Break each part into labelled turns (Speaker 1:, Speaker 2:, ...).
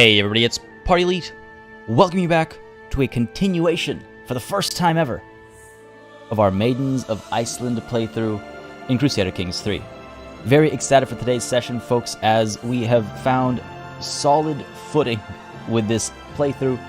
Speaker 1: Hey everybody, it's Party Elite. Welcome you back to a continuation, for the first time ever, of our Maidens of Iceland playthrough in Crusader Kings 3. Very excited for today's session, folks, as we have found solid footing with this playthrough,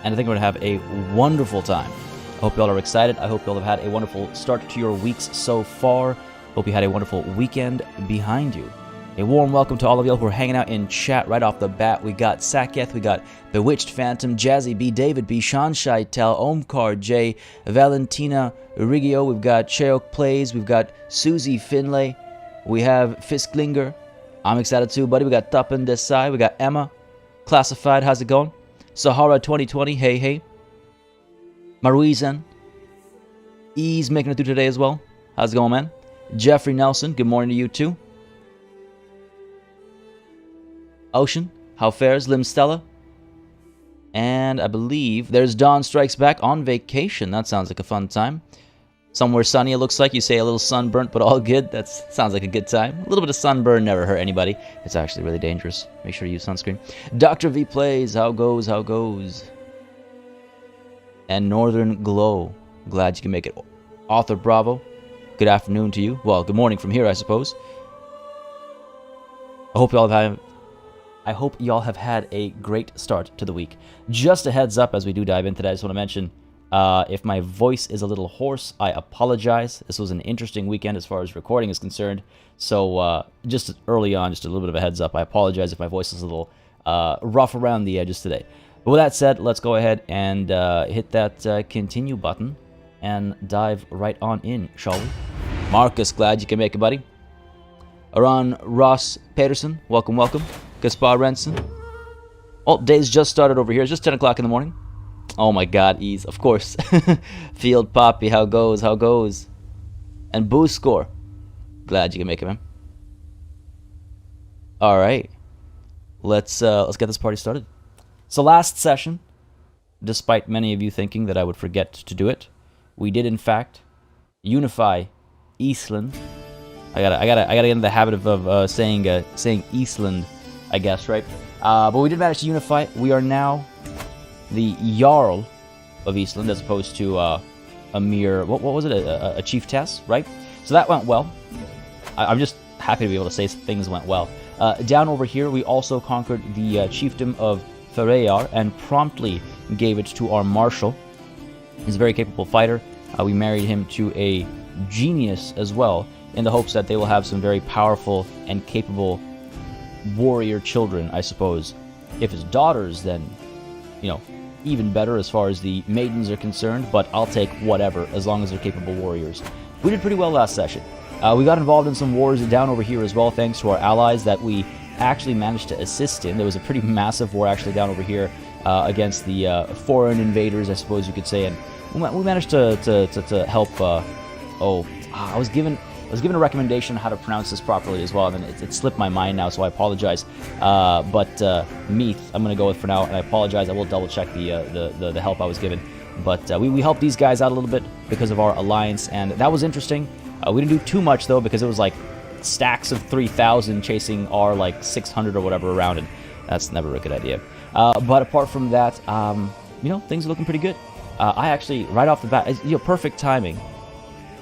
Speaker 1: and I think we're going to have a wonderful time. I hope you all are excited. I hope you all have had a wonderful start to your weeks so far. Hope you had a wonderful weekend behind you. A warm welcome to all of y'all who are hanging out in chat right off the bat. We got Saketh, we got Bewitched Phantom, Jazzy B, David B, Sean Shaitel, Omkar J, Valentina Rigio, we've got Cheok Plays, we've got Susie Finlay, we have Fisklinger. I'm excited too, buddy. We got Tapan Desai, we got Emma, Classified, how's it going? Sahara 2020, hey hey. Maruizan, E's making it through today as well. How's it going, man? Jeffrey Nelson, good morning to you too. Ocean, how fares Lim Stella? And I believe there's Dawn Strikes Back on vacation. That sounds like a fun time. Somewhere sunny, it looks like. You say a little sunburnt, but all good. That sounds like a good time. A little bit of sunburn never hurt anybody. It's actually really dangerous. Make sure you use sunscreen. Dr. V Plays, how goes, how goes? And Northern Glow, glad you can make it. Author Bravo, good afternoon to you. Well, good morning from here, I suppose. I hope y'all have had a great start to the week. Just a heads up as we do dive into that, I just want to mention, if my voice is a little hoarse, I apologize. This was an interesting weekend as far as recording is concerned. So just early on, just a little bit of a heads up. I apologize if my voice is a little rough around the edges today. But with that said, let's go ahead and hit that continue button and dive right on in, shall we? Marcus, glad you can make it, buddy. Aron Ross Pedersen, welcome, welcome. Gaspar Renson. Oh, day's just started over here. It's just 10 o'clock in the morning. Oh my god, ease, of course. Field Poppy, how goes, how goes? And Boost Score. Glad you can make it, man. Alright. Let's get this party started. So last session, despite many of you thinking that I would forget to do it, we did in fact unify Iceland. I gotta get into the habit of saying Iceland, I guess, right? But we did manage to unify. We are now the Jarl of Iceland, as opposed to a mere, what was it, a chiefess, right? So that went well. I'm just happy to be able to say things went well. Down over here, we also conquered the chiefdom of Fereyar and promptly gave it to our marshal. He's a very capable fighter. We married him to a genius as well, in the hopes that they will have some very powerful and capable warrior children, I suppose. If it's daughters, then, you know, even better as far as the maidens are concerned, but I'll take whatever, as long as they're capable warriors. We did pretty well last session. We got involved in some wars down over here as well, thanks to our allies that we actually managed to assist in. There was a pretty massive war actually down over here against the foreign invaders, I suppose you could say, and we managed to help. I was given a recommendation on how to pronounce this properly as well, and it slipped my mind now, so I apologize. But Meath, I'm going to go with for now, and I apologize. I will double-check the help I was given. But we helped these guys out a little bit because of our alliance, and that was interesting. We didn't do too much, though, because it was like stacks of 3,000 chasing our like 600 or whatever around, and that's never a good idea. But apart from that, you know, things are looking pretty good. I actually, right off the bat, perfect timing.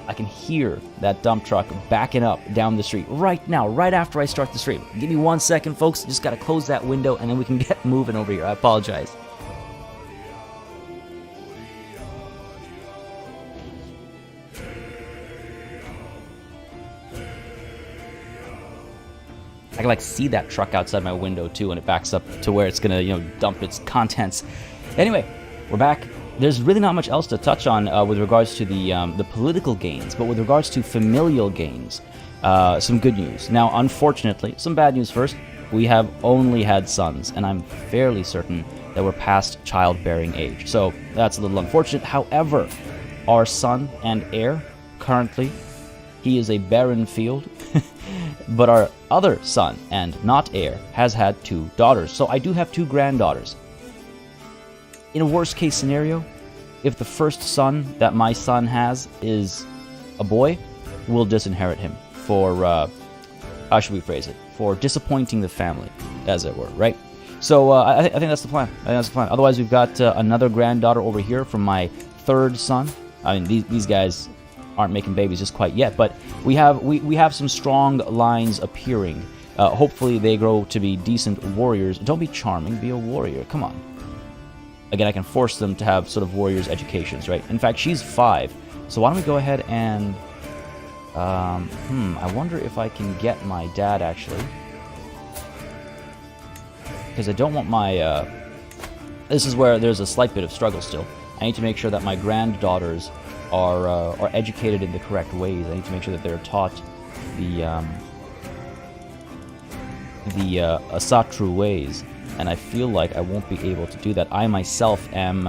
Speaker 1: I can hear that dump truck backing up down the street right now, right after I start the stream. Give me 1 second, folks. Just got to close that window, and then we can get moving over here. I apologize. I can, like, see that truck outside my window, too, and it backs up to where it's going to, you know, dump its contents. Anyway, we're back. There's really not much else to touch on with regards to the political gains, but with regards to familial gains, some good news. Now, unfortunately, some bad news first. We have only had sons, and I'm fairly certain that we're past childbearing age. So that's a little unfortunate. However, our son and heir, currently, he is a barren field, but our other son and not heir has had 2 daughters. So I do have 2 granddaughters. In a worst-case scenario, if the first son that my son has is a boy, we'll disinherit him for, how should we phrase it? For disappointing the family, as it were, right? So I think that's the plan. I think that's the plan. Otherwise, we've got another granddaughter over here from my third son. I mean, these guys aren't making babies just quite yet, but we have some strong lines appearing. Hopefully, they grow to be decent warriors. Don't be charming, be a warrior. Come on. Again, I can force them to have sort of warriors' educations, right? In fact, she's 5. So why don't we go ahead and... I wonder if I can get my dad, actually. Because I don't want my... This is where there's a slight bit of struggle still. I need to make sure that my granddaughters are educated in the correct ways. I need to make sure that they're taught the Asatru ways. And I feel like I won't be able to do that. I myself am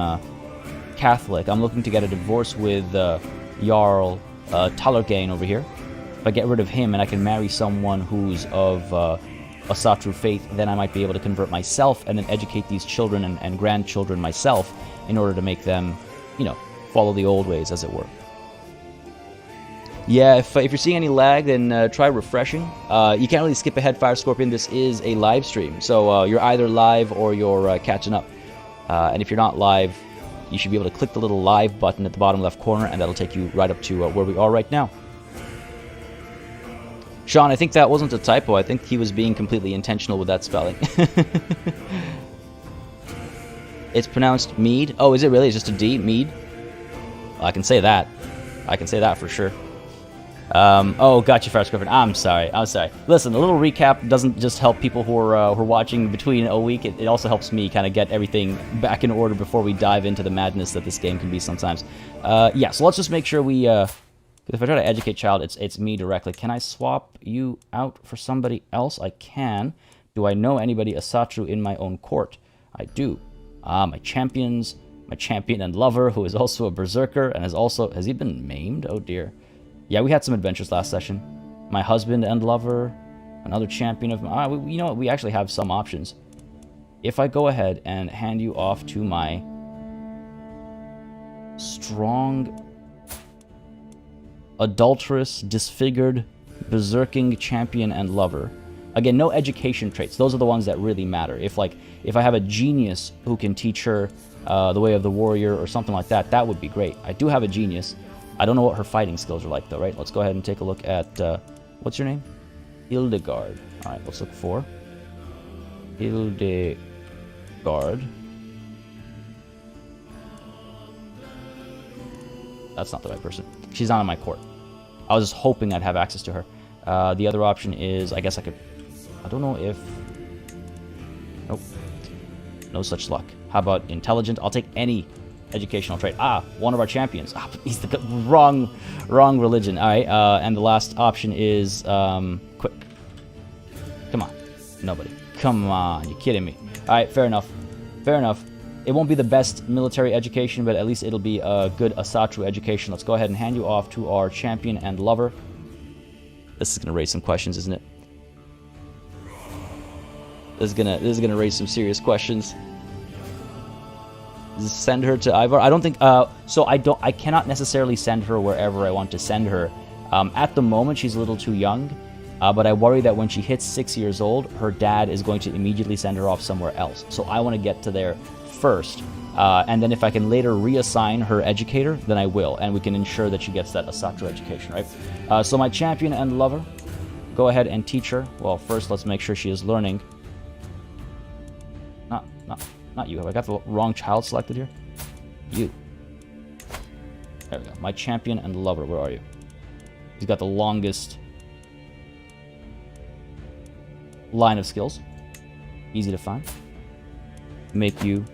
Speaker 1: Catholic. I'm looking to get a divorce with Jarl Talargain over here. If I get rid of him and I can marry someone who's of Asatru faith, then I might be able to convert myself and then educate these children and grandchildren myself in order to make them, you know, follow the old ways, as it were. Yeah, if you're seeing any lag, then try refreshing. You can't really skip ahead, Fire Scorpion. This is a live stream, so you're either live or you're catching up. And if you're not live, you should be able to click the little live button at the bottom left corner, and that'll take you right up to where we are right now. Sean, I think that wasn't a typo. I think he was being completely intentional with that spelling. It's pronounced Mead. Oh, is it really? It's just a D? Mead? Well, I can say that. I can say that for sure. Oh, gotcha, Fire Scorpion. I'm sorry. Listen, a little recap doesn't just help people who are watching between a week. It also helps me kind of get everything back in order before we dive into the madness that this game can be sometimes. Yeah, so let's just make sure we... if I try to educate child, it's me directly. Can I swap you out for somebody else? I can. Do I know anybody Asatru in my own court? I do. My champion and lover, who is also a berserker, and has he been maimed? Oh dear. Yeah, we had some adventures last session. My husband and lover, another champion of mine. You know what? We actually have some options. If I go ahead and hand you off to my strong, adulterous, disfigured, berserking champion and lover. Again, no education traits. Those are the ones that really matter. If I have a genius who can teach her the way of the warrior or something like that, that would be great. I do have a genius. I don't know what her fighting skills are like, though, right? Let's go ahead and take a look at... what's your name? Hildegard. All right, let's look for Hildegard. That's not the right person. She's not on my court. I was just hoping I'd have access to her. The other option is... I guess I could... I don't know if... Nope. No such luck. How about intelligent? I'll take any educational trait. One of our champions. He's the wrong religion. All right, and the last option is quick. Come on, nobody. Come on, you kidding me? All right, fair enough. Fair enough. It won't be the best military education, but at least it'll be a good Asatru education. Let's go ahead and hand you off to our champion and lover. This is gonna raise some questions, isn't it? This is gonna raise some serious questions. Send her to Ivar. I don't think so I cannot necessarily send her wherever I want to send her. At the moment she's a little too young, but I worry that when she hits 6 years old, her dad is going to immediately send her off somewhere else. So I want to get to there first, and then if I can later reassign her educator, then I will, and we can ensure that she gets that Asatru education, right? So my champion and lover, go ahead and teach her. Well, first let's make sure she is learning. Not you. Have I got the wrong child selected here? You. There we go. My champion and lover. Where are you? He's got the longest line of skills. Easy to find. Make you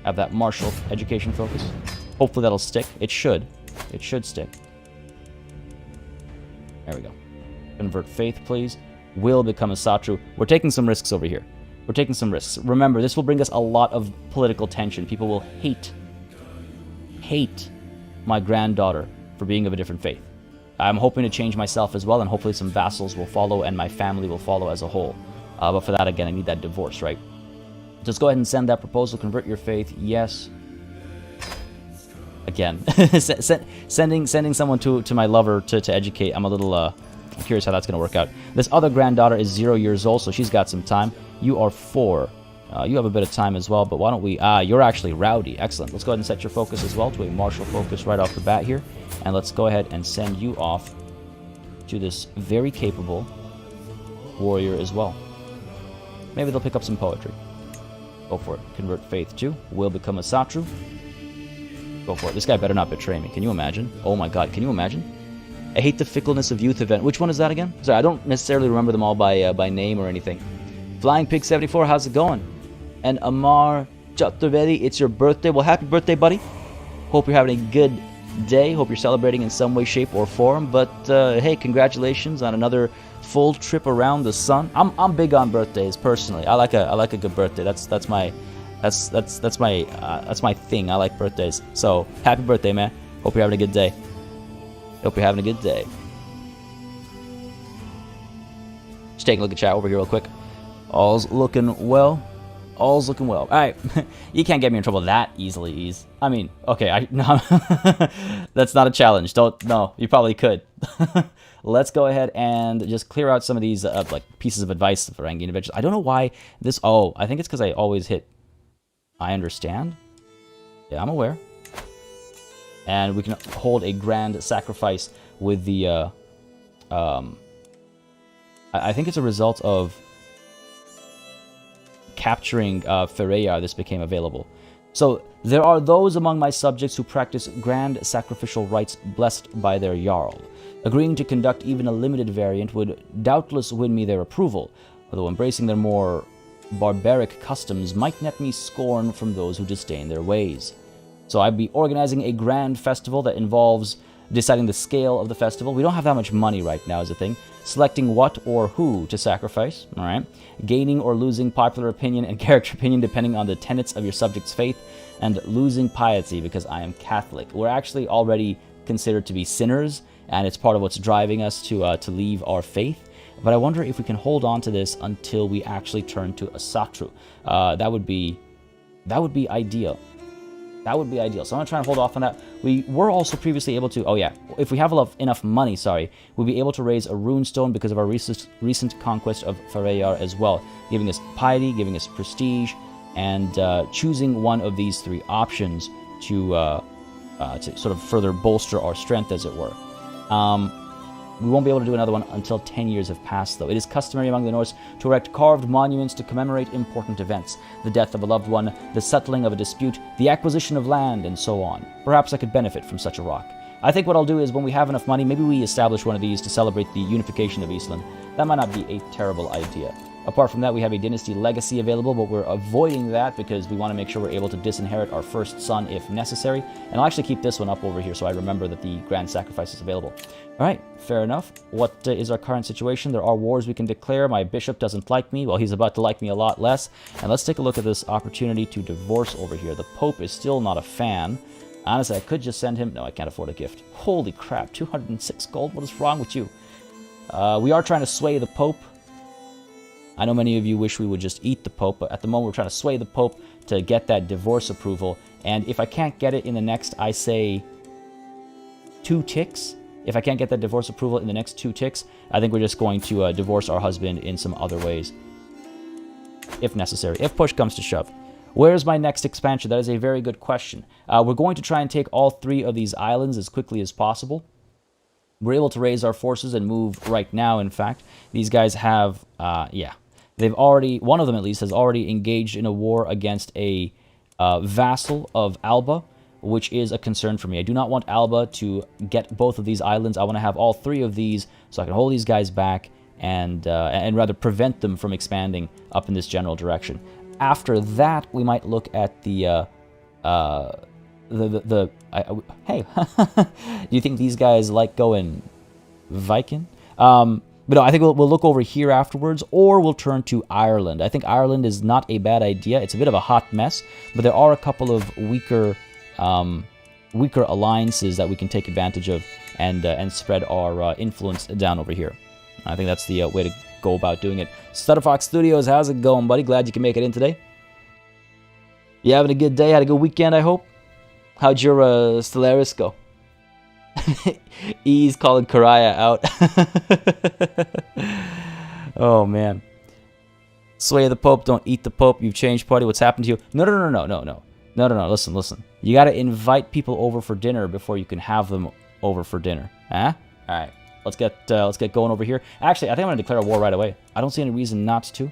Speaker 1: have that martial education focus. Hopefully that'll stick. It should. It should stick. There we go. Convert faith, please. Will become a Asatru. We're taking some risks over here. We're taking some risks. Remember, this will bring us a lot of political tension. People will hate my granddaughter for being of a different faith. I'm hoping to change myself as well, and hopefully some vassals will follow, and my family will follow as a whole. But for that, again, I need that divorce, right? Just go ahead and send that proposal. Convert your faith. Yes. Again, sending someone to my lover to educate. I'm a little curious how that's going to work out. This other granddaughter is 0 years old, so she's got some time. You are 4. You have a bit of time as well, but why don't we... you're actually rowdy. Excellent. Let's go ahead and set your focus as well to a martial focus right off the bat here. And let's go ahead and send you off to this very capable warrior as well. Maybe they'll pick up some poetry. Go for it. Convert faith to. Will become Asatru. Go for it. This guy better not betray me. Can you imagine? Oh my god, can you imagine? I hate the fickleness of youth event. Which one is that again? Sorry, I don't necessarily remember them all by name or anything. Flying Pig 74, how's it going? And Amar Chaturvedi, it's your birthday. Well, happy birthday, buddy. Hope you're having a good day. Hope you're celebrating in some way, shape, or form. But hey, congratulations on another full trip around the sun. I'm big on birthdays personally. I like a good birthday. That's my thing. I like birthdays. So happy birthday, man. Hope you're having a good day. Hope you're having a good day. Just taking a look at chat over here real quick. All's looking well. All's looking well. All right, you can't get me in trouble that easily, Ease. I mean, okay, no, that's not a challenge. No, you probably could. Let's go ahead and just clear out some of these like pieces of advice for Rangi individuals. I don't know why this. Oh, I think it's because I always hit. I understand. Yeah, I'm aware. And we can hold a grand sacrifice with the. I think it's a result of capturing Ferreya, this became available. So, there are those among my subjects who practice grand sacrificial rites blessed by their Jarl. Agreeing to conduct even a limited variant would doubtless win me their approval, although embracing their more barbaric customs might net me scorn from those who disdain their ways. So I'd be organizing a grand festival that involves deciding the scale of the festival. We don't have that much money right now is the thing. Selecting what or who to sacrifice, alright? Gaining or losing popular opinion and character opinion depending on the tenets of your subject's faith, and losing piety because I am Catholic. We're actually already considered to be sinners, and it's part of what's driving us to leave our faith. But I wonder if we can hold on to this until we actually turn to Asatru. That would be ideal. That would be ideal. So I'm going to try and hold off on that. We were also previously able to... Oh, yeah. If we have enough money, we'll be able to raise a runestone because of our recent conquest of Ferreya as well. Giving us piety, giving us prestige, and choosing one of these three options to sort of further bolster our strength, as it were. We won't be able to do another one until 10 years have passed, though. It is customary among the Norse to erect carved monuments to commemorate important events. The death of a loved one, the settling of a dispute, the acquisition of land, and so on. Perhaps I could benefit from such a rock. I think what I'll do is when we have enough money, maybe we establish one of these to celebrate the unification of Iceland. That might not be a terrible idea. Apart from that, we have a dynasty legacy available, but we're avoiding that because we want to make sure we're able to disinherit our first son if necessary. And I'll actually keep this one up over here so I remember that the grand sacrifice is available. All right, fair enough. What is our current situation? There are wars we can declare. My bishop doesn't like me. Well, he's about to like me a lot less. And let's take a look at this opportunity to divorce over here. The Pope is still not a fan. Honestly, I could just send him... No, I can't afford a gift. Holy crap, 206 gold? What is wrong with you? We are trying to sway the Pope. I know many of you wish we would just eat the Pope, but at the moment we're trying to sway the Pope to get that divorce approval. And if I can't get it in the next, I say, 2 ticks, if I can't get that divorce approval in the next 2 ticks, I think we're just going to divorce our husband in some other ways, if necessary, if push comes to shove. Where's my next expansion? That is a very good question. We're going to try and take all 3 of these islands as quickly as possible. We're able to raise our forces and move right now, in fact. These guys have, they've already, one of them at least, has already engaged in a war against a vassal of Alba, which is a concern for me. I do not want Alba to get both of these islands. I want to have all 3 of these so I can hold these guys back and rather prevent them from expanding up in this general direction. After that, we might look at the hey, do you think these guys like going Viking? But no, I think we'll look over here afterwards, or we'll turn to Ireland. I think Ireland is not a bad idea. It's a bit of a hot mess, but there are a couple of weaker alliances that we can take advantage of and spread our influence down over here. I think that's the way to go about doing it. Stutterfox Studios, how's it going, buddy? Glad you can make it in today. You having a good day? Had a good weekend, I hope? How'd your Stellaris go? E's calling Karaya out. Oh, man. Sway the Pope, don't eat the Pope. You've changed party. What's happened to you? No. Listen. You gotta invite people over for dinner before you can have them over for dinner. Huh? All right. Let's get going over here. Actually, I think I'm gonna declare a war right away. I don't see any reason not to.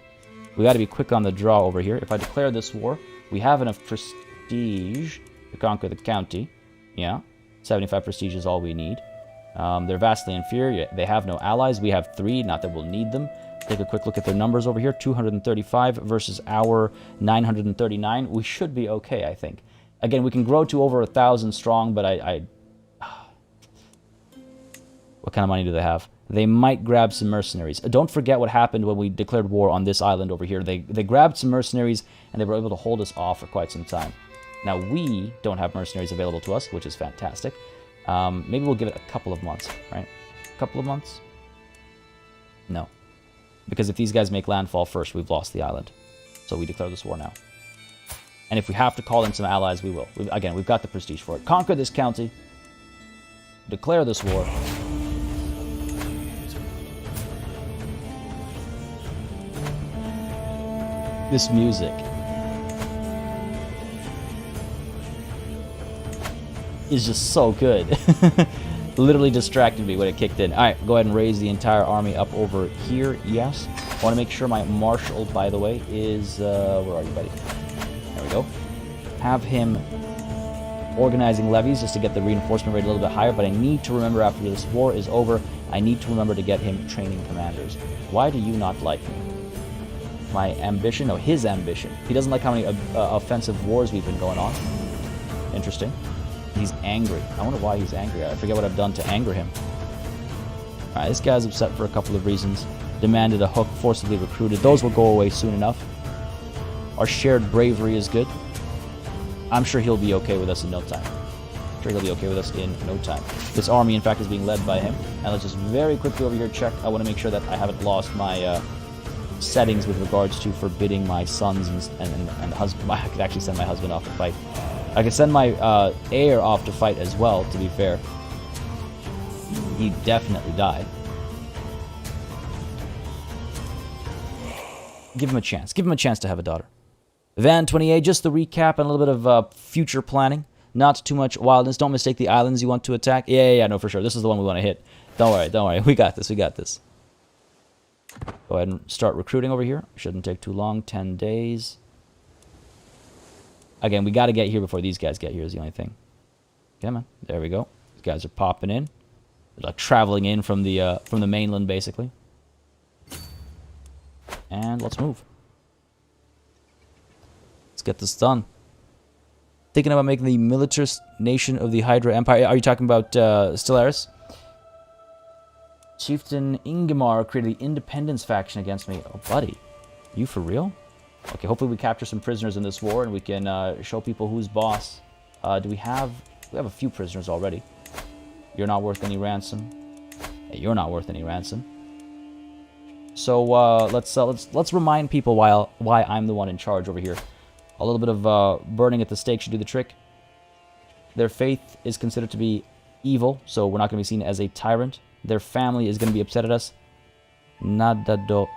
Speaker 1: We gotta be quick on the draw over here. If I declare this war, we have enough prestige to conquer the county. Yeah, 75 prestige is all we need. They're vastly inferior. They have no allies. We have 3. Not that we'll need them. Take a quick look at their numbers over here. 235 versus our 939. We should be okay, I think. Again, we can grow to over 1,000 strong, but what kind of money do they have? They might grab some mercenaries. Don't forget what happened when we declared war on this island over here. They grabbed some mercenaries, and they were able to hold us off for quite some time. Now, we don't have mercenaries available to us, which is fantastic. Maybe we'll give it a couple of months, right? A couple of months? No. Because if these guys make landfall first, we've lost the island. So we declare this war now. And if we have to call in some allies, we will. Again, we've got the prestige for it. Conquer this county. Declare this war. This music is just so good. Literally distracted me when it kicked in. Alright, go ahead and raise the entire army up over here. Yes. I want to make sure my marshal, by the way, is... where are you, buddy? There we go. Have him organizing levies just to get the reinforcement rate a little bit higher, but I need to remember after this war is over, I need to remember to get him training commanders. Why do you not like me? My ambition? No, his ambition. He doesn't like how many offensive wars we've been going on. Interesting. He's angry. I wonder why he's angry. I forget what I've done to anger him. Alright, this guy's upset for a couple of reasons. Demanded a hook, forcibly recruited. Those will go away soon enough. Our shared bravery is good. I'm sure he'll be okay with us in no time. This army, in fact, is being led by him. And let's just very quickly over here check. I want to make sure that I haven't lost my settings with regards to forbidding my sons and husband. I could actually send my husband off to fight. I could send my heir off to fight as well, to be fair. He'd definitely die. Give him a chance. Give him a chance to have a daughter. Van 28, just the recap and a little bit of future planning. Not too much wildness. Don't mistake the islands you want to attack. Yeah, no, for sure. This is the one we want to hit. Don't worry. We got this. Go ahead and start recruiting over here. Shouldn't take too long. 10 days. Again, we got to get here before these guys get here is the only thing. Come on. There we go. These guys are popping in. They're like traveling in from the mainland, basically. And let's move. Let's get this done. Thinking about making the militarist nation of the Hydra Empire. Are you talking about Stellaris? Chieftain Ingimar created the Independence faction against me. Oh, buddy. You for real? Okay, hopefully we capture some prisoners in this war and we can show people who's boss. Do we have... We have a few prisoners already. You're not worth any ransom. Hey, you're not worth any ransom. So let's remind people why I'm the one in charge over here. A little bit of burning at the stake should do the trick. Their faith is considered to be evil, so we're not going to be seen as a tyrant. Their family is going to be upset at us. Nadother.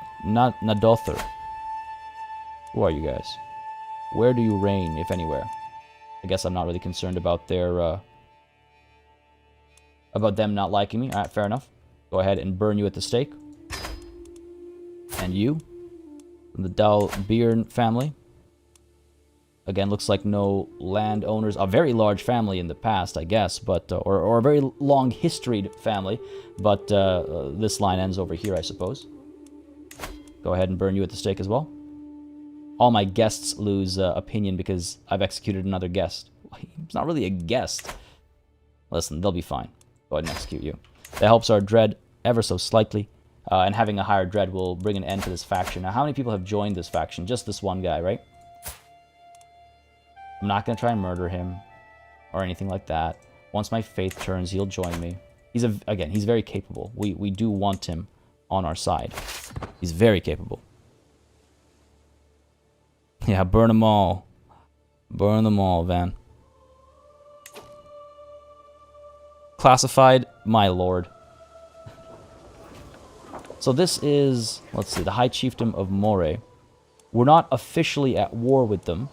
Speaker 1: Who are you guys? Where do you reign, if anywhere? I guess I'm not really concerned about their about them not liking me. All right, fair enough. Go ahead and burn you at the stake. And you, the Dalbeern family. Again, looks like no landowners. A very large family in the past, I guess, but or a very long historied family. But this line ends over here, I suppose. Go ahead and burn you at the stake as well. All my guests lose opinion because I've executed another guest. He's not really a guest. Listen, they'll be fine. Go ahead and execute you. That helps our dread ever so slightly. And having a higher dread will bring an end to this faction. Now, how many people have joined this faction? Just this one guy, right? I'm not going to try and murder him or anything like that. Once my faith turns, he'll join me. Again, he's very capable. We do want him on our side. He's very capable. Yeah, burn them all. Burn them all, Van. Classified, my lord. So this is, let's see, the High Chiefdom of Moray. We're not officially at war with them,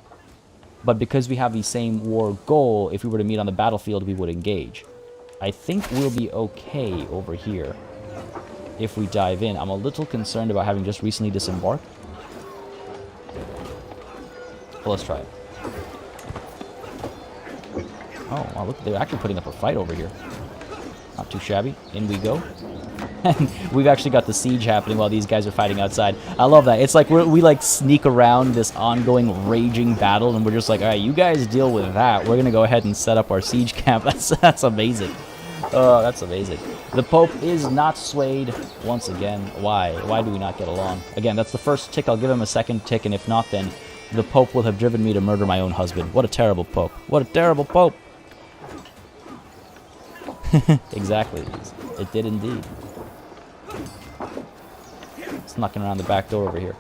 Speaker 1: but because we have the same war goal, if we were to meet on the battlefield, we would engage. I think we'll be okay over here if we dive in. I'm a little concerned about having just recently disembarked. Well, let's try it. Oh, wow, look, they're actually putting up a fight over here. Not too shabby. In we go. And we've actually got the siege happening while these guys are fighting outside. I love that. It's like we like sneak around this ongoing raging battle, and we're just like, all right, you guys deal with that. We're gonna go ahead and set up our siege camp. That's amazing. Oh, that's amazing. The Pope is not swayed once again. Why? Why do we not get along? Again, that's the first tick. I'll give him a second tick, and if not, then the Pope will have driven me to murder my own husband. What a terrible Pope. What a terrible Pope. Exactly. It did indeed. It's knocking around the back door over here.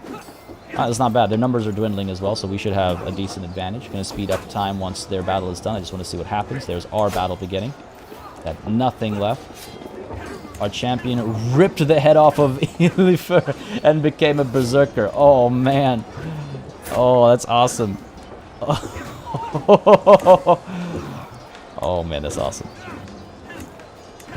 Speaker 1: That's not bad. Their numbers are dwindling as well, so we should have a decent advantage. Going to speed up time once their battle is done. I just want to see what happens. There's our battle beginning. Got nothing left. Our champion ripped the head off of Ilifer and became a berserker. Oh, man. Oh, that's awesome. Oh, man, that's awesome.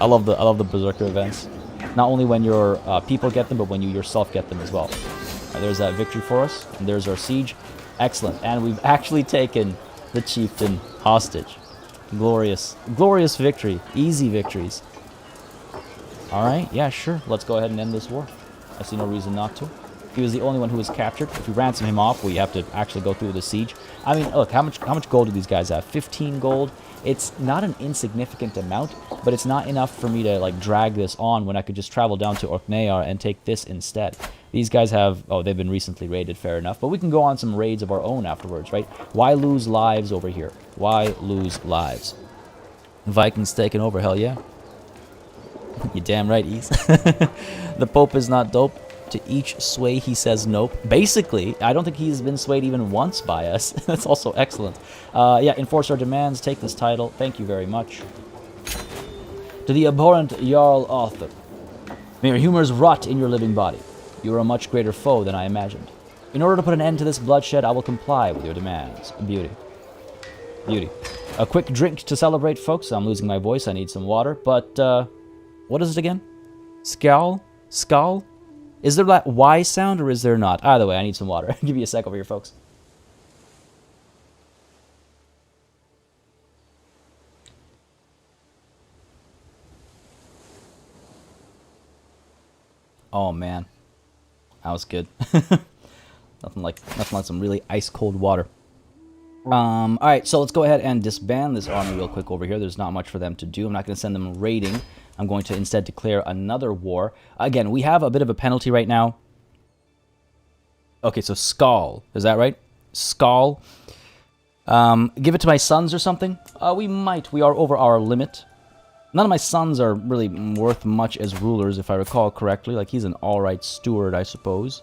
Speaker 1: I love the berserker events. Not only when your people get them, but when you yourself get them as well. Right, there's that victory for us, and there's our siege. Excellent, and we've actually taken the chieftain hostage. Glorious, glorious victory. Easy victories. All right, yeah, sure. Let's go ahead and end this war. I see no reason not to. He was the only one who was captured. If we ransom him off, we have to actually go through the siege. I mean, look, how much gold do these guys have? 15 gold. It's not an insignificant amount, but it's not enough for me to like drag this on when I could just travel down to Orkneyar and take this instead. These guys have, oh, they've been recently raided, fair enough, but we can go on some raids of our own afterwards, right? Why lose lives over here? Why lose lives? Vikings taking over, hell yeah. You're damn right, East. The Pope is not dope. To each sway he says nope. Basically, I don't think he's been swayed even once by us. That's also excellent. Yeah, enforce our demands, take this title. Thank you very much. To the abhorrent Jarl Audr, may your humors rot in your living body. You are a much greater foe than I imagined. In order to put an end to this bloodshed, I will comply with your demands. Beauty. Beauty. A quick drink to celebrate, folks. I'm losing my voice. I need some water. But, what is it again? Scowl? Skull? Is there that Y sound or is there not? Either way, I need some water. Give me a sec over here, folks. Oh, man. That was good. Nothing like some really ice-cold water. Alright, so let's go ahead and disband this army real quick over here. There's not much for them to do. I'm not going to send them raiding. I'm going to instead declare another war. Again, we have a bit of a penalty right now. Okay, so Skull. Is that right? Skull. Give it to my sons or something? We might. We are over our limit. None of my sons are really worth much as rulers, if I recall correctly. Like, he's an alright steward, I suppose.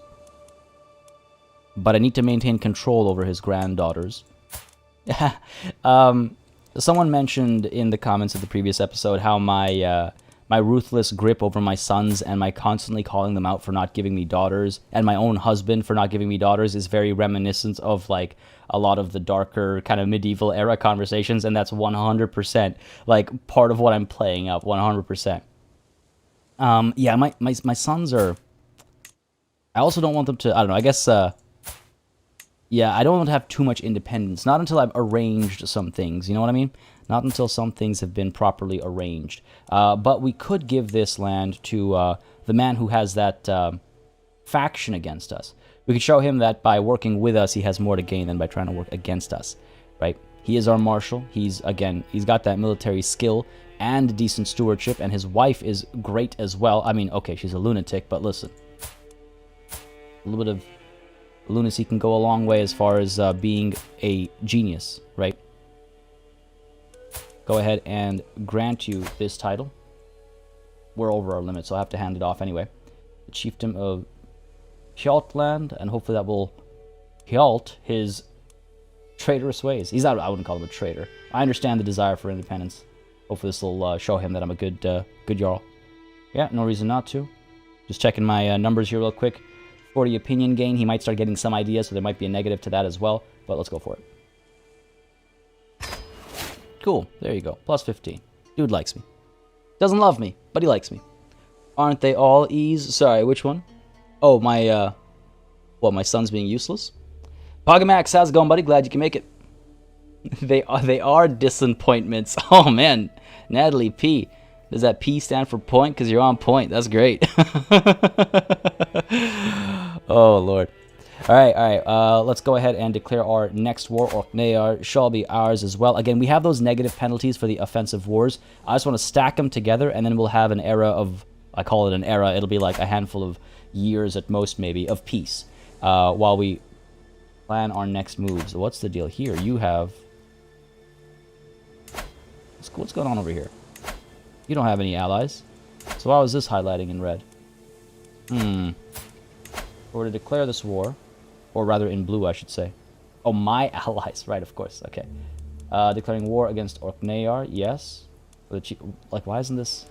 Speaker 1: But I need to maintain control over his granddaughters. Someone mentioned in the comments of the previous episode how my my ruthless grip over my sons and my constantly calling them out for not giving me daughters, and my own husband for not giving me daughters, is very reminiscent of like a lot of the darker kind of medieval era conversations, and that's 100% like part of what I'm playing up. 100%. Yeah, my sons are. I also don't want them to. I don't know. I guess. Yeah, I don't want to have too much independence. Not until I've arranged some things, you know what I mean? Not until some things have been properly arranged. But we could give this land to the man who has that faction against us. We could show him that by working with us, he has more to gain than by trying to work against us, right? He is our marshal. He's got that military skill and decent stewardship, and his wife is great as well. I mean, okay, she's a lunatic, but listen. A little bit of lunacy can go a long way as far as being a genius, right? Go ahead and grant you this title. We're over our limit, so I have to hand it off anyway. The chiefdom of Hjaltland, and hopefully that will halt his traitorous ways. He's not, I wouldn't call him a traitor. I understand the desire for independence. Hopefully this will show him that I'm a good Jarl. Yeah, no reason not to. Just checking my numbers here real quick. For the opinion gain, he might start getting some ideas, so there might be a negative to that as well. But let's go for it. Cool. There you go. Plus 15. Dude likes me. Doesn't love me, but he likes me. Aren't they all E's? Sorry, which one? Oh, my, my son's being useless? Pogamax, how's it going, buddy? Glad you can make it. They are disappointments. Oh, man. Natalie P. Does that P stand for point? Because you're on point. That's great. Oh, Lord. All right. Let's go ahead and declare our next war. Orkneyar shall be ours as well. Again, we have those negative penalties for the offensive wars. I just want to stack them together, and then we'll have an era of, I call it an era. It'll be like a handful of years at most, maybe, of peace. While we plan our next moves. What's the deal here? You have... What's going on over here? You don't have any allies. So why was this highlighting in red? We're to declare this war. Or rather in blue, I should say. Oh, my allies. Right, of course. Okay. Declaring war against Orkneyar. Yes. Like, why isn't this...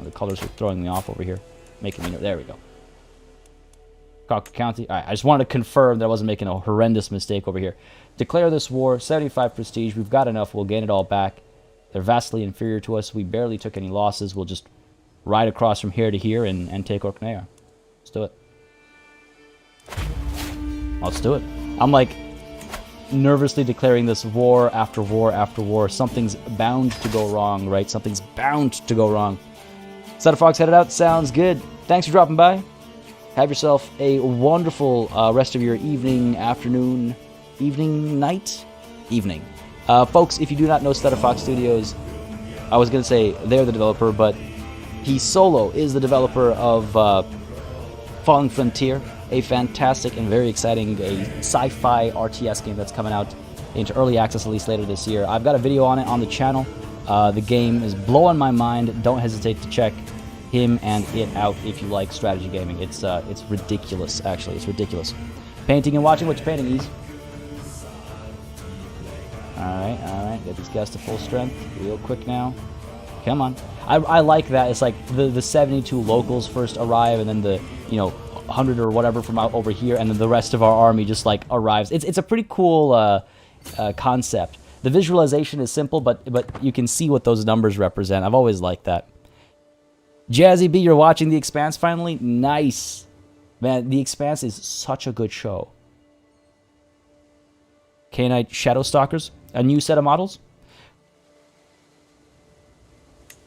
Speaker 1: the colors are throwing me off over here. Making me... There we go. Cocker County. Alright, I just wanted to confirm that I wasn't making a horrendous mistake over here. Declare this war. 75 prestige. We've got enough. We'll gain it all back. They're vastly inferior to us. We barely took any losses. We'll just ride across from here to here and take Orkneyar. Let's do it. Let's do it. I'm like nervously declaring this war after war after war. Something's bound to go wrong, right? Something's bound to go wrong. Set of Fox headed out. Sounds good. Thanks for dropping by. Have yourself a wonderful rest of your evening, afternoon, evening, night? Evening. Folks, if you do not know Stutter Fox Studios, I was going to say they're the developer, but he solo is the developer of Fallen Frontier, a fantastic and very exciting sci-fi RTS game that's coming out into early access at least later this year. I've got a video on it on the channel. The game is blowing my mind. Don't hesitate to check him and it out if you like strategy gaming. It's ridiculous, actually. It's ridiculous. Painting and watching. What you painting, Ease? Alright. Get these guys to full strength real quick now. Come on. I like that. It's like the 72 locals first arrive, and then the, 100 or whatever from out over here, and then the rest of our army just, like, arrives. It's a pretty cool concept. The visualization is simple, but you can see what those numbers represent. I've always liked that. Jazzy B, you're watching The Expanse finally? Nice. Man, The Expanse is such a good show. K-Knight Shadowstalkers, a new set of models?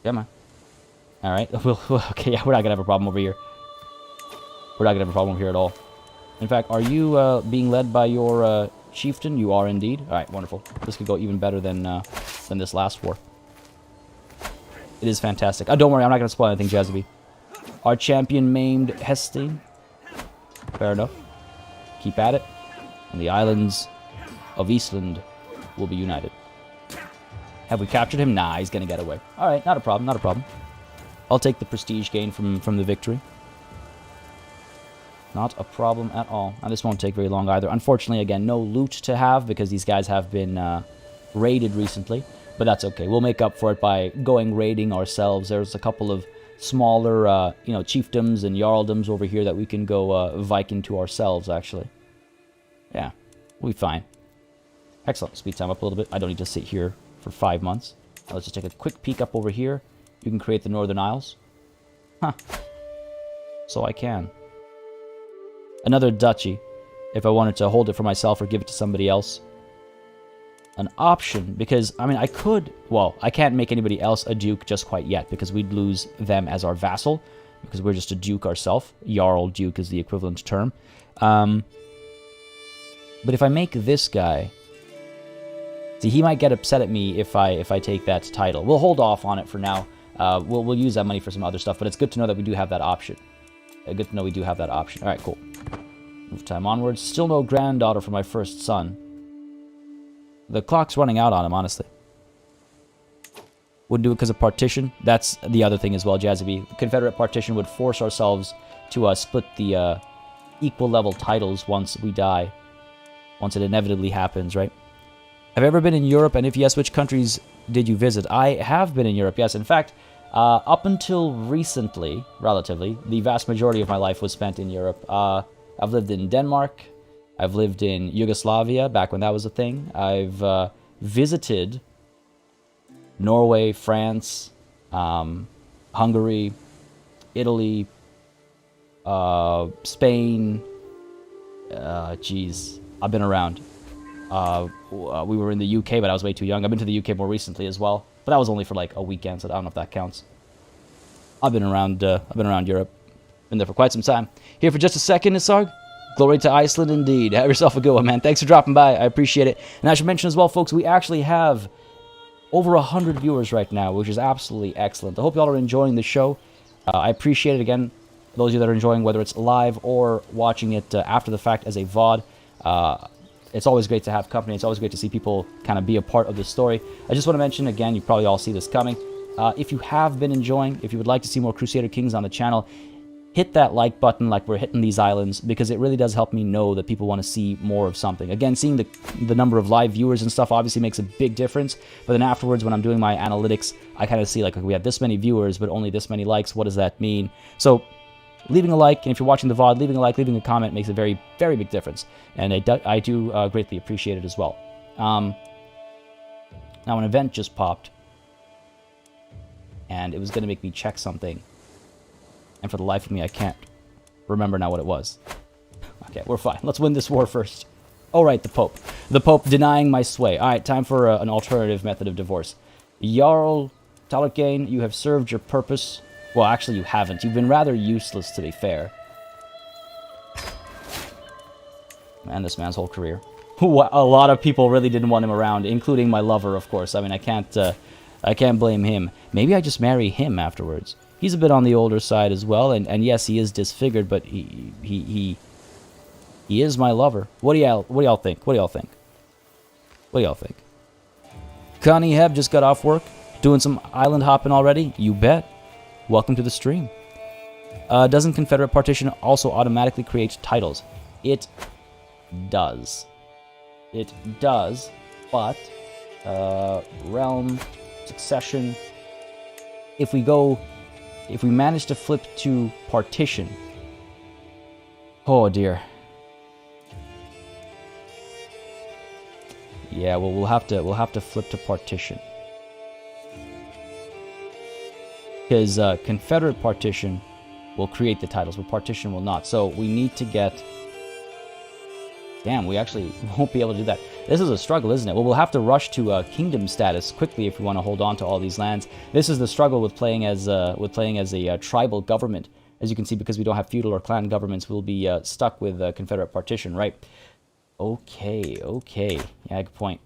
Speaker 1: Come on. Alright, okay, yeah, we're not gonna have a problem over here. We're not gonna have a problem here at all. In fact, are you being led by your chieftain? You are indeed. Alright, wonderful. This could go even better than this last war. It is fantastic. Oh, don't worry, I'm not gonna spoil anything, Jazzy. Our champion maimed Hestein. Fair enough. Keep at it. And the islands of Iceland will be united. Have we captured him? Nah, he's gonna get away. Alright, not a problem, not a problem. I'll take the prestige gain from the victory. Not a problem at all. And this won't take very long either. Unfortunately, again, no loot to have because these guys have been raided recently. But that's okay. We'll make up for it by going raiding ourselves. There's a couple of smaller, chiefdoms and jarldoms over here that we can go Viking to ourselves, actually. Yeah, we'll be fine. Excellent. Speed time up a little bit. I don't need to sit here for 5 months. Now let's just take a quick peek up over here. You can create the Northern Isles. Huh. So I can. Another duchy, if I wanted to hold it for myself or give it to somebody else. An option, because, I mean, I could... Well, I can't make anybody else a duke just quite yet, because we'd lose them as our vassal, because we're just a duke ourselves. Jarl duke is the equivalent term. But if I make this guy... See, he might get upset at me if I take that title. We'll hold off on it for now. We'll use that money for some other stuff, but it's good to know that we do have that option. Good to know we do have that option. Alright, cool. Move time onwards. Still no granddaughter for my first son. The clock's running out on him, honestly. Wouldn't do it because of partition. That's the other thing as well, Jazzy B. Confederate partition would force ourselves to split the equal level titles once we die. Once it inevitably happens, right? Have you ever been in Europe? And if yes, which countries did you visit? I have been in Europe, yes. In fact, up until recently, relatively, the vast majority of my life was spent in Europe. I've lived in Denmark. I've lived in Yugoslavia, back when that was a thing. I've visited Norway, France, Hungary, Italy, Spain. Jeez, I've been around. We were in the UK, but I was way too young. I've been to the UK more recently as well, but that was only for like a weekend, so I don't know if that counts. I've been around Europe. Been there for quite some time. Here for just a second, Nisarg. Glory to Iceland indeed. Have yourself a good one, man. Thanks for dropping by. I appreciate it. And I should mention as well, folks, we actually have over 100 viewers right now, which is absolutely excellent. I hope y'all are enjoying the show. I appreciate it. Again, those of you that are enjoying, whether it's live or watching it after the fact as a VOD. It's always great to have company. It's always great to see people kind of be a part of the story. I just want to mention, again, you probably all see this coming. If you have been enjoying, if you would like to see more Crusader Kings on the channel, hit that like button like we're hitting these islands, because it really does help me know that people want to see more of something. Again, seeing the number of live viewers and stuff obviously makes a big difference, but then afterwards when I'm doing my analytics, I kind of see like we have this many viewers but only this many likes. What does that mean? So leaving a like, and if you're watching the VOD, leaving a like, leaving a comment makes a very, very big difference, and I do greatly appreciate it as well. Now an event just popped, and it was going to make me check something. And for the life of me, I can't remember now what it was. Okay, we're fine. Let's win this war first. All right, the Pope. The Pope denying my sway. All right, time for an alternative method of divorce. Jarl Talakane, you have served your purpose. Well, actually, you haven't. You've been rather useless, to be fair. Man, this man's whole career. A lot of people really didn't want him around, including my lover, of course. I mean, I can't blame him. Maybe I just marry him afterwards. He's a bit on the older side as well, and yes, he is disfigured, but he is my lover. What do y'all think? What do y'all think? What do y'all think? Connie Heb just got off work, doing some island hopping already. You bet. Welcome to the stream. Doesn't Confederate partition also automatically create titles? It does. It does, but realm succession. If we manage to flip to partition, oh dear. Yeah, well, we'll have to flip to partition, because Confederate partition will create the titles, but partition will not. So we need to get. Damn, we actually won't be able to do that. This is a struggle, isn't it? Well, we'll have to rush to kingdom status quickly if we want to hold on to all these lands. This is the struggle with playing as a tribal government. As you can see, because we don't have feudal or clan governments, we'll be stuck with Confederate partition, right? Okay. Yeah, good point.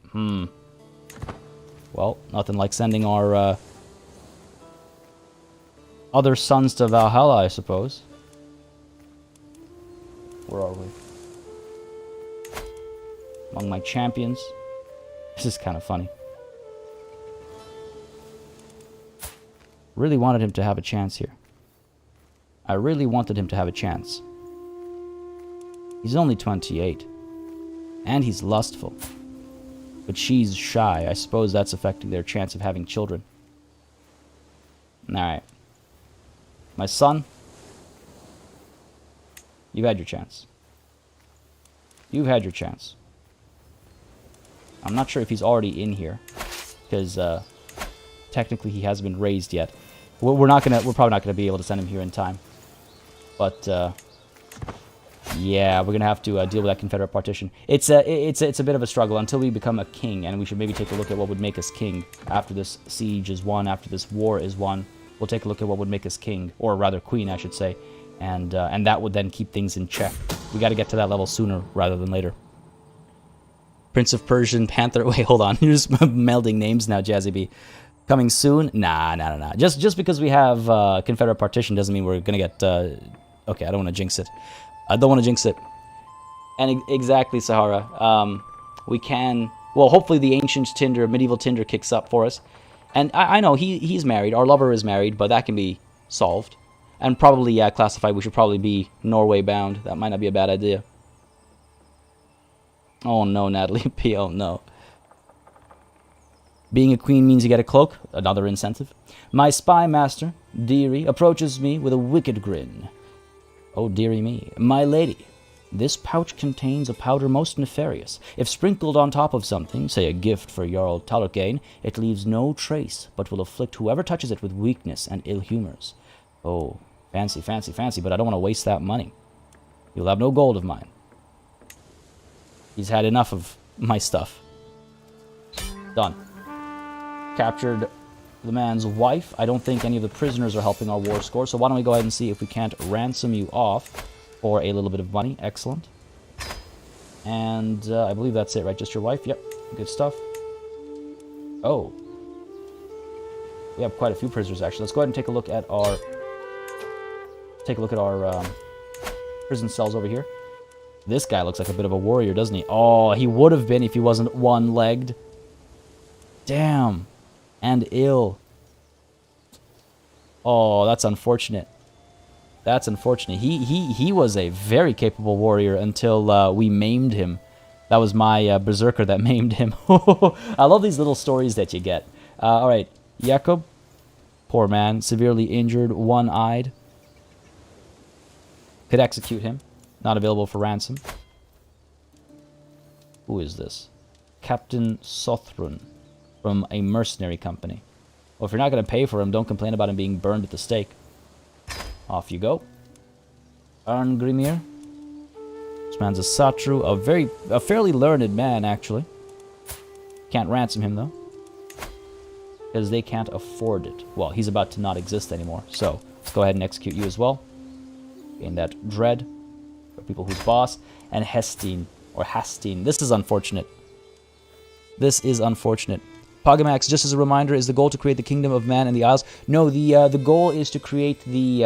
Speaker 1: Well, nothing like sending our other sons to Valhalla, I suppose. Where are we? Among my champions. This is kind of funny. Really wanted him to have a chance here. I really wanted him to have a chance. He's only 28. And he's lustful. But she's shy. I suppose that's affecting their chance of having children. Alright. My son, you've had your chance. You've had your chance. I'm not sure if he's already in here, because technically he hasn't been raised yet. We're probably not gonna be able to send him here in time. But yeah, we're gonna have to deal with that Confederate partition. It's a bit of a struggle until we become a king, and we should maybe take a look at what would make us king after this siege is won, after this war is won. We'll take a look at what would make us king, or rather queen, I should say, and that would then keep things in check. We got to get to that level sooner rather than later. Prince of Persian, Panther. Wait, hold on. You're just melding names now, Jazzy B. Coming soon? Nah. Just because we have Confederate partition doesn't mean we're gonna get. Okay, I don't want to jinx it. And exactly, Sahara. We can. Well, hopefully the ancient Tinder, medieval Tinder, kicks up for us. And I know he's married. Our lover is married, but that can be solved. And probably, yeah, classified. We should probably be Norway bound. That might not be a bad idea. Oh no, Natalie P. Oh no. Being a queen means you get a cloak. Another incentive. My spy master, Deary, approaches me with a wicked grin. Oh, dearie me. My lady, This pouch contains a powder most nefarious. If sprinkled on top of something, say a gift for Jarl Talorgain, it leaves no trace, but will afflict whoever touches it with weakness and ill humors. Oh, fancy, fancy, fancy, but I don't want to waste that money. You'll have no gold of mine. He's had enough of my stuff. Done. Captured the man's wife. I don't think any of the prisoners are helping our war score, so why don't we go ahead and see if we can't ransom you off for a little bit of money. Excellent. And I believe that's it, right? Just your wife? Yep. Good stuff. Oh. We have quite a few prisoners, actually. Let's go ahead and take a look at our... prison cells over here. This guy looks like a bit of a warrior, doesn't he? Oh, he would have been if he wasn't one-legged. Damn. And ill. Oh, that's unfortunate. That's unfortunate. He was a very capable warrior until we maimed him. That was my berserker that maimed him. I love these little stories that you get. Alright, Jakob. Poor man. Severely injured, one-eyed. Could execute him. Not available for ransom. Who is this? Captain Sothrun from a mercenary company. Well, if you're not going to pay for him, don't complain about him being burned at the stake. Off you go. Arngrimir. This man's Asatru, a fairly learned man, actually. Can't ransom him, though. Because they can't afford it. Well, he's about to not exist anymore. So, let's go ahead and execute you as well. Gain that dread for people who's boss. And Hestine, or Hastine. This is unfortunate. This is unfortunate. Pogamax, just as a reminder, is the goal to create the Kingdom of Man and the Isles? No, the goal is to create the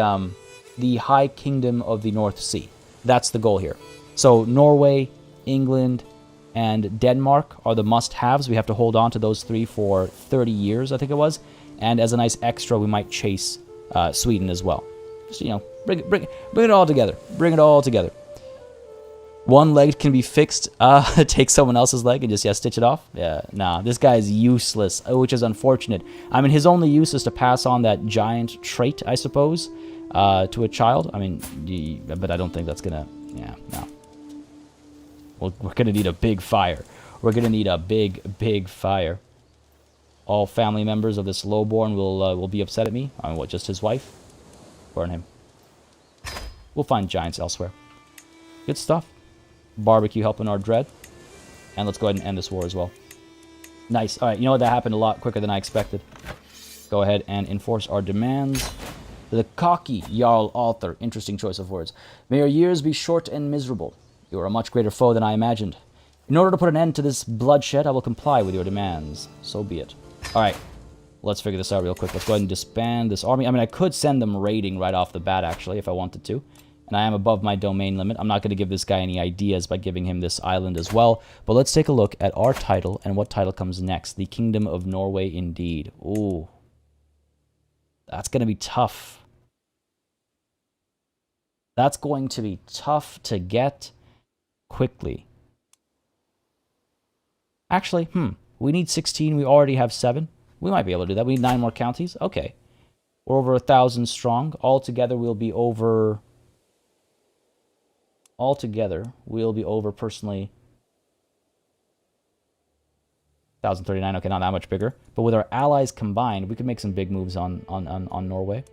Speaker 1: High Kingdom of the North Sea. That's the goal here. So Norway, England, and Denmark are the must-haves. We have to hold on to those three for 30 years, I think it was. And as a nice extra, we might chase Sweden as well. Just, you know, bring it all together. Bring it all together. One leg can be fixed. Take someone else's leg and just, stitch it off. Yeah, nah, this guy is useless, which is unfortunate. I mean, his only use is to pass on that giant trait, I suppose, to a child. I mean, but I don't think that's gonna, no. We're gonna need a big fire. We're gonna need a big fire. All family members of this lowborn will be upset at me. I mean, what, just his wife? Burn him. We'll find giants elsewhere. Good stuff. Barbecue helping our dread. And let's go ahead and end this war as well. Nice. Alright, you know what? That happened a lot quicker than I expected. Go ahead and enforce our demands. The cocky Jarl Althor. Interesting choice of words. May your years be short and miserable. You are a much greater foe than I imagined. In order to put an end to this bloodshed, I will comply with your demands. So be it. Alright. Let's figure this out real quick. Let's go ahead and disband this army. I mean, I could send them raiding right off the bat, actually, if I wanted to. And I am above my domain limit. I'm not going to give this guy any ideas by giving him this island as well. But let's take a look at our title and what title comes next. The Kingdom of Norway, indeed. Ooh. That's going to be tough. That's going to be tough to get quickly. Actually, we need 16. We already have 7. We might be able to do that. We need 9 more counties. Okay. We're over 1,000 strong. Altogether, we'll be over... personally, 1,039. Okay, not that much bigger. But with our allies combined, we could make some big moves on Norway.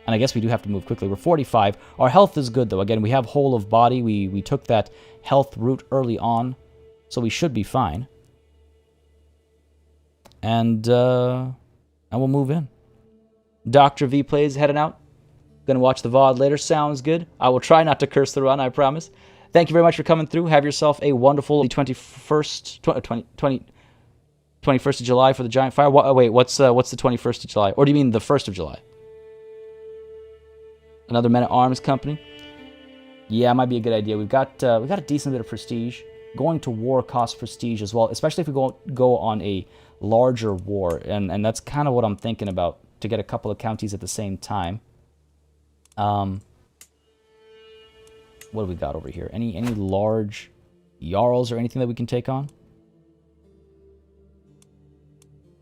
Speaker 1: And I guess we do have to move quickly. We're 45. Our health is good, though. Again, we have whole of body. We took that health route early on, so we should be fine. And we'll move in. Dr. V Plays heading out. Gonna watch the VOD later. Sounds good. I will try not to curse the run, I promise. Thank you very much for coming through. Have yourself a wonderful 21st of July for the giant fire. Wait, what's the 21st of July? Or do you mean the 1st of July? Another men-at-arms company? Yeah, it might be a good idea. We got a decent bit of prestige. Going to war costs prestige as well, especially if we go on a larger war. And that's kind of what I'm thinking about, to get a couple of counties at the same time. What do we got over here? Any large Jarls or anything that we can take on?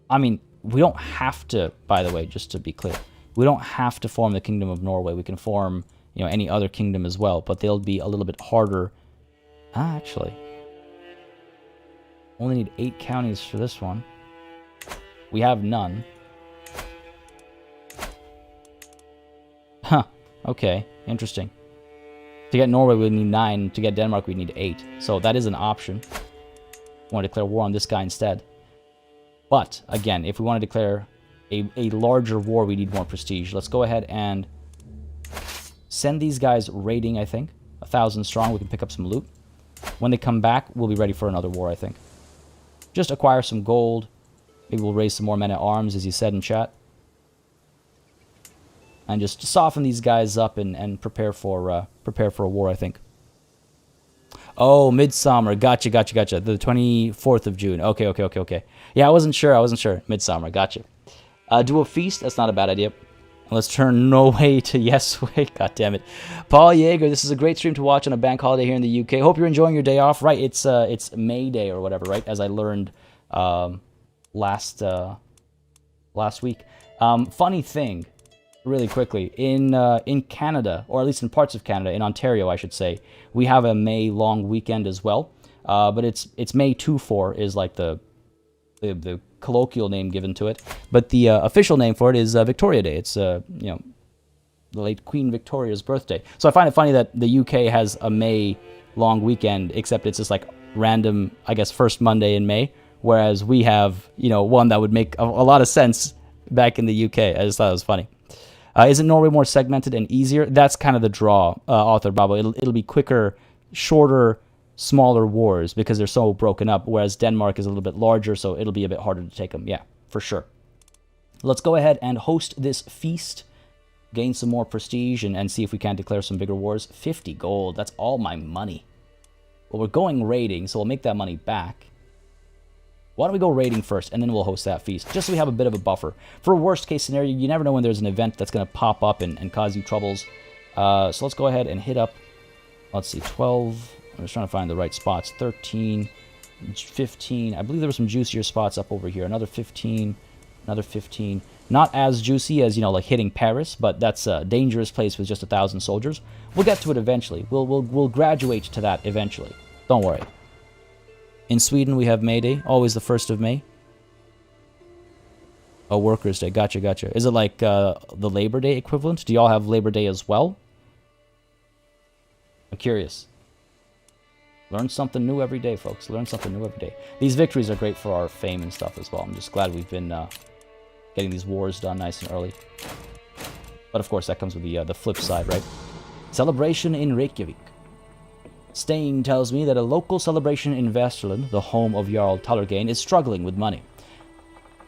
Speaker 1: I mean, we don't have to, by the way, just to be clear, we don't have to form the Kingdom of Norway. We can form any other kingdom as well, but they'll be a little bit harder. Actually, only need 8 counties for this one. We have none. Huh. Okay. Interesting. To get Norway, we need 9. To get Denmark, we need 8. So that is an option. We want to declare war on this guy instead. But, again, if we want to declare a larger war, we need more prestige. Let's go ahead and send these guys raiding, I think. 1,000 strong. We can pick up some loot. When they come back, we'll be ready for another war, I think. Just acquire some gold. Maybe we'll raise some more men-at-arms, as you said in chat. And just soften these guys up and prepare for a war, I think. Oh, Midsummer. Gotcha. The 24th of June. Okay. Yeah, I wasn't sure. Midsummer. Gotcha. Do a feast. That's not a bad idea. Let's turn Norway to yes way. God damn it. Paul Yeager, this is a great stream to watch on a bank holiday here in the UK. Hope you're enjoying your day off. Right, it's May Day or whatever, right? As I learned last week. Funny thing, really quickly, in Canada, or at least in parts of Canada, in Ontario, I should say, we have a May long weekend as well. But it's May 2-4 is like the colloquial name given to it, but the official name for it is Victoria Day. It's the late Queen Victoria's birthday. So I find it funny that the UK has a May long weekend, except it's just like random, I guess, first Monday in May, whereas we have one that would make a lot of sense back in the UK. I just thought it was funny. Isn't Norway more segmented and easier? That's kind of the draw, Author Bravo. It'll be quicker, shorter, smaller wars because they're so broken up, whereas Denmark is a little bit larger, so it'll be a bit harder to take them. Yeah, for sure. Let's go ahead and host this feast, gain some more prestige, and see if we can declare some bigger wars. 50 gold, that's all my money. Well, we're going raiding, so we'll make that money back. Why don't we go raiding first, and then we'll host that feast, just so we have a bit of a buffer. For a worst-case scenario, you never know when there's an event that's going to pop up and cause you troubles. So let's go ahead and hit up, let's see, 12... I'm just trying to find the right spots. 13, 15. I believe there were some juicier spots up over here. Another 15, another 15. Not as juicy as, like hitting Paris, but that's a dangerous place with just 1,000 soldiers. We'll get to it eventually. We'll graduate to that eventually. Don't worry. In Sweden, we have May Day, always the 1st of May. Oh, Workers' Day. Gotcha. Is it like the Labor Day equivalent? Do y'all have Labor Day as well? I'm curious. Learn something new every day, folks. Learn something new every day. These victories are great for our fame and stuff as well. I'm just glad we've been getting these wars done nice and early. But of course, that comes with the flip side, right? Celebration in Reykjavik. Stain tells me that a local celebration in Vesterland, the home of Jarl Tallergain, is struggling with money.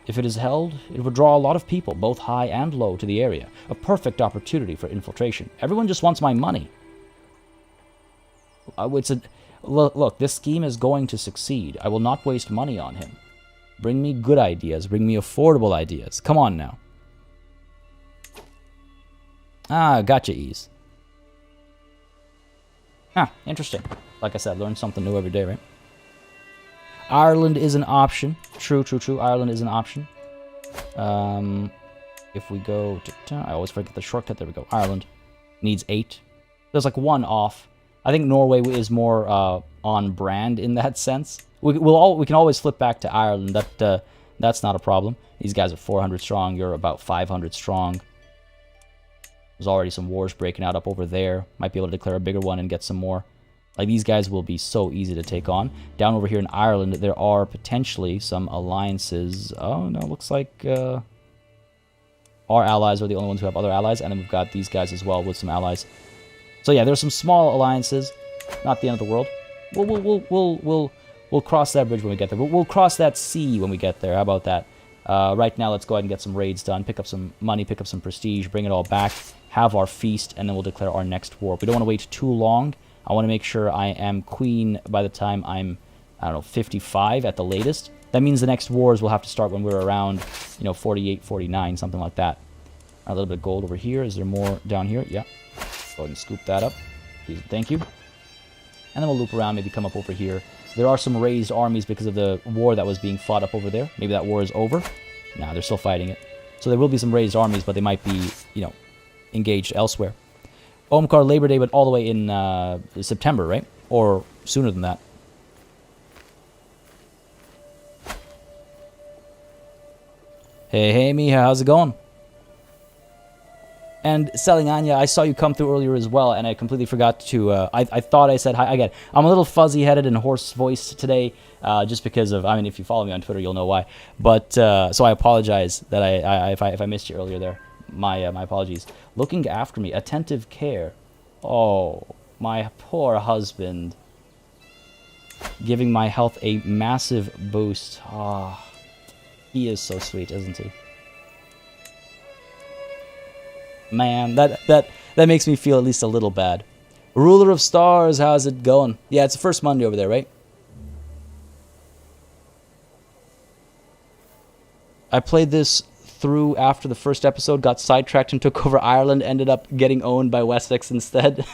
Speaker 1: If it is held, it would draw a lot of people, both high and low, to the area. A perfect opportunity for infiltration. Everyone just wants my money. Look, this scheme is going to succeed. I will not waste money on him. Bring me good ideas. Bring me affordable ideas. Come on now. Ah, gotcha, Ease. Interesting. Like I said, learn something new every day, right? Ireland is an option. True. Ireland is an option. If we go to... I always forget the shortcut. There we go. Ireland needs 8. There's like 1 off. I think Norway is more on brand in that sense. We can always flip back to Ireland. That's not a problem. These guys are 400 strong. You're about 500 strong. There's already some wars breaking out up over there. Might be able to declare a bigger one and get some more. Like, these guys will be so easy to take on. Down over here in Ireland, there are potentially some alliances. Oh, no, looks like our allies are the only ones who have other allies. And then we've got these guys as well with some allies. So yeah, there's some small alliances. Not the end of the world. We'll cross that bridge when we get there. We'll cross that sea when we get there. How about that? Right now, let's go ahead and get some raids done. Pick up some money, pick up some prestige, bring it all back, have our feast, and then we'll declare our next war. We don't want to wait too long. I want to make sure I am queen by the time I'm, 55 at the latest. That means the next wars will have to start when we're around, 48, 49, something like that. A little bit of gold over here. Is there more down here? Yeah. Go ahead and scoop that up. Please, thank you. And then we'll loop around, maybe come up over here. There are some raised armies because of the war that was being fought up over there. Maybe that war is over. Nah, they're still fighting it. So there will be some raised armies, but they might be, engaged elsewhere. Omkar Labor Day, but all the way in September, right? Or sooner than that. Hey, Miha, how's it going? And Selling Anya, I saw you come through earlier as well, and I completely forgot to, I thought I said hi again. I'm a little fuzzy-headed and hoarse-voiced today, just because of, I mean, if you follow me on Twitter, you'll know why. But, so I apologize that if I missed you earlier there. My apologies. Looking after me, attentive care. Oh, my poor husband. Giving my health a massive boost. Ah, he is so sweet, isn't he? Man, that makes me feel at least a little bad. Ruler of Stars, how's it going? Yeah, it's the first Monday over there, right? I played this through after the first episode, got sidetracked and took over Ireland, ended up getting owned by Wessex instead.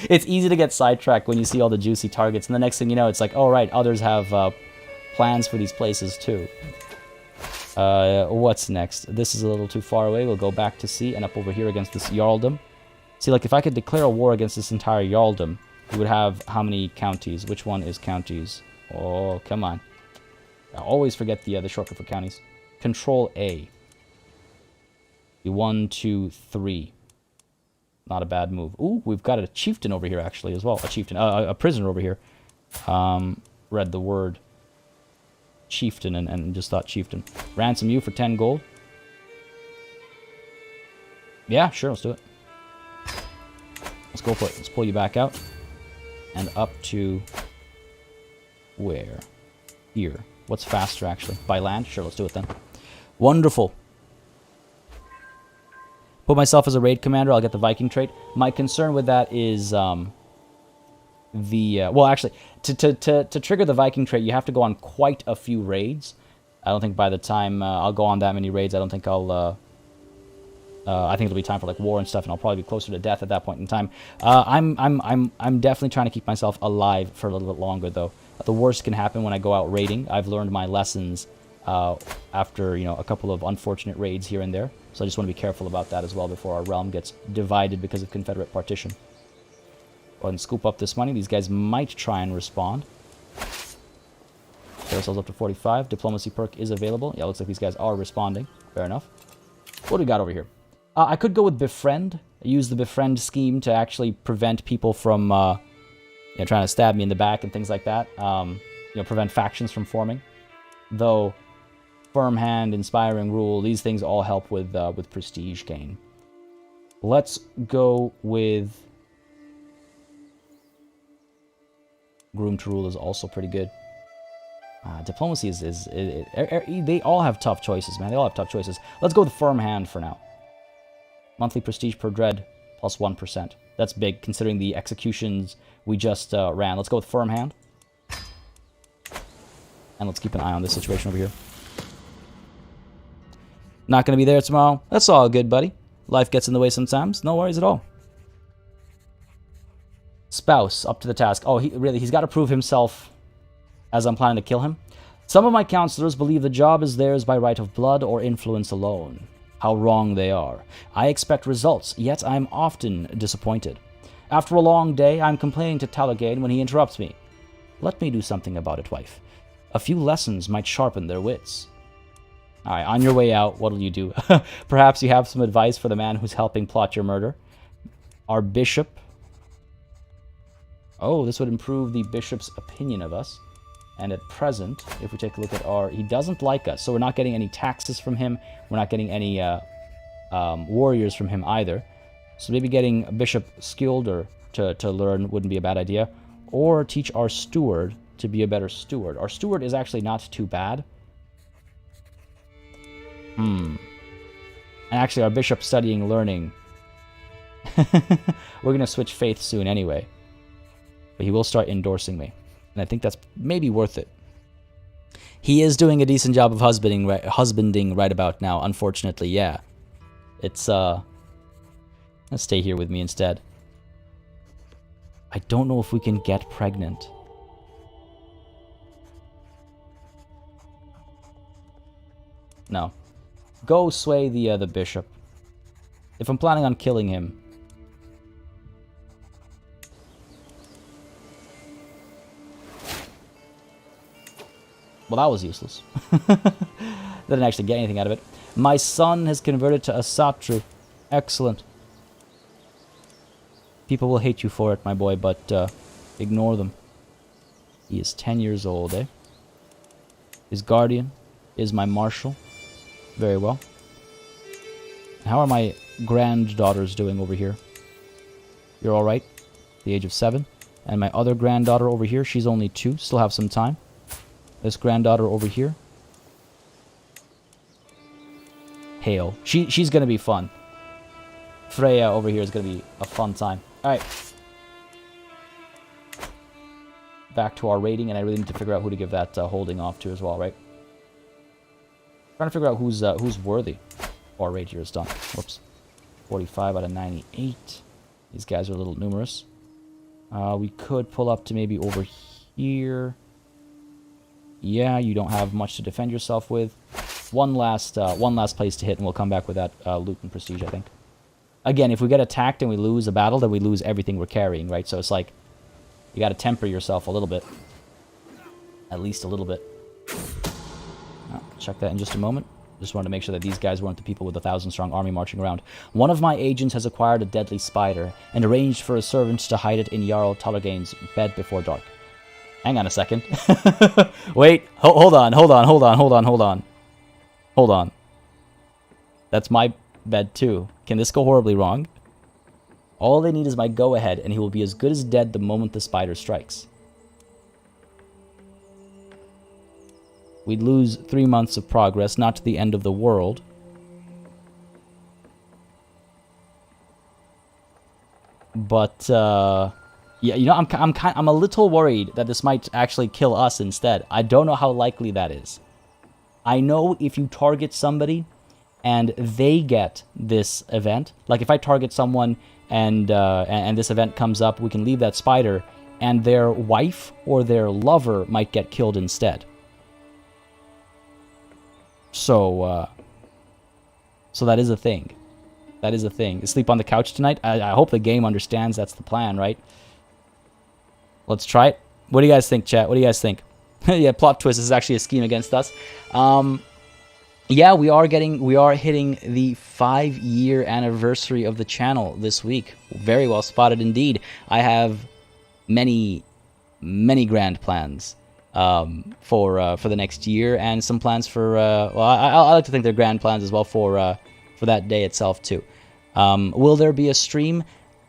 Speaker 1: It's easy to get sidetracked when you see all the juicy targets, and the next thing you know, it's like, oh right, others have plans for these places too. What's next? This is a little too far away. We'll go back to sea and up over here against this Jarldom. See, like, if I could declare a war against this entire Jarldom, we would have how many counties? Which one is counties? Oh, come on. I always forget the shortcut for counties. Control A. 1, 2, 3. Not a bad move. Ooh, we've got a chieftain over here, actually, as well. A chieftain. A prisoner over here. Read the word chieftain and just thought chieftain. Ransom you for 10 gold. Yeah, sure, let's do it. Let's go for it. Let's pull you back out. And up to... where? Here. What's faster, actually? By land? Sure, let's do it then. Wonderful. Put myself as a raid commander. I'll get the Viking trait. My concern with that is... well, actually, to trigger the Viking trait, you have to go on quite a few raids. I don't think by the time I'll go on that many raids, I don't think I'll... I think it'll be time for like war and stuff, and I'll probably be closer to death at that point in time. I'm definitely trying to keep myself alive for a little bit longer, though. The worst can happen when I go out raiding. I've learned my lessons after a couple of unfortunate raids here and there, so I just want to be careful about that as well before our realm gets divided because of Confederate partition. Go ahead and scoop up this money. These guys might try and respond. Get ourselves up to 45. Diplomacy perk is available. Yeah, looks like these guys are responding. Fair enough. What do we got over here? I could go with Befriend. Use the Befriend scheme to actually prevent people from trying to stab me in the back and things like that. Prevent factions from forming. Though, Firm Hand, Inspiring Rule, these things all help with prestige gain. Let's go with... Groom to Rule is also pretty good. Diplomacy they all have tough choices, man. They all have tough choices. Let's go with Firm Hand for now. Monthly prestige per dread, plus 1%. That's big, considering the executions we just ran. Let's go with Firm Hand. And let's keep an eye on this situation over here. Not going to be there tomorrow. That's all good, buddy. Life gets in the way sometimes. No worries at all. Spouse, up to the task. Oh, he's got to prove himself as I'm planning to kill him. Some of my counselors believe the job is theirs by right of blood or influence alone. How wrong they are. I expect results, yet I'm often disappointed. After a long day, I'm complaining to Talagain when he interrupts me. Let me do something about it, wife. A few lessons might sharpen their wits. Alright, on your way out, what'll you do? Perhaps you have some advice for the man who's helping plot your murder. Our bishop. Oh, this would improve the bishop's opinion of us. And at present, if we take a look at he doesn't like us, so we're not getting any taxes from him. We're not getting any warriors from him either. So maybe getting a bishop skilled or to learn wouldn't be a bad idea. Or teach our steward to be a better steward. Our steward is actually not too bad. And actually, our bishop studying learning. We're going to switch faith soon anyway. But he will start endorsing me. And I think that's maybe worth it. He is doing a decent job of husbanding right about now, unfortunately, yeah. It's, let's stay here with me instead. I don't know if we can get pregnant. No. Go sway the bishop. If I'm planning on killing him, Well, that was useless. Didn't actually get anything out of it. My son has converted to Asatru. Excellent. People will hate you for it, my boy, but ignore them. He is 10 years old, eh? His guardian is my marshal. Very well. How are my granddaughters doing over here? You're alright? The age of 7. And my other granddaughter over here, she's only 2. Still have some time. This granddaughter over here. Hail. She's gonna be fun. Freya over here is gonna be a fun time. Alright. Back to our rating, and I really need to figure out who to give that holding off to as well, right? Trying to figure out who's worthy. Our rate here is done. Whoops. 45 out of 98. These guys are a little numerous. We could pull up to maybe over here. Yeah, you don't have much to defend yourself with. One last place to hit, and we'll come back with that loot and prestige, I think. Again, if we get attacked and we lose a battle, then we lose everything we're carrying, right? So it's like, you gotta temper yourself a little bit. At least a little bit. I'll check that in just a moment. Just wanted to make sure that these guys weren't the people with a 1,000-strong army marching around. One of my agents has acquired a deadly spider and arranged for a servant to hide it in Jarl Talorgain's bed before dark. Hang on a second. Wait, hold on. That's my bed too. Can this go horribly wrong? All they need is my go-ahead, and he will be as good as dead the moment the spider strikes. We'd lose 3 months of progress, not to the end of the world. But, yeah, you know, I'm a little worried that this might actually kill us instead. I don't know how likely that is. I know if you target somebody and they get this event, like if I target someone and this event comes up, we can leave that spider, and their wife or their lover might get killed instead. So that is a thing. That is a thing. Sleep on the couch tonight? I hope the game understands that's the plan, right? Let's try it. What do you guys think, chat? What do you guys think? Yeah, plot twist. This is actually a scheme against us. Yeah, we are hitting the 5-year anniversary of the channel this week. Very well spotted indeed. I have many grand plans for the next year, and some plans for well, I like to think they're grand plans as well for that day itself too. Will there be a stream?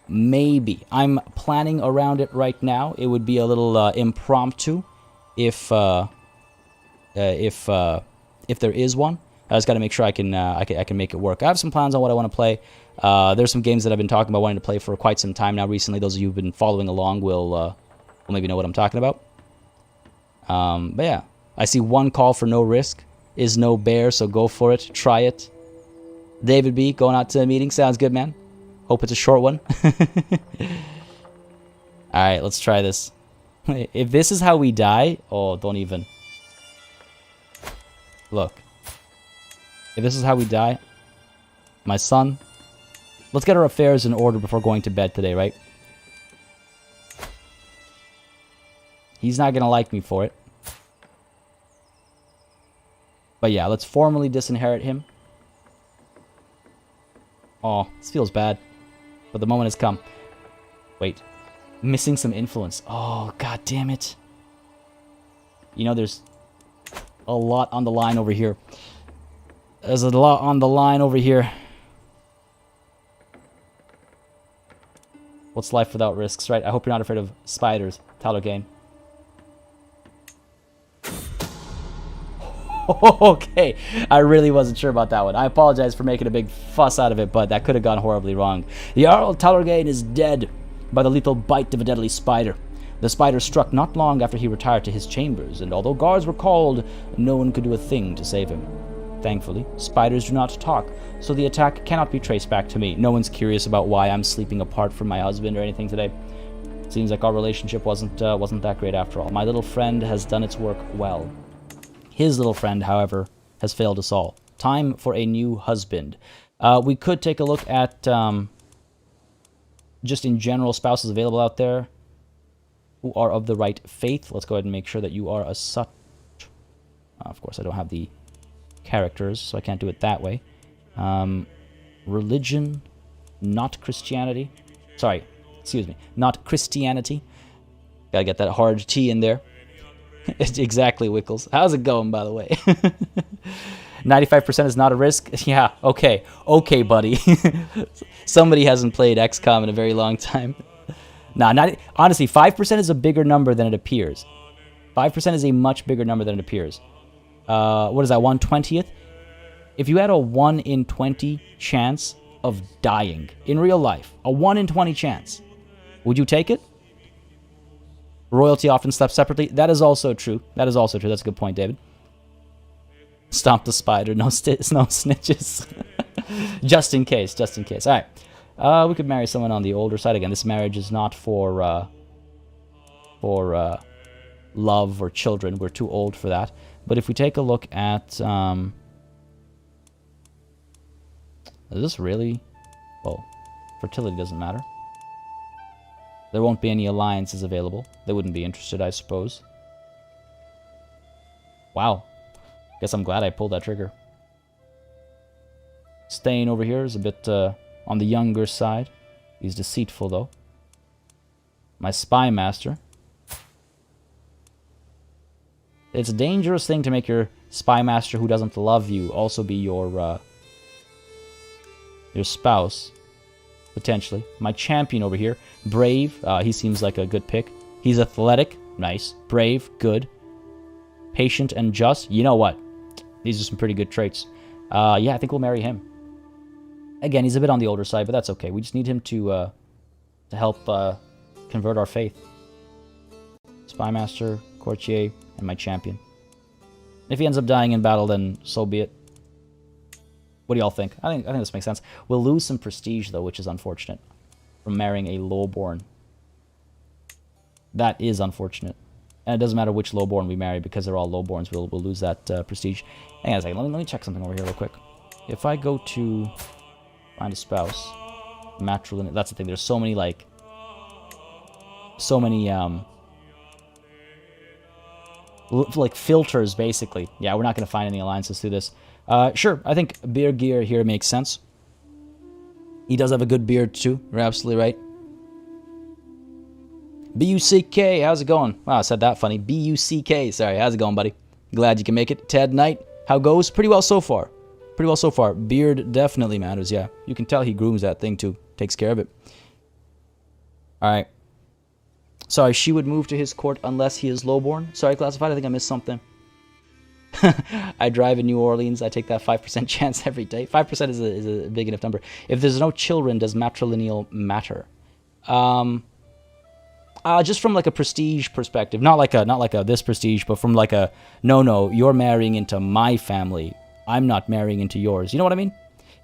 Speaker 1: Maybe. I'm planning around it right now. It would be a little impromptu if there is one. I just got to make sure I can make it work. I have some plans on what I want to play. There's some games that I've been talking about wanting to play for quite some time now. Recently, those of you who've been following along will maybe know what I'm talking about. But yeah, I see one call for no risk is no bear, so go for it. Try it. David B, going out to a meeting. Sounds good, man. Hope it's a short one. Alright, let's try this. If this is how we die... Oh, don't even... Look. If this is how we die... My son... Let's get our affairs in order before going to bed today, right? He's not gonna like me for it. But yeah, let's formally disinherit him. Oh, this feels bad. But the moment has come. Wait. Missing some influence. Oh, god damn it. You know, there's a lot on the line over here. There's a lot on the line over here. What's life without risks, right? I hope you're not afraid of spiders, Talorgain. Okay, I really wasn't sure about that one. I apologize for making a big fuss out of it, but that could have gone horribly wrong. The Jarl Talorgain is dead by the lethal bite of a deadly spider. The spider struck not long after he retired to his chambers, and although guards were called, no one could do a thing to save him. Thankfully, spiders do not talk, so the attack cannot be traced back to me. No one's curious about why I'm sleeping apart from my husband or anything today. Seems like our relationship wasn't that great after all. My little friend has done its work well. His little friend, however, has failed us all. Time for a new husband. We could take a look at, just in general, spouses available out there who are of the right faith. Let's go ahead and make sure that you are a Asatru. Of course, I don't have the characters, so I can't do it that way. Religion, not Christianity. Sorry, excuse me, not Christianity. Gotta get that hard T in there. Exactly, Wickles. How's it going, by the way? 95% is not a risk? Yeah, okay. Okay, buddy. Somebody hasn't played XCOM in a very long time. Nah, honestly, 5% is a bigger number than it appears. 5% is a much bigger number than it appears. What is that, 1/20th? If you had a 1 in 20 chance of dying in real life, a 1 in 20 chance, would you take it? Royalty often slept separately. That is also true. That is also true. That's a good point, David. Stomp the spider. No snitches. Just in case. Just in case. All right. We could marry someone on the older side. Again, this marriage is not for love or children. We're too old for that. But if we take a look at... is this really... Well, fertility doesn't matter. There won't be any alliances available. They wouldn't be interested, I suppose. Wow. Guess I'm glad I pulled that trigger. Staying over here is a bit on the younger side. He's deceitful, though. My spy master. It's a dangerous thing to make your spy master who doesn't love you also be your spouse. Potentially. My champion over here. Brave. He seems like a good pick. He's athletic. Nice. Brave. Good. Patient and just. You know what? These are some pretty good traits. Yeah, I think we'll marry him. Again, he's a bit on the older side, but that's okay. We just need him to help convert our faith. Spy Master, Courtier, and my champion. If he ends up dying in battle, then so be it. What do y'all think? I think this makes sense. We'll lose some prestige, though, which is unfortunate. From marrying a lowborn. That is unfortunate. And it doesn't matter which lowborn we marry, because they're all lowborns, we'll lose that prestige. Hang on a second, let me check something over here real quick. If I go to find a spouse, matrilineal, that's the thing, there's so many, like, like filters, basically. Yeah, we're not going to find any alliances through this. Sure, I think beard gear here makes sense. He does have a good beard, too. You're absolutely right. B-U-C-K, how's it going? Wow, I said that funny. B-U-C-K, sorry, how's it going, buddy? Glad you can make it. Ted Knight, how goes? Pretty well so far. Pretty well so far. Beard definitely matters, yeah. You can tell he grooms that thing, too. Takes care of it. Alright. Sorry, she would move to his court unless he is lowborn. Sorry, Classified, I think I missed something. I drive in New Orleans. I take that 5% chance every day. 5% is a big enough number. If there's no children, does matrilineal matter? Just from like a prestige perspective, not like a this prestige, but from like a no, you're marrying into my family. I'm not marrying into yours. You know what I mean?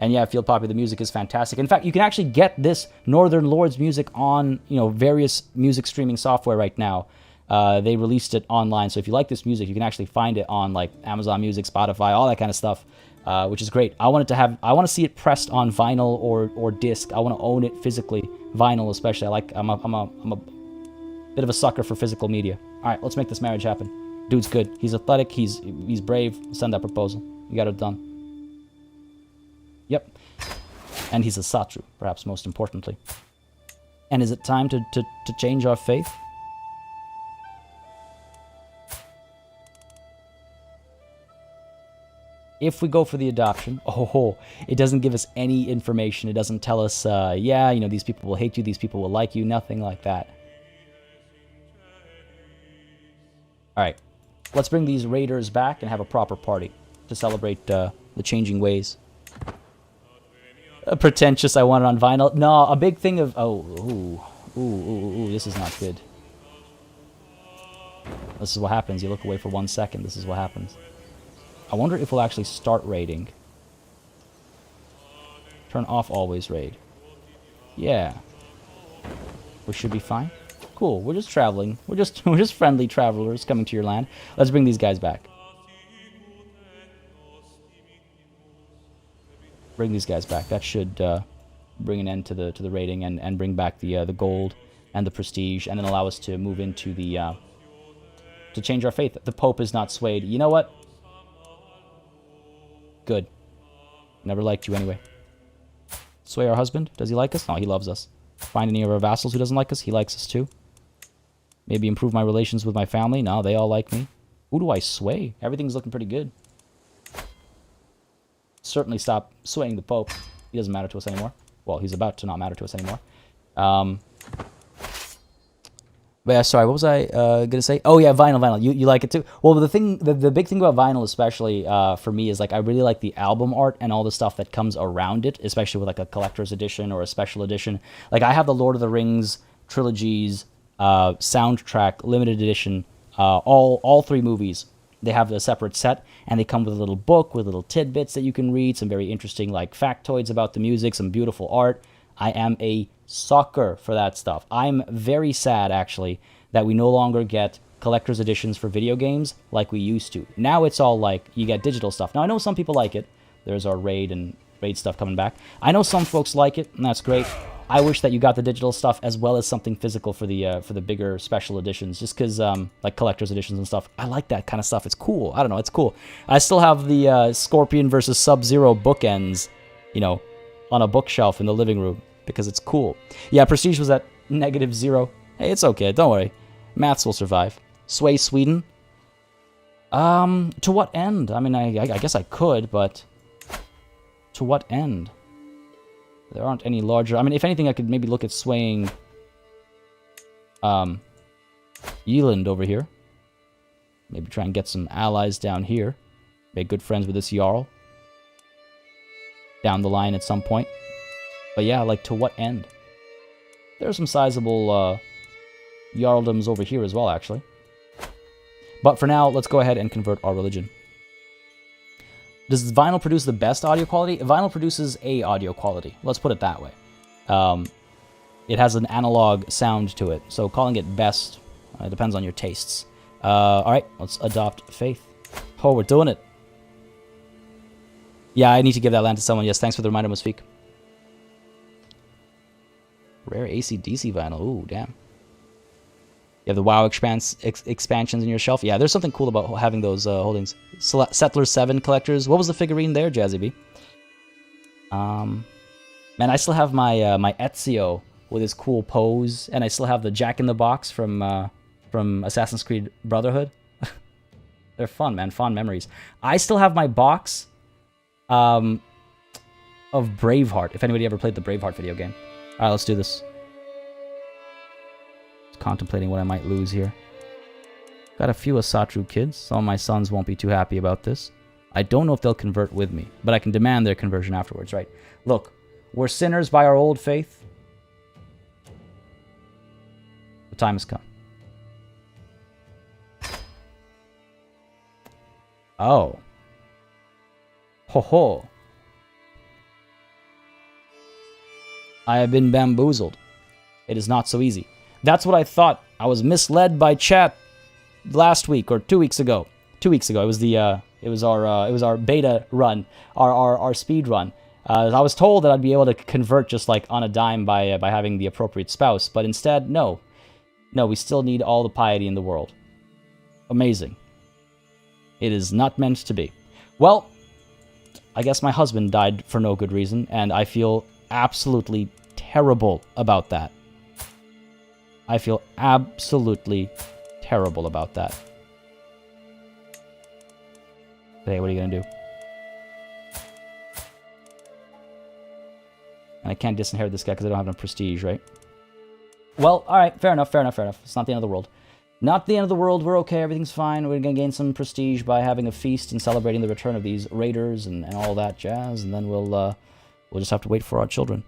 Speaker 1: And yeah, Field Poppy, the music is fantastic. In fact, you can actually get this Northern Lords music on, various music streaming software right now. They released it online, so if you like this music, you can actually find it on like Amazon Music, Spotify, all that kind of stuff, which is great. I want to see it pressed on vinyl or disc. I want to own it physically, vinyl especially. I'm a bit of a sucker for physical media. All right, let's make this marriage happen. Dude's good. He's athletic. He's brave. Send that proposal. You got it done. Yep. And he's a Asatru, perhaps most importantly. And is it time to change our faith? If we go for the adoption, it doesn't give us any information. It doesn't tell us, these people will hate you, these people will like you, nothing like that. Alright, let's bring these raiders back and have a proper party to celebrate the changing ways. Pretentious, I want it on vinyl. No, a big thing of... Ooh, this is not good. This is what happens. You look away for 1 second. This is what happens. I wonder if we'll actually start raiding. Turn off always raid. Yeah. We should be fine. Cool, we're just traveling. We're just friendly travelers coming to your land. Let's bring these guys back. Bring these guys back. That should bring an end to the raiding and bring back the gold and the prestige, and then allow us to move into the to change our faith. The Pope is not swayed. You know what? Good. Never liked you anyway. Sway our husband? Does he like us? No, he loves us. Find any of our vassals who doesn't like us? He likes us too. Maybe improve my relations with my family? No, they all like me. Who do I sway? Everything's looking pretty good. Certainly stop swaying the Pope. He doesn't matter to us anymore. Well, he's about to not matter to us anymore. But yeah, sorry, what was I gonna say? Oh yeah, vinyl. You like it too? Well, the big thing about vinyl, especially for me, is like I really like the album art and all the stuff that comes around it, especially with like a collector's edition or a special edition. Like I have the Lord of the Rings trilogies soundtrack limited edition, all 3 movies. They have a separate set, and they come with a little book with little tidbits that you can read, some very interesting like factoids about the music, some beautiful art. I am a sucker for that stuff. I'm very sad, actually, that we no longer get collector's editions for video games like we used to. Now it's all like, you get digital stuff. Now, I know some people like it. There's our raid stuff coming back. I know some folks like it, and that's great. I wish that you got the digital stuff as well as something physical for the bigger special editions, just because, like, collector's editions and stuff. I like that kind of stuff. It's cool. I don't know. It's cool. I still have the Scorpion versus Sub-Zero bookends, you know, on a bookshelf in the living room, because it's cool. Yeah, Prestige was at -0. Hey, it's okay. Don't worry. Maths will survive. Sway Sweden? To what end? I mean, I guess I could, but to what end? There aren't any larger... I mean, if anything, I could maybe look at swaying Yeland over here. Maybe try and get some allies down here. Make good friends with this Jarl. Down the line at some point. But yeah, like, to what end? There are some sizable Jarldoms over here as well, actually. But for now, let's go ahead and convert our religion. Does vinyl produce the best audio quality? Vinyl produces a audio quality. Let's put it that way. It has an analog sound to it, so calling it best depends on your tastes. Alright, let's adopt faith. Oh, we're doing it. Yeah, I need to give that land to someone. Yes, thanks for the reminder, Musfiq. Rare AC/DC vinyl. Ooh, damn. You have the WoW expansions in your shelf. Yeah, there's something cool about having those holdings. Settler 7 collectors. What was the figurine there, Jazzy B? Man, I still have my my Ezio with his cool pose, and I still have the Jack-in-the-Box from Assassin's Creed Brotherhood. They're fun, man. Fond memories. I still have my box of Braveheart, if anybody ever played the Braveheart video game. Alright, let's do this. Just contemplating what I might lose here. Got a few Asatru kids. Some of my sons won't be too happy about this. I don't know if they'll convert with me, but I can demand their conversion afterwards, right? Look, we're sinners by our old faith. The time has come. Oh. Ho ho. I have been bamboozled. It is not so easy. That's what I thought. I was misled by chat last week or 2 weeks ago. 2 weeks ago. It was the it was our beta run, our speed run. I was told that I'd be able to convert just like on a dime by having the appropriate spouse, but instead, no. No, we still need all the piety in the world. Amazing. It is not meant to be. Well, I guess my husband died for no good reason, and I feel absolutely terrible about that. I feel absolutely terrible about that. Hey, what are you gonna do? And I can't disinherit this guy because I don't have enough prestige, right? Well, alright, fair enough. It's not the end of the world. Not the end of the world, we're okay, everything's fine. We're gonna gain some prestige by having a feast and celebrating the return of these raiders and all that jazz, and then we'll just have to wait for our children.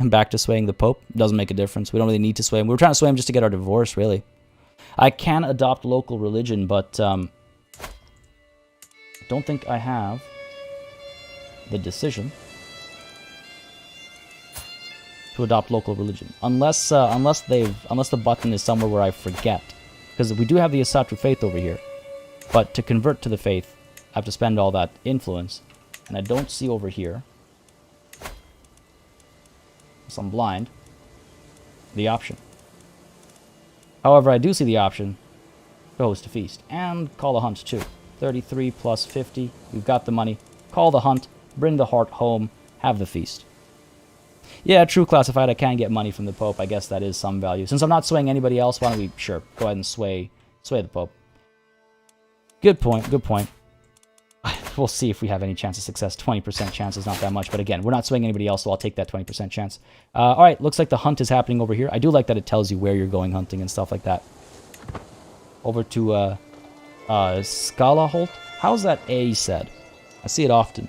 Speaker 1: And back to swaying the Pope. Doesn't make a difference. We don't really need to sway him. We were trying to sway him just to get our divorce, really. I can adopt local religion, but don't think I have the decision to adopt local religion, unless the button is somewhere where I forget, because we do have the Asatru faith over here, but to convert to the faith, I have to spend all that influence, and I don't see over here. So I'm blind. The option. However, I do see the option to host a feast and call a hunt too. 33 plus 50. We've got the money. Call the hunt, bring the heart home, have the feast. Yeah, true classified. I can get money from the Pope. I guess that is some value. Since I'm not swaying anybody else, why don't we, sure, go ahead and sway the Pope. Good point, good point. We'll see if we have any chance of success. 20% chance is not that much, but again, we're not swaying anybody else, so I'll take that 20% chance. Alright, looks like the hunt is happening over here. I do like that it tells you where you're going hunting and stuff like that. Over to, Skalaholt? How's that A said? I see it often.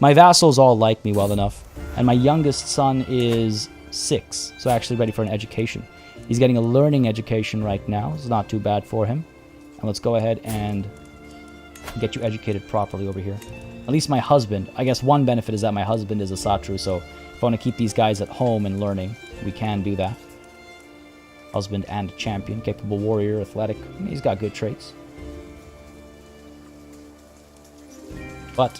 Speaker 1: My vassals all like me well enough, and my youngest son is 6, so actually ready for an education. He's getting a learning education right now. It's not too bad for him. And let's go ahead and get you educated properly over here. At least my husband. I guess one benefit is that my husband is a Asatru, so if I want to keep these guys at home and learning, we can do that. Husband and champion, capable warrior, athletic. I mean, he's got good traits. But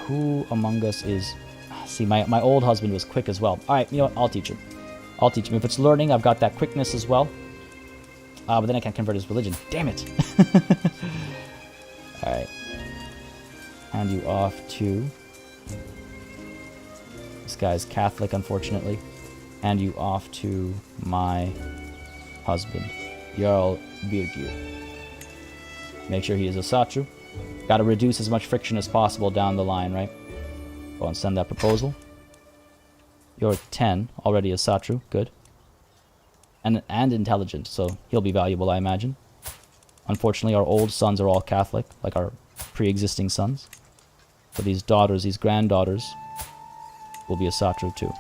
Speaker 1: who among us is... See, my old husband was quick as well. Alright, you know what? I'll teach him. I'll teach him. If it's learning, I've got that quickness as well. But then I can't convert his religion. Damn it! Alright. Hand you off to... This guy's Catholic, unfortunately. Hand you off to my husband, Jarl Birgir. Make sure he is a Asatru. Got to reduce as much friction as possible down the line, right? Go and send that proposal. You're 10, already a Asatru, good. And intelligent, so he'll be valuable, I imagine. Unfortunately, our old sons are all Catholic, like our pre-existing sons. So these daughters, these granddaughters, will be a Asatru too.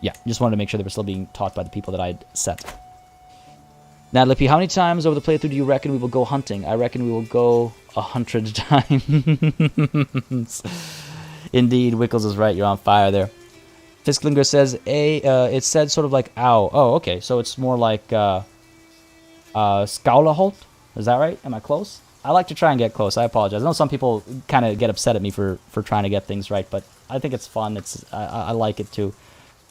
Speaker 1: Yeah, just wanted to make sure they were still being taught by the people that I'd set. Natalie P, how many times over the playthrough do you reckon we will go hunting? I reckon we will go 100 times. Indeed, Wickles is right. You're on fire there. Fisklinger says, it said sort of like ow. Oh, okay. So it's more like Skaulaholt? Is that right? Am I close? I like to try and get close. I apologize. I know some people kind of get upset at me for trying to get things right, but I think it's fun. I like it too.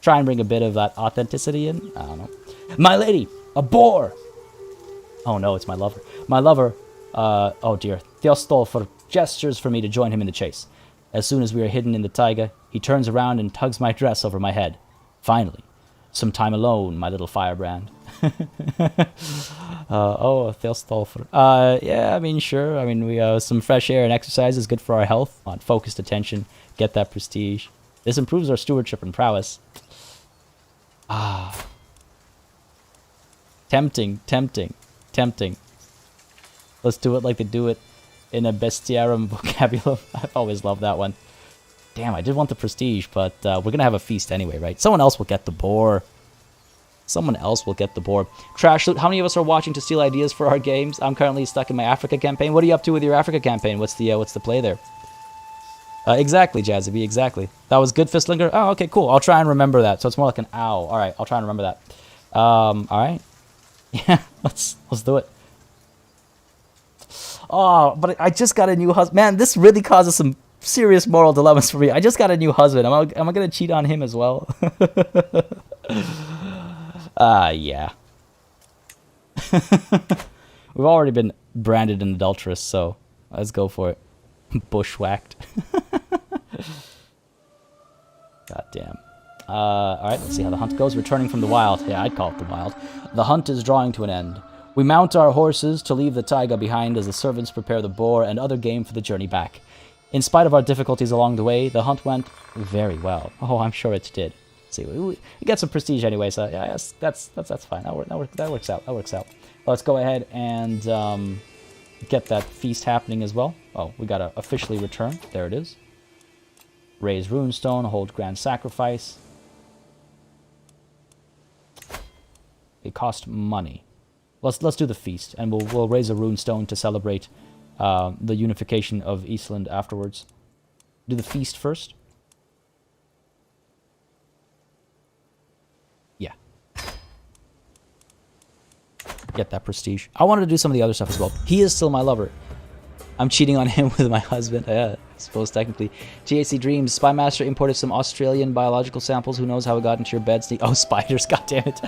Speaker 1: Try and bring a bit of that authenticity in. I don't know. My lady, a boar! Oh no, it's my lover. My lover, oh dear, Theostolfr gestures for me to join him in the chase. As soon as we are hidden in the taiga, he turns around and tugs my dress over my head. Finally, some time alone, my little firebrand. Oh, Theostolfr. Yeah, I mean, sure. I mean, we some fresh air and exercise is good for our health. On focused attention, get that prestige. This improves our stewardship and prowess. Ah. Tempting, tempting, tempting. Let's do it like they do it in a bestiarum vocabulum. I've always loved that one. Damn, I did want the prestige, but we're going to have a feast anyway, right? Someone else will get the boar. Someone else will get the boar. Trash Loot, how many of us are watching to steal ideas for our games? I'm currently stuck in my Africa campaign. What are you up to with your Africa campaign? What's the play there? Exactly, Jazzy, exactly. That was good, Fistlinger? Oh, okay, cool. I'll try and remember that. So it's more like an ow. All right, I'll try and remember that. All right. Yeah, let's do it. Oh, but I just got a new husband. Man, this really causes some serious moral dilemmas for me. I just got a new husband. Am I going to cheat on him as well? Yeah. We've already been branded an adulteress, so let's go for it. Bushwhacked. God damn. Alright, let's see how the hunt goes. Returning from the wild. Yeah, I'd call it the wild. The hunt is drawing to an end. We mount our horses to leave the taiga behind as the servants prepare the boar and other game for the journey back. In spite of our difficulties along the way, the hunt went very well. Oh, I'm sure it did. Let's see, we get some prestige anyway, so yeah, yes, that's fine. That works out. That works out. Let's go ahead and get that feast happening as well. Oh, we gotta officially return. There it is. Raise runestone, hold grand sacrifice. It cost money. Let's do the feast, and we'll raise a runestone to celebrate the unification of Iceland afterwards. Do the feast first. Yeah. Get that prestige. I wanted to do some of the other stuff as well. He is still my lover. I'm cheating on him with my husband. Yeah, I suppose technically. GAC Dreams. Spymaster imported some Australian biological samples. Who knows how it got into your bed? Oh, spiders. God damn it.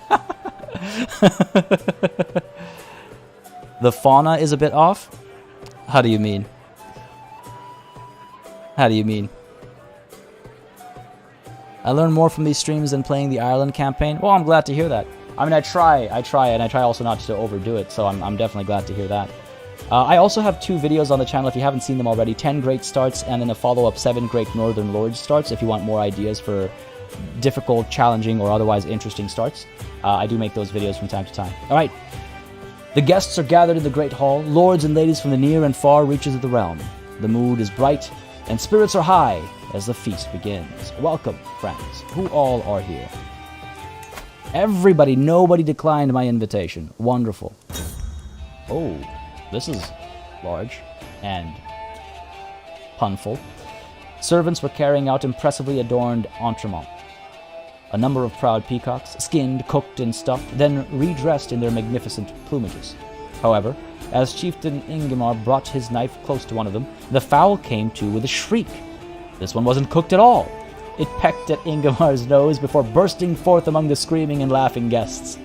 Speaker 1: The fauna is a bit off. How do you mean? How do you mean? I learn more from these streams than playing the Ireland campaign. Well, I'm glad to hear that. I mean, I try, and I try also not to overdo it, so I'm definitely glad to hear that. I also have 2 videos on the channel if you haven't seen them already. 10 great starts, and then a follow-up 7 great Northern Lords starts if you want more ideas for difficult, challenging, or otherwise interesting starts. I do make those videos from time to time. Alright. The guests are gathered in the great hall, lords and ladies from the near and far reaches of the realm. The mood is bright, and spirits are high as the feast begins. Welcome, friends, who all are here. Everybody, nobody declined my invitation. Wonderful. Oh, this is large and punful. Servants were carrying out impressively adorned entremets. A number of proud peacocks, skinned, cooked, and stuffed, then redressed in their magnificent plumages. However, as Chieftain Ingimar brought his knife close to one of them, the fowl came to with a shriek. This one wasn't cooked at all. It pecked at Ingimar's nose before bursting forth among the screaming and laughing guests.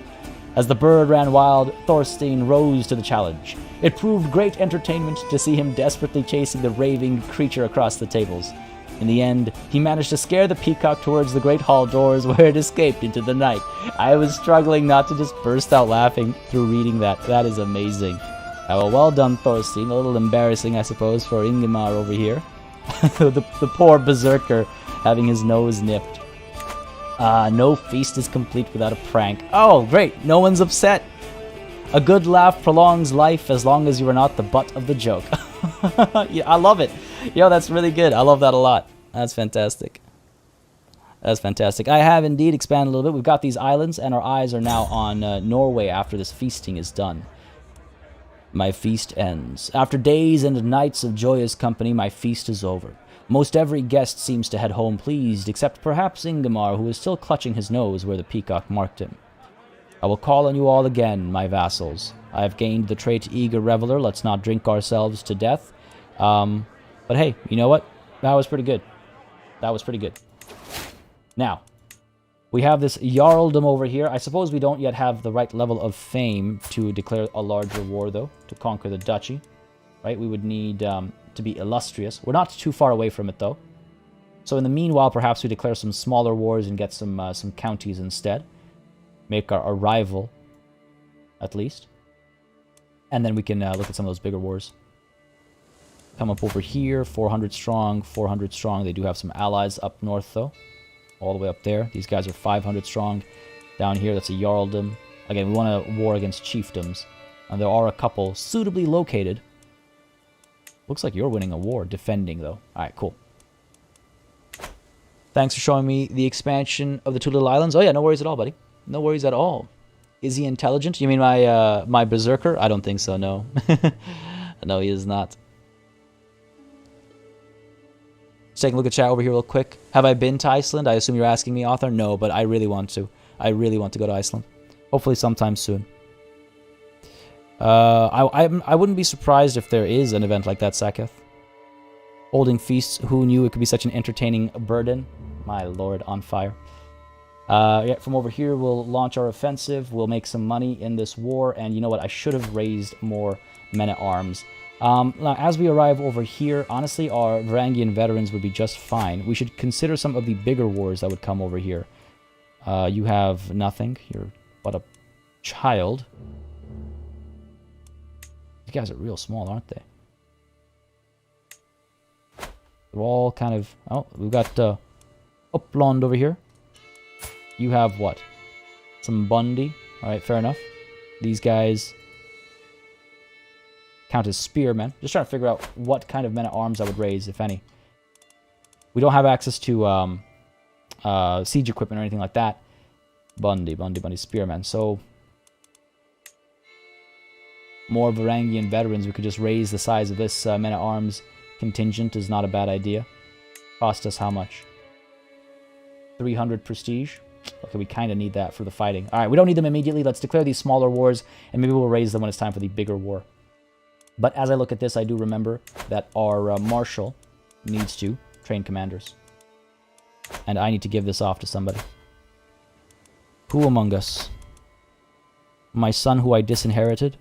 Speaker 1: As the bird ran wild, Thorstein rose to the challenge. It proved great entertainment to see him desperately chasing the raving creature across the tables. In the end, he managed to scare the peacock towards the great hall doors where it escaped into the night. I was struggling not to just burst out laughing through reading that. That is amazing. Well done, Thorstein. A little embarrassing, I suppose, for Ingimar over here. the poor berserker having his nose nipped. No feast is complete without a prank. Oh, great. No one's upset. A good laugh prolongs life as long as you are not the butt of the joke. Yeah, I love it. Yo, that's really good. I love that a lot. That's fantastic. That's fantastic. I have indeed expanded a little bit. We've got these islands, and our eyes are now on Norway after this feasting is done. My feast ends. After days and nights of joyous company, my feast is over. Most every guest seems to head home pleased, except perhaps Ingimar, who is still clutching his nose where the peacock marked him. I will call on you all again, my vassals. I have gained the trait eager reveler. Let's not drink ourselves to death. But hey, you know what? That was pretty good. That was pretty good. Now, we have this Jarldom over here. I suppose we don't yet have the right level of fame to declare a larger war, though, to conquer the duchy. Right? We would need to be illustrious. We're not too far away from it, though. So in the meanwhile, perhaps we declare some smaller wars and get some counties instead. Make our rival, at least. And then we can look at some of those bigger wars. Come up over here, 400 strong, 400 strong. They do have some allies up north, though. All the way up there. These guys are 500 strong. Down here, that's a Jarldom. Again, we want a war against chiefdoms. And there are a couple suitably located. Looks like you're winning a war, defending, though. Alright, cool. Thanks for showing me the expansion of the 2 little islands. Oh yeah, no worries at all, buddy. No worries at all. Is he intelligent? You mean my berserker? I don't think so, no. No, he is not. Let's take a look at chat over here real quick. Have I been to Iceland? I assume you're asking me, author? No, but I really want to. I really want to go to Iceland. Hopefully sometime soon. I wouldn't be surprised if there is an event like that, Saketh. Holding feasts, who knew it could be such an entertaining burden? My lord, on fire. Yeah, from over here, we'll launch our offensive. We'll make some money in this war. And you know what? I should have raised more men-at-arms. Now, as we arrive over here, honestly, our Varangian veterans would be just fine. We should consider some of the bigger wars that would come over here. You have nothing. You're but a child. These guys are real small, aren't they? They're all kind of... Oh, we've got Uppland over here. You have what? Some Bundy. Alright, fair enough. These guys count as spearmen. Just trying to figure out what kind of men-at-arms I would raise, if any. We don't have access to siege equipment or anything like that. Bundy, spearmen. So, more Varangian veterans. We could just raise the size of this men-at-arms contingent is not a bad idea. Cost us how much? 300 prestige. Okay, we kind of need that for the fighting. Alright, we don't need them immediately. Let's declare these smaller wars, and maybe we'll raise them when it's time for the bigger war. But as I look at this, I do remember that our marshal needs to train commanders. And I need to give this off to somebody. Who among us? My son who I disinherited?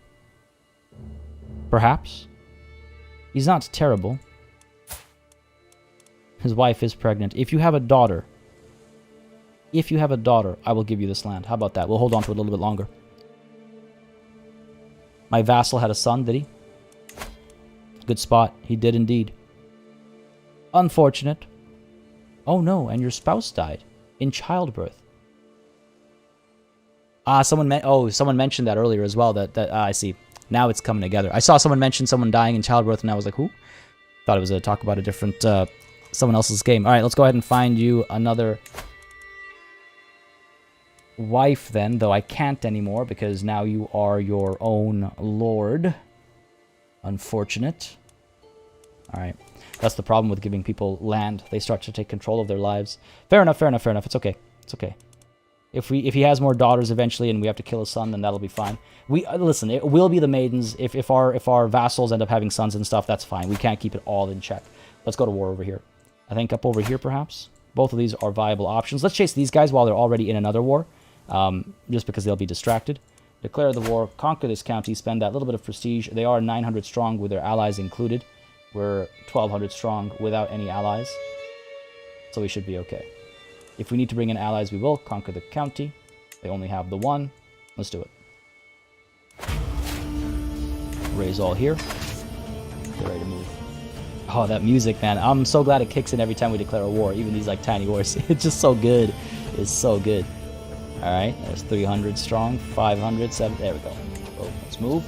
Speaker 1: Perhaps? He's not terrible. His wife is pregnant. If you have a daughter, I will give you this land. How about that? We'll hold on to it a little bit longer. My vassal had a son, did he? Good spot. He did indeed. Unfortunate. Oh no, and your spouse died in childbirth. Someone mentioned that earlier as well. I see. Now it's coming together. I saw someone mention someone dying in childbirth, and I was like, who? Thought it was a talk about a different, someone else's game. All right, let's go ahead and find you another wife then, though I can't anymore because now you are your own lord. Unfortunate. All right. That's the problem with giving people land. They start to take control of their lives. Fair enough, fair enough, fair enough. It's okay. It's okay. If he has more daughters eventually and we have to kill his son, then that'll be fine. Listen, it will be the maidens. If our vassals end up having sons and stuff, that's fine. We can't keep it all in check. Let's go to war over here. I think up over here, perhaps. Both of these are viable options. Let's chase these guys while they're already in another war, just because they'll be distracted. Declare the war, conquer this county, spend that little bit of prestige. They are 900 strong with their allies included. We're 1,200 strong without any allies, so we should be okay. If we need to bring in allies, we will. Conquer the county. They only have the one. Let's do it. Raise all here. Get ready to move. Oh, that music, man. I'm so glad it kicks in every time we declare a war, even these, like, tiny wars. It's just so good. It's so good. All right, there's 300 strong, 500, 7... There we go. Oh, let's move.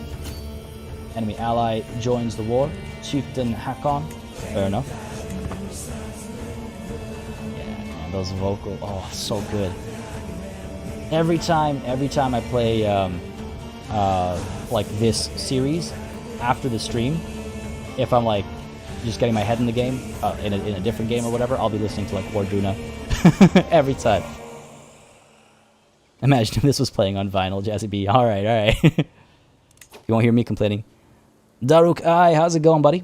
Speaker 1: Enemy ally joins the war. Chieftain Hakon. Fair enough. Those vocal, oh, so good. Every time I play like this series after the stream, if I'm like just getting my head in the game, in a different game or whatever, I'll be listening to like Wardruna every time. Imagine if this was playing on vinyl, Jazzy B. All right. You won't hear me complaining. Daruk, hi, how's it going, buddy?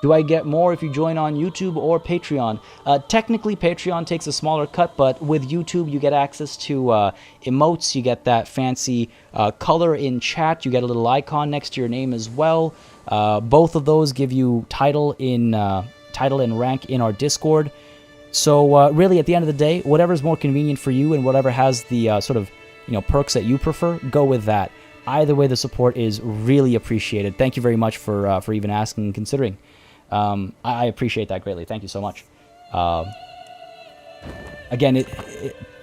Speaker 1: Do I get more if you join on YouTube or Patreon? Technically, Patreon takes a smaller cut, but with YouTube, you get access to emotes. You get that fancy color in chat. You get a little icon next to your name as well. Both of those give you title and rank in our Discord. So really, at the end of the day, whatever is more convenient for you and whatever has the sort of perks that you prefer, go with that. Either way, the support is really appreciated. Thank you very much for even asking and considering. I appreciate that greatly. Thank you so much. Again,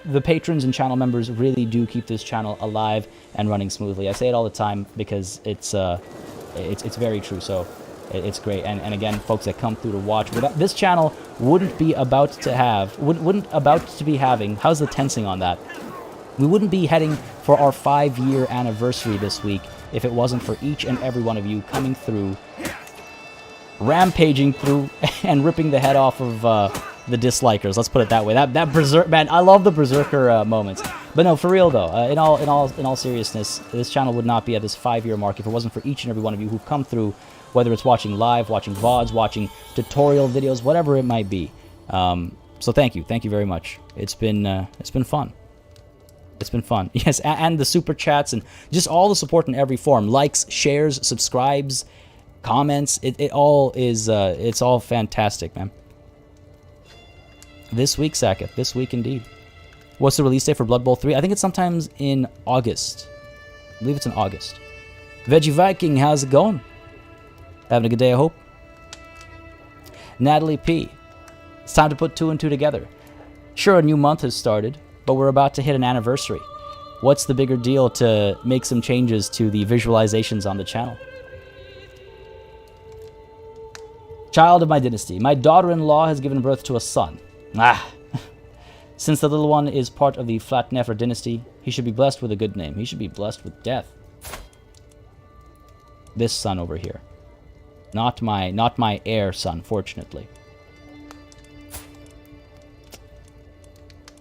Speaker 1: the patrons and channel members really do keep this channel alive and running smoothly. I say it all the time because it's very true. So it's great. And again, folks that come through to watch, without this channel wouldn't be about to be having. How's the tensing on that? We wouldn't be heading for our 5-year anniversary this week if it wasn't for each and every one of you coming through, rampaging through and ripping the head off of the dislikers. Let's put it that way. That berserk, man, I love the berserker moments. But no, for real though, in all seriousness, this channel would not be at this 5-year mark if it wasn't for each and every one of you who've come through, whether it's watching live, watching VODs, watching tutorial videos, whatever it might be. So thank you very much. It's been fun. It's been fun. Yes, and the super chats and just all the support in every form. Likes, shares, subscribes, comments. It all is, it's all fantastic, man. This week, Sacketh. This week, indeed. What's the release date for Blood Bowl 3? I think it's sometimes in August. I believe it's in August. Veggie Viking, how's it going? Having a good day, I hope. Natalie P. It's time to put 2 and 2 together. Sure, a new month has started, but we're about to hit an anniversary. What's the bigger deal to make some changes to the visualizations on the channel? Child of my dynasty. My daughter-in-law has given birth to a son. Since the little one is part of the Flatnefer dynasty, he should be blessed with a good name. He should be blessed with death. This son over here. Not my heir son, fortunately.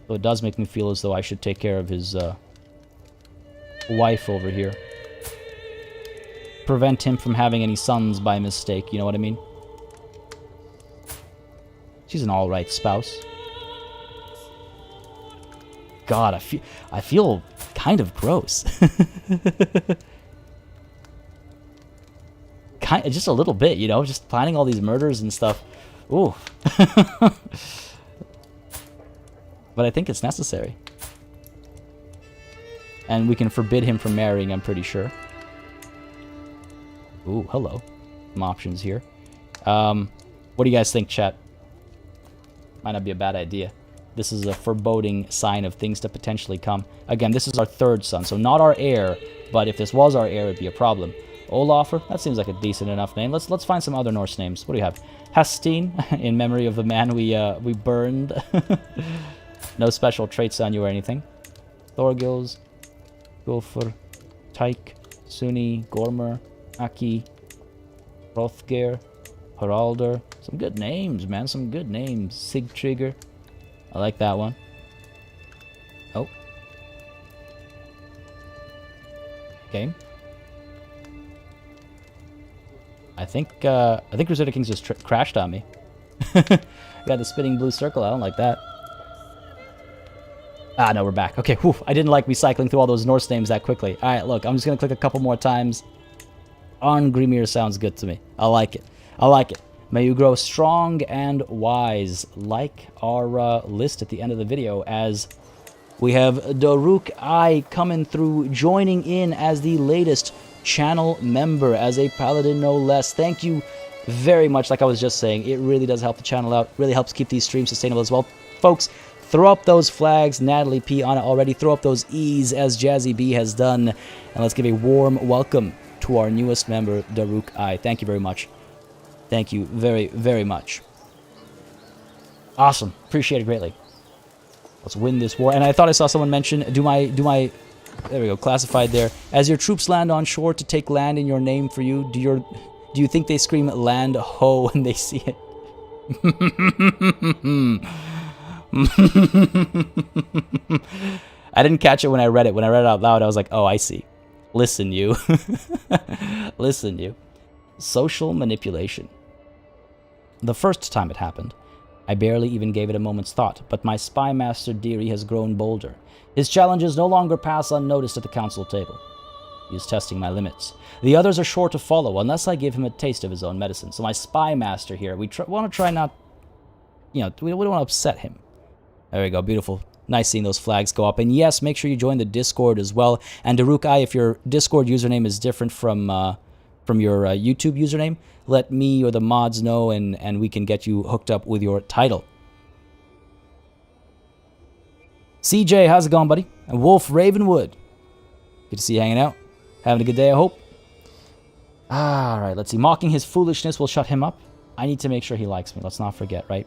Speaker 1: So it does make me feel as though I should take care of his wife over here. Prevent him from having any sons by mistake, you know what I mean? She's an alright spouse. God, I feel kind of gross. just a little bit, you know, just planning all these murders and stuff. Ooh. But I think it's necessary. And we can forbid him from marrying, I'm pretty sure. Ooh, hello. Some options here. What do you guys think, chat? Might not be a bad idea. This is a foreboding sign of things to potentially come. Again, this is our third son, so not our heir, but if this was our heir, it'd be a problem. Olafur, that seems like a decent enough name. Let's find some other Norse names. What do you have? Hastine, in memory of the man we burned. No special traits on you or anything. Thorgils, Gulfur, Tyke, Suni, Gormer, Aki, Hrothgeir, Haraldr. Some good names, man. Some good names. Sigtrigger. I like that one. Oh. Okay. I think Crusader Kings just crashed on me. Got the spinning blue circle. I don't like that. Ah, no, we're back. Okay, whew. I didn't like me cycling through all those Norse names that quickly. All right, look, I'm just going to click a couple more times. Arngrimir sounds good to me. I like it. I like it. May you grow strong and wise. Like our list at the end of the video, as we have Daruk I coming through, joining in as the latest channel member, as a paladin no less. Thank you very much. Like I was just saying, it really does help the channel out. Really helps keep these streams sustainable as well. Folks, throw up those flags. Natalie P on it already. Throw up those E's as Jazzy B has done. And let's give a warm welcome to our newest member, Daruk I. Thank you very much. Thank you very, very much. Awesome. Appreciate it greatly. Let's win this war. And I thought I saw someone mention, there we go, classified there. As your troops land on shore to take land in your name for you, do you think they scream land ho when they see it? I didn't catch it when I read it. When I read it out loud, I was like, oh, I see. Listen, you. Listen, you. Social manipulation. The first time it happened, I barely even gave it a moment's thought, but my spy master Deary has grown bolder. His challenges no longer pass unnoticed at the council table. He is testing my limits. The others are sure to follow, unless I give him a taste of his own medicine. So my spy master here, we want to try not, we don't want to upset him. There we go, beautiful. Nice seeing those flags go up. And yes, make sure you join the Discord as well. And Daruk I, if your Discord username is different from your YouTube username, let me or the mods know, and we can get you hooked up with your title. CJ, how's it going, buddy? And Wolf Ravenwood. Good to see you hanging out. Having a good day, I hope. All right, let's see. Mocking his foolishness will shut him up. I need to make sure he likes me. Let's not forget, right?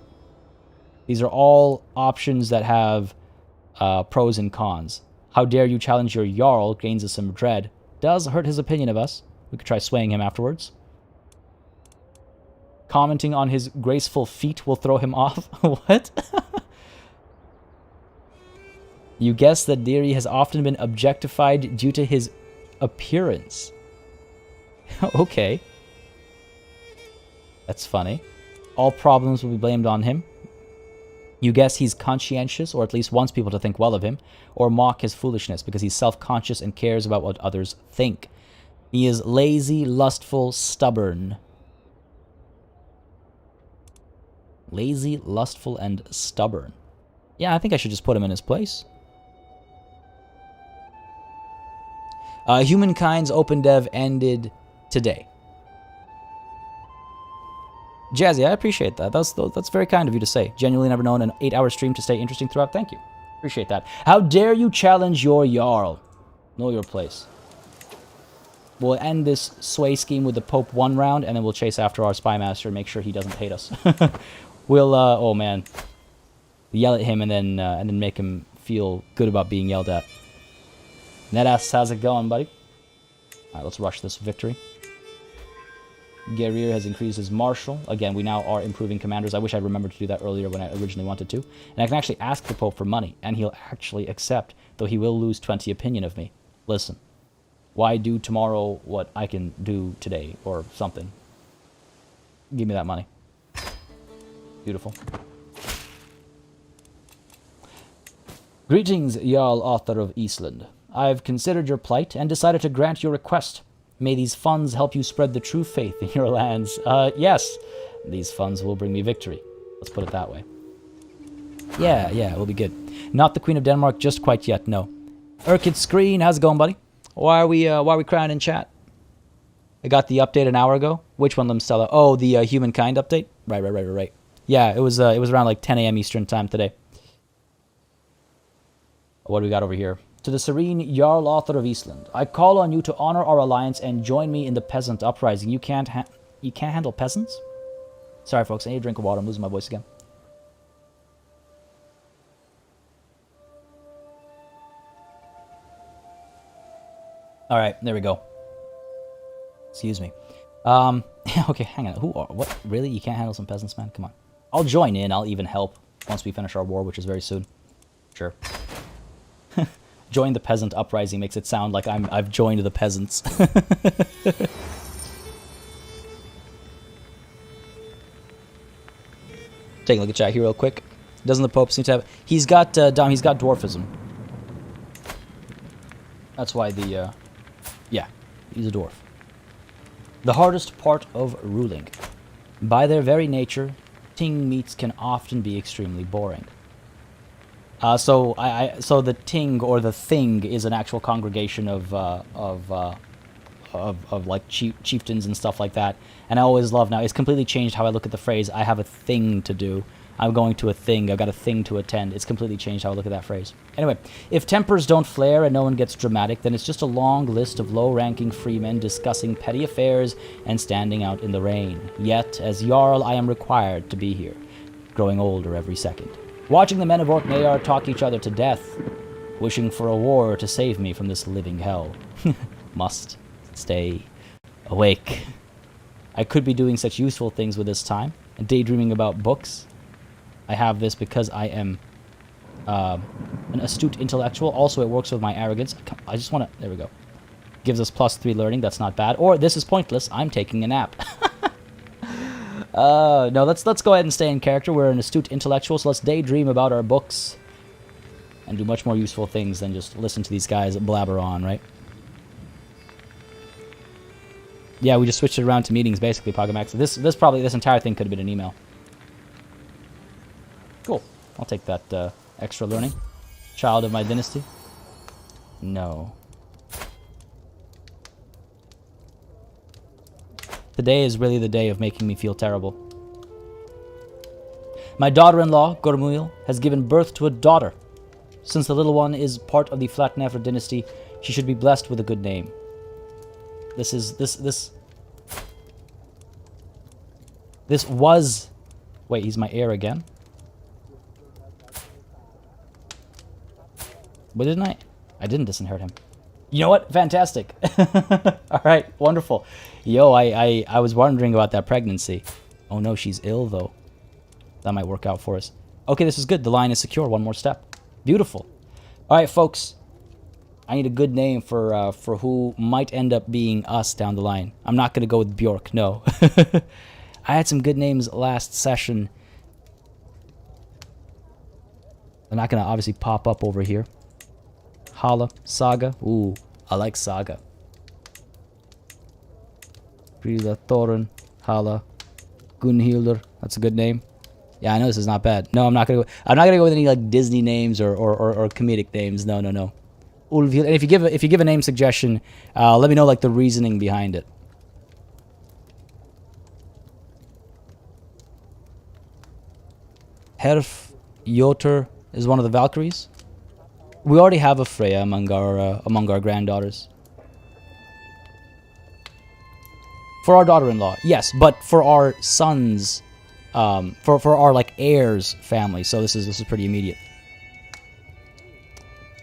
Speaker 1: These are all options that have pros and cons. How dare you challenge your Jarl gains us some dread. Does hurt his opinion of us. We could try swaying him afterwards. Commenting on his graceful feet will throw him off. What? You guess that Deary has often been objectified due to his appearance. Okay. That's funny. All problems will be blamed on him. You guess he's conscientious, or at least wants people to think well of him, or mock his foolishness because he's self-conscious and cares about what others think. He is lazy, lustful, stubborn. Lazy, lustful, and stubborn. Yeah, I think I should just put him in his place. Humankind's open dev ended today. Jazzy, I appreciate that. That's very kind of you to say. Genuinely never known an 8-hour stream to stay interesting throughout. Thank you. Appreciate that. How dare you challenge your Jarl? Know your place. We'll end this sway scheme with the Pope one round, and then we'll chase after our spy master and make sure he doesn't hate us. We'll, oh man, yell at him and then make him feel good about being yelled at. Nedas, how's it going, buddy? All right, let's rush this victory. Guerrier has increased his martial. Again, we now are improving commanders. I wish I'd remembered to do that earlier when I originally wanted to. And I can actually ask the Pope for money, and he'll actually accept, though he will lose 20 opinion of me. Listen, why do tomorrow what I can do today, or something? Give me that money. Beautiful. Greetings, Jarl Audr of Iceland. I've considered your plight and decided to grant your request. May these funds help you spread the true faith in your lands. Yes. These funds will bring me victory. Let's put it that way. Yeah, it will be good. Not the Queen of Denmark just quite yet, no. Urkid Screen, how's it going, buddy? Why are we crying in chat? I got the update an hour ago. Which one, Limstella? Oh, the Humankind update? Right. Yeah, it was around like 10 a.m. Eastern time today. What do we got over here? To the serene Jarl Audr of Iceland, I call on you to honor our alliance and join me in the peasant uprising. You can't handle peasants? Sorry, folks. I need a drink of water. I'm losing my voice again. All right, there we go. Excuse me. Okay, hang on. What? Really? You can't handle some peasants, man? Come on. I'll join in. I'll even help once we finish our war, which is very soon. Sure. Join the peasant uprising makes it sound like I've joined the peasants. Take a look at chat here real quick. Doesn't the Pope seem to have... He's got dwarfism. That's why the... Yeah, he's a dwarf. The hardest part of ruling. By their very nature, ting meets can often be extremely boring. So the ting or the thing is an actual congregation of like chieftains and stuff like that. And I always love now. It's completely changed how I look at the phrase. I have a thing to do. I'm going to a thing. I've got a thing to attend. It's completely changed how I look at that phrase. Anyway, if tempers don't flare and no one gets dramatic, then it's just a long list of low-ranking freemen discussing petty affairs and standing out in the rain. Yet, as Jarl, I am required to be here, growing older every second. Watching the men of Orkneyar talk each other to death, wishing for a war to save me from this living hell. Must stay awake. I could be doing such useful things with this time, and daydreaming about books. I have this because I am an astute intellectual. Also, it works with my arrogance. I just want to... There we go. Gives us +3 learning. That's not bad. Or, this is pointless. I'm taking a nap. No, let's go ahead and stay in character. We're an astute intellectual, so let's daydream about our books and do much more useful things than just listen to these guys blabber on, right? Yeah, we just switched it around to meetings, basically, Pogamax. This entire thing could have been an email. Cool. I'll take that extra learning. Child of my dynasty? No. Today is really the day of making me feel terrible. My daughter-in-law, Gormuil, has given birth to a daughter. Since the little one is part of the Flatnefer dynasty, she should be blessed with a good name. This was... Wait, he's my heir again? But didn't I? I didn't disinherit him. You know what? Fantastic. All right, wonderful. Yo, I was wondering about that pregnancy. Oh no, she's ill though. That might work out for us. Okay, this is good. The line is secure. One more step. Beautiful. All right, folks. I need a good name for who might end up being us down the line. I'm not going to go with Bjork, no. I had some good names last session. They're not going to obviously pop up over here. Hala, Saga. Ooh, I like Saga. Frida, Thorin, Hala, Gunhildr. That's a good name. Yeah, I know this is not bad. No, I'm not gonna go with any like Disney names or comedic names. No. Ulfhild. And if you give a name suggestion, let me know like the reasoning behind it. Herf Jotr is one of the Valkyries. We already have a Freya among our granddaughters. For our daughter-in-law, yes, but for our sons, for our like heirs family. So this is pretty immediate.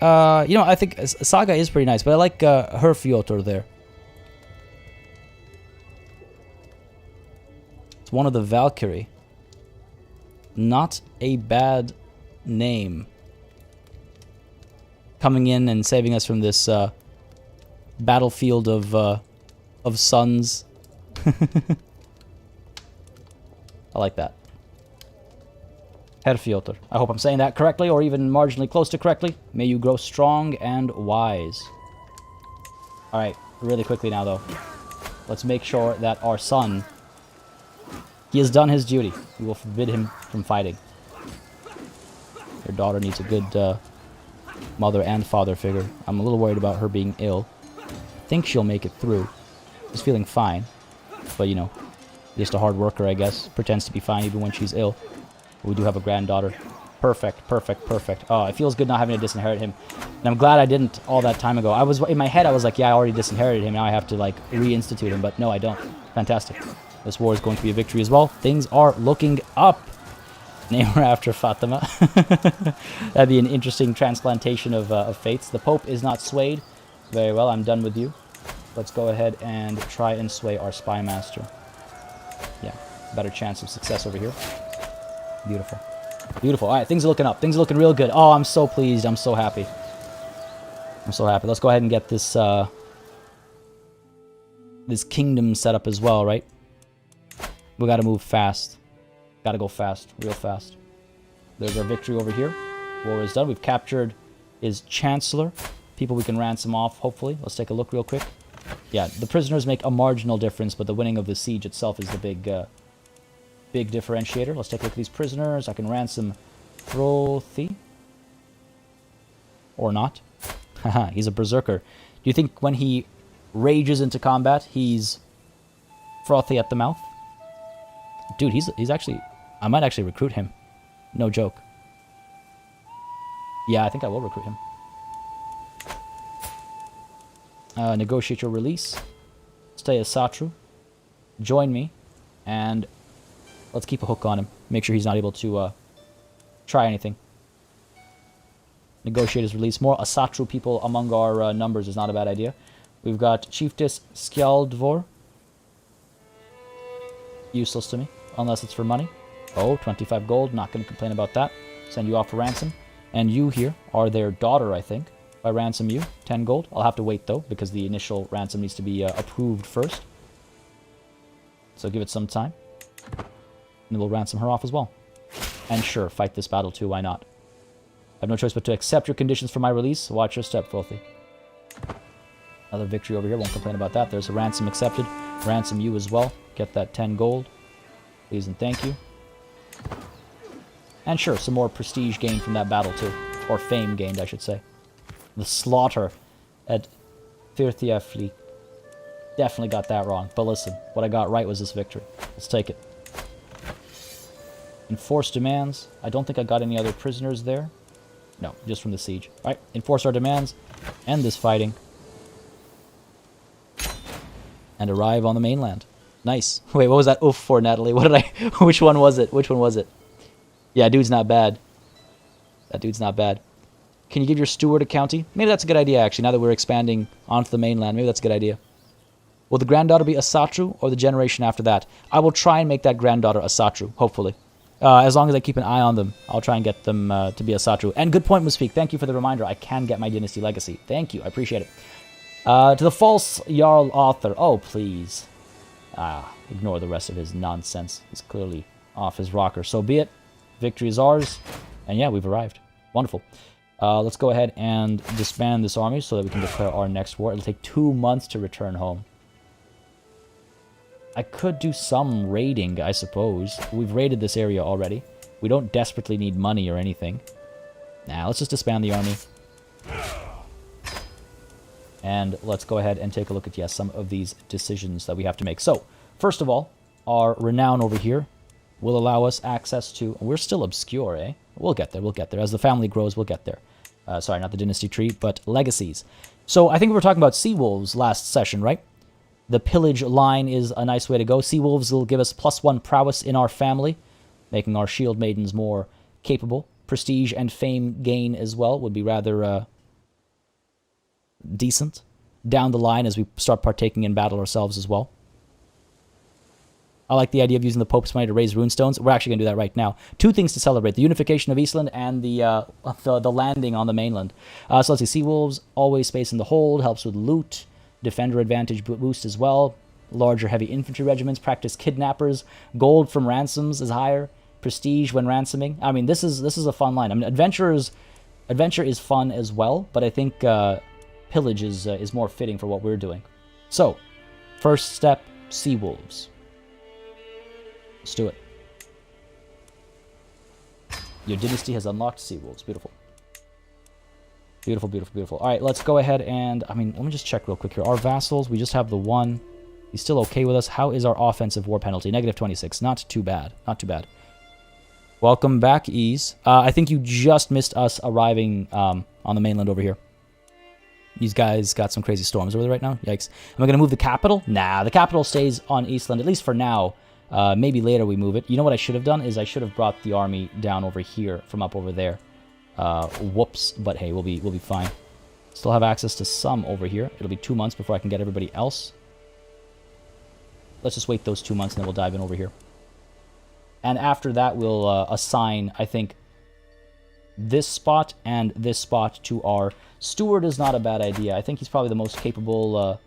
Speaker 1: You know, I think Saga is pretty nice, but I like Herfjotr there. It's one of the Valkyrie. Not a bad name. Coming in and saving us from this battlefield of sons. I like that. Herfjotr. I hope I'm saying that correctly, or even marginally close to correctly. May you grow strong and wise. Alright, really quickly now, though. Let's make sure that our son, he has done his duty. We will forbid him from fighting. Your daughter needs a good mother and father figure. I'm a little worried about her being ill. I think she'll make it through. She's feeling fine. But, you know, just a hard worker, I guess. Pretends to be fine even when she's ill. We do have a granddaughter. Perfect, perfect, perfect. Oh, it feels good not having to disinherit him. And I'm glad I didn't all that time ago. I was in my head, I was like, yeah, I already disinherited him. Now I have to, like, reinstitute him. But no, I don't. Fantastic. This war is going to be a victory as well. Things are looking up. Name her after Fatima. That'd be an interesting transplantation of fates. The Pope is not swayed. Very well, I'm done with you. Let's go ahead and try and sway our spy master. Yeah, better chance of success over here. Beautiful. Beautiful. All right, things are looking up. Things are looking real good. Oh, I'm so pleased. I'm so happy. I'm so happy. Let's go ahead and get this this kingdom set up as well, right? We got to move fast. Got to go fast. Real fast. There's our victory over here. War is done. We've captured his chancellor. People we can ransom off, hopefully. Let's take a look real quick. Yeah, the prisoners make a marginal difference, but the winning of the siege itself is the big differentiator. Let's take a look at these prisoners. I can ransom Frothy. Or not. Haha, he's a berserker. Do you think when he rages into combat, he's frothy at the mouth? Dude, he's actually... I might actually recruit him. No joke. Yeah, I think I will recruit him. Negotiate your release. Stay Asatru. Join me. And let's keep a hook on him. Make sure he's not able to try anything. Negotiate his release. More Asatru people among our numbers is not a bad idea. We've got Chiefess Skjaldvor. Useless to me, unless it's for money. Oh, 25 gold. Not going to complain about that. Send you off for ransom. And you here are their daughter, I think. If I ransom you, 10 gold. I'll have to wait, though, because the initial ransom needs to be approved first. So give it some time. And we'll ransom her off as well. And sure, fight this battle too, why not? I have no choice but to accept your conditions for my release. Watch your step, Frothy. Another victory over here, won't complain about that. There's a ransom accepted. Ransom you as well. Get that 10 gold. Please and thank you. And sure, some more prestige gained from that battle too. Or fame gained, I should say. The slaughter at Firthiafli. Definitely got that wrong. But listen, what I got right was this victory. Let's take it. Enforce demands. I don't think I got any other prisoners there. No, just from the siege. Alright, enforce our demands. End this fighting. And arrive on the mainland. Nice. Wait, what was that oof for, Natalie? What did I... Which one was it? Which one was it? Yeah, dude's not bad. That dude's not bad. Can you give your steward a county? Maybe that's a good idea, actually, now that we're expanding onto the mainland. Maybe that's a good idea. Will the granddaughter be Asatru or the generation after that? I will try and make that granddaughter Asatru, hopefully. As long as I keep an eye on them, I'll try and get them to be Asatru. And good point, Muspeak. Thank you for the reminder. I can get my dynasty legacy. Thank you. I appreciate it. To the false Jarl author. Oh, please. Ignore the rest of his nonsense. He's clearly off his rocker. So be it. Victory is ours. And yeah, we've arrived. Wonderful. Let's go ahead and disband this army so that we can declare our next war. It'll take 2 months to return home. I could do some raiding, I suppose. We've raided this area already. We don't desperately need money or anything. Nah, let's just disband the army. And let's go ahead and take a look at, yes, some of these decisions that we have to make. So, first of all, our renown over here will allow us access to... We're still obscure, eh? We'll get there, we'll get there. As the family grows, we'll get there. Sorry, not the dynasty tree, but legacies. So, I think we were talking about sea wolves last session, right? The pillage line is a nice way to go. Sea wolves will give us +1 prowess in our family, making our shield maidens more capable. Prestige and fame gain as well would be rather decent down the line as we start partaking in battle ourselves as well. I like the idea of using the Pope's money to raise runestones. We're actually going to do that right now. 2 things to celebrate. The unification of Iceland and the landing on the mainland. So let's see. Sea wolves, always space in the hold, helps with loot. Defender advantage boost as well. Larger heavy infantry regiments. Practice kidnappers. Gold from ransoms is higher. Prestige when ransoming. I mean, this is a fun line. I mean, adventure is fun as well, but I think pillage is more fitting for what we're doing. So, first step, sea wolves. Let's do it. Your dynasty has unlocked sea wolves. Beautiful. Beautiful, beautiful, beautiful. All right, let's go ahead and, I mean, let me just check real quick here. Our vassals, we just have the one. He's still okay with us. How is our offensive war penalty? Negative 26. Not too bad. Not too bad. Welcome back, Ease. I think you just missed us arriving on the mainland over here. These guys got some crazy storms over there right now. Yikes. Am I going to move the capital? Nah, the capital stays on Iceland, at least for now. Maybe later we move it. You know what I should have done is I should have brought the army down over here from up over there. Whoops. But hey, we'll be fine. Still have access to some over here. It'll be 2 months before I can get everybody else. Let's just wait those 2 months and then we'll dive in over here. And after that, we'll assign, I think, this spot and this spot to our steward is not a bad idea. I think he's probably the most capable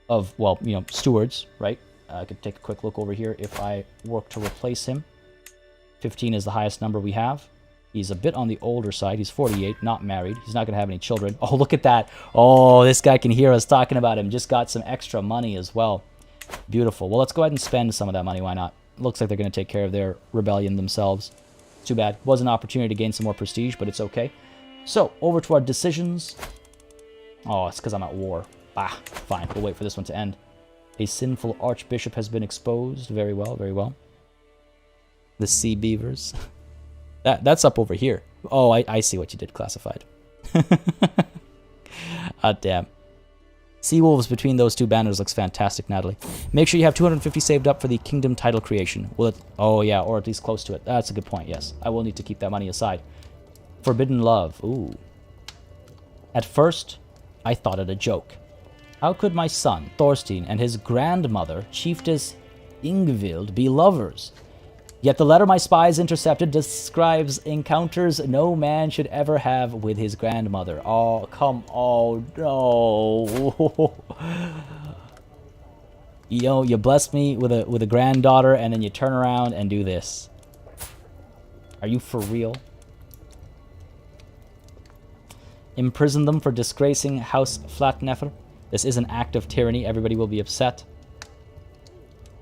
Speaker 1: of, well, you know, stewards, right? I could take a quick look over here if I work to replace him. 15 is the highest number we have. He's a bit on the older side. He's 48, not married. He's not going to have any children. Oh, look at that. Oh, this guy can hear us talking about him. Just got some extra money as well. Beautiful. Well, let's go ahead and spend some of that money. Why not? Looks like they're going to take care of their rebellion themselves. Too bad. Was an opportunity to gain some more prestige, but it's okay. So, over to our decisions. Oh, it's because I'm at war. Ah, fine. We'll wait for this one to end. A sinful archbishop has been exposed. Very well, very well. The sea beavers. That's up over here. Oh, I see what you did, classified. Ah, damn. Sea wolves between those two banners looks fantastic, Natalie. Make sure you have 250 saved up for the kingdom title creation. Will it? Oh, yeah, or at least close to it. That's a good point, yes. I will need to keep that money aside. Forbidden love. Ooh. At first, I thought it a joke. How could my son, Thorstein, and his grandmother, Chiefess Ingvild, be lovers? Yet the letter my spies intercepted describes encounters no man should ever have with his grandmother. Oh, come on. No. You know, you bless me with a granddaughter, and then you turn around and do this. Are you for real? Imprison them for disgracing House Flatneffer. This is an act of tyranny. Everybody will be upset.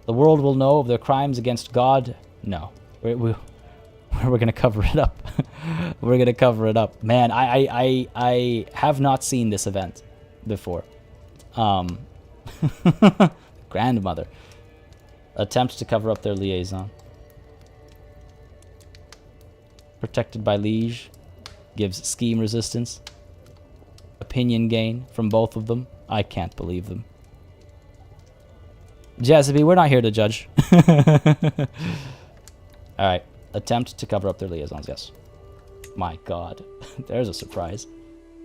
Speaker 1: The world will know of their crimes against God. No. We're going to cover it up. We're going to cover it up. Man, I have not seen this event before. Grandmother. Attempts to cover up their liaison. Protected by liege. Gives scheme resistance. Opinion gain from both of them. I can't believe them. Jazzy, we're not here to judge. Alright. Attempt to cover up their liaisons, yes. My god. There's a surprise.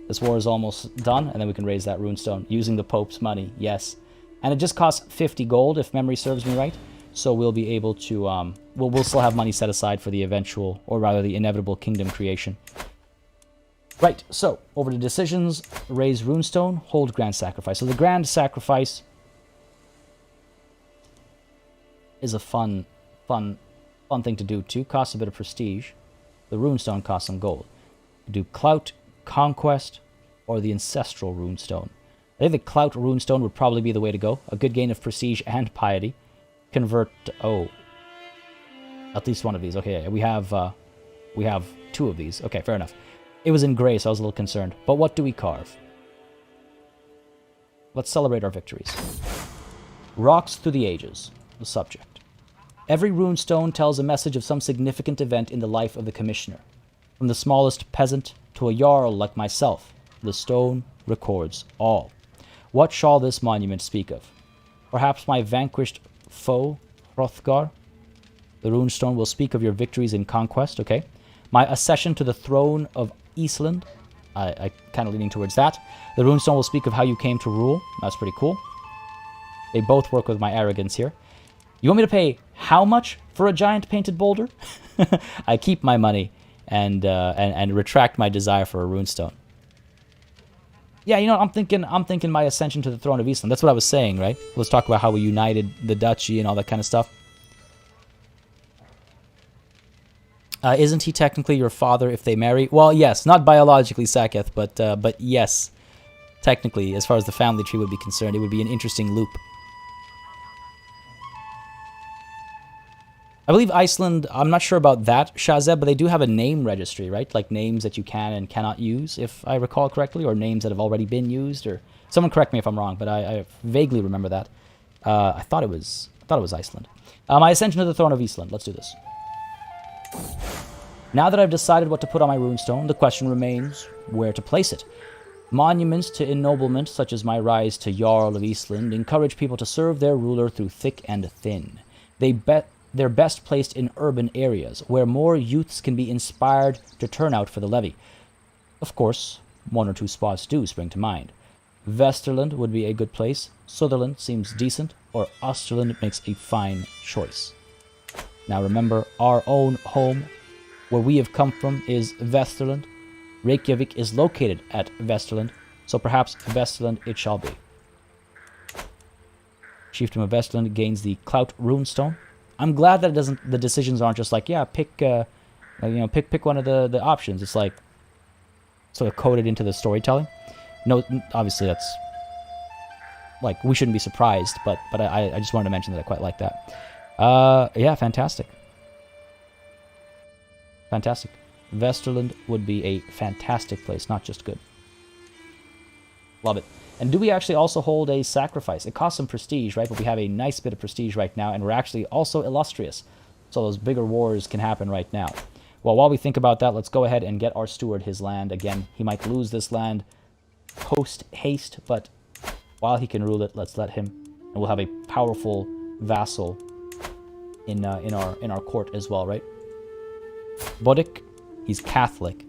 Speaker 1: This war is almost done, and then we can raise that runestone using the Pope's money, yes. And it just costs 50 gold, if memory serves me right. So we'll be able to, we'll still have money set aside for the eventual, or rather the inevitable kingdom creation. Right, so, over to decisions. Raise runestone, hold grand sacrifice. So the grand sacrifice is a fun thing to do too. Costs a bit of prestige. The runestone costs some gold. Do clout, conquest, or the ancestral runestone. I think the clout runestone would probably be the way to go. A good gain of prestige and piety. Convert. Oh, at least one of these. Okay, we have 2 of these. Okay, fair enough. It was in gray, so I was a little concerned. But what do we carve? Let's celebrate our victories. Rocks through the ages. The subject. Every runestone tells a message of some significant event in the life of the commissioner. From the smallest peasant to a jarl like myself, the stone records all. What shall this monument speak of? Perhaps my vanquished foe, Hrothgar? The runestone will speak of your victories in conquest, okay? My accession to the throne of Iceland. I kind of leaning towards that. The runestone will speak of how you came to rule. That's pretty cool. They both work with my arrogance here. You want me to pay how much for a giant painted boulder? I keep my money and retract my desire for a runestone. Yeah, you know, I'm thinking my ascension to the throne of Iceland. That's what I was saying, right? Let's talk about how we united the duchy and all that kind of stuff. Isn't he technically your father if they marry? Well, yes, not biologically, Saketh, but yes. Technically, as far as the family tree would be concerned, it would be an interesting loop. I believe Iceland, I'm not sure about that, Shazeb, but they do have a name registry, right? Like names that you can and cannot use, if I recall correctly, or names that have already been used, or someone correct me if I'm wrong, but I vaguely remember that. I thought it was Iceland. My ascension to the throne of Iceland. Let's do this. Now that I've decided what to put on my runestone, the question remains where to place it. Monuments to ennoblement, such as my rise to Jarl of Iceland, encourage people to serve their ruler through thick and thin. They're best placed in urban areas, where more youths can be inspired to turn out for the levy. Of course, one or two spots do spring to mind. Vesterland would be a good place, Sutherland seems decent, or Osterland makes a fine choice. Now remember, our own home, where we have come from, is Vesterland. Reykjavik is located at Vesterland, so perhaps Vesterland it shall be. Chieftain of Vesterland gains the Clout Runestone. I'm glad that the decisions aren't just like, yeah, pick one of the options. It's like sort of coded into the storytelling. No, obviously that's like, we shouldn't be surprised, but I just wanted to mention that I quite like that. Yeah, fantastic. Fantastic. Vesterland would be a fantastic place, not just good. Love it. And do we actually also hold a sacrifice? It costs some prestige, right? But we have a nice bit of prestige right now, and we're actually also illustrious. So those bigger wars can happen right now. Well, while we think about that, let's go ahead and get our steward his land. Again, he might lose this land post-haste, but while he can rule it, let's let him. And we'll have a powerful vassal in our court as well, right? Bodik, he's Catholic.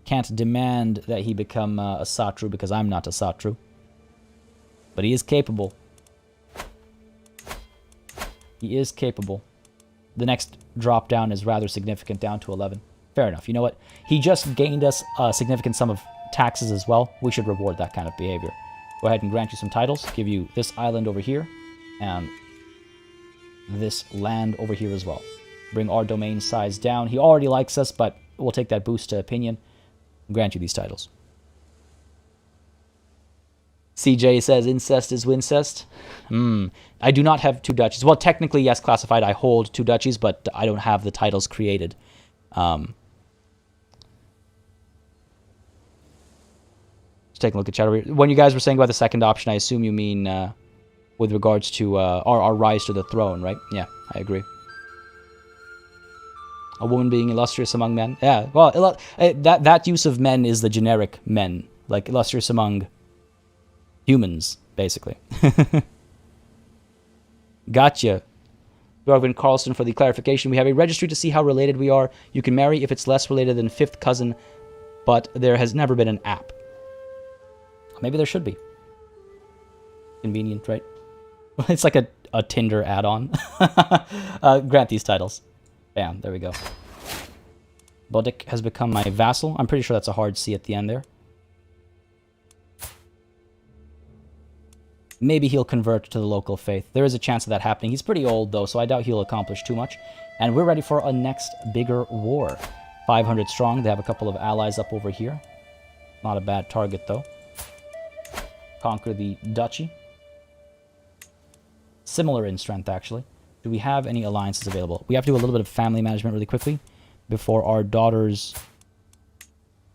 Speaker 1: Can't demand that he become a Asatru because I'm not a Asatru. But he is capable. He is capable. The next drop down is rather significant, down to 11. Fair enough. You know what? He just gained us a significant sum of taxes as well. We should reward that kind of behavior. Go ahead and grant you some titles. Give you this island over here and this land over here as well. Bring our domain size down. He already likes us, but we'll take that boost to opinion. Grant you these titles. CJ says incest is wincest. I do not have 2 duchies. Well, technically, yes, classified. I hold 2 duchies, but I don't have the titles created. Just take a look at chat over here. When you guys were saying about the second option, I assume you mean with regards to our rise to the throne, right? Yeah, I agree. A woman being illustrious among men. Yeah, well, that use of men is the generic men. Like, illustrious among humans, basically. Gotcha. Darwin Carlson for the clarification. We have a registry to see how related we are. You can marry if it's less related than 5th cousin, but there has never been an app. Maybe there should be. Convenient, right? It's like a Tinder add-on. Grant these titles. Bam, there we go. Bodik has become my vassal. I'm pretty sure that's a hard C at the end there. Maybe he'll convert to the local faith. There is a chance of that happening. He's pretty old, though, so I doubt he'll accomplish too much. And we're ready for a next bigger war. 500 strong. They have a couple of allies up over here. Not a bad target, though. Conquer the duchy. Similar in strength, actually. Do we have any alliances available? We have to do a little bit of family management really quickly before our daughters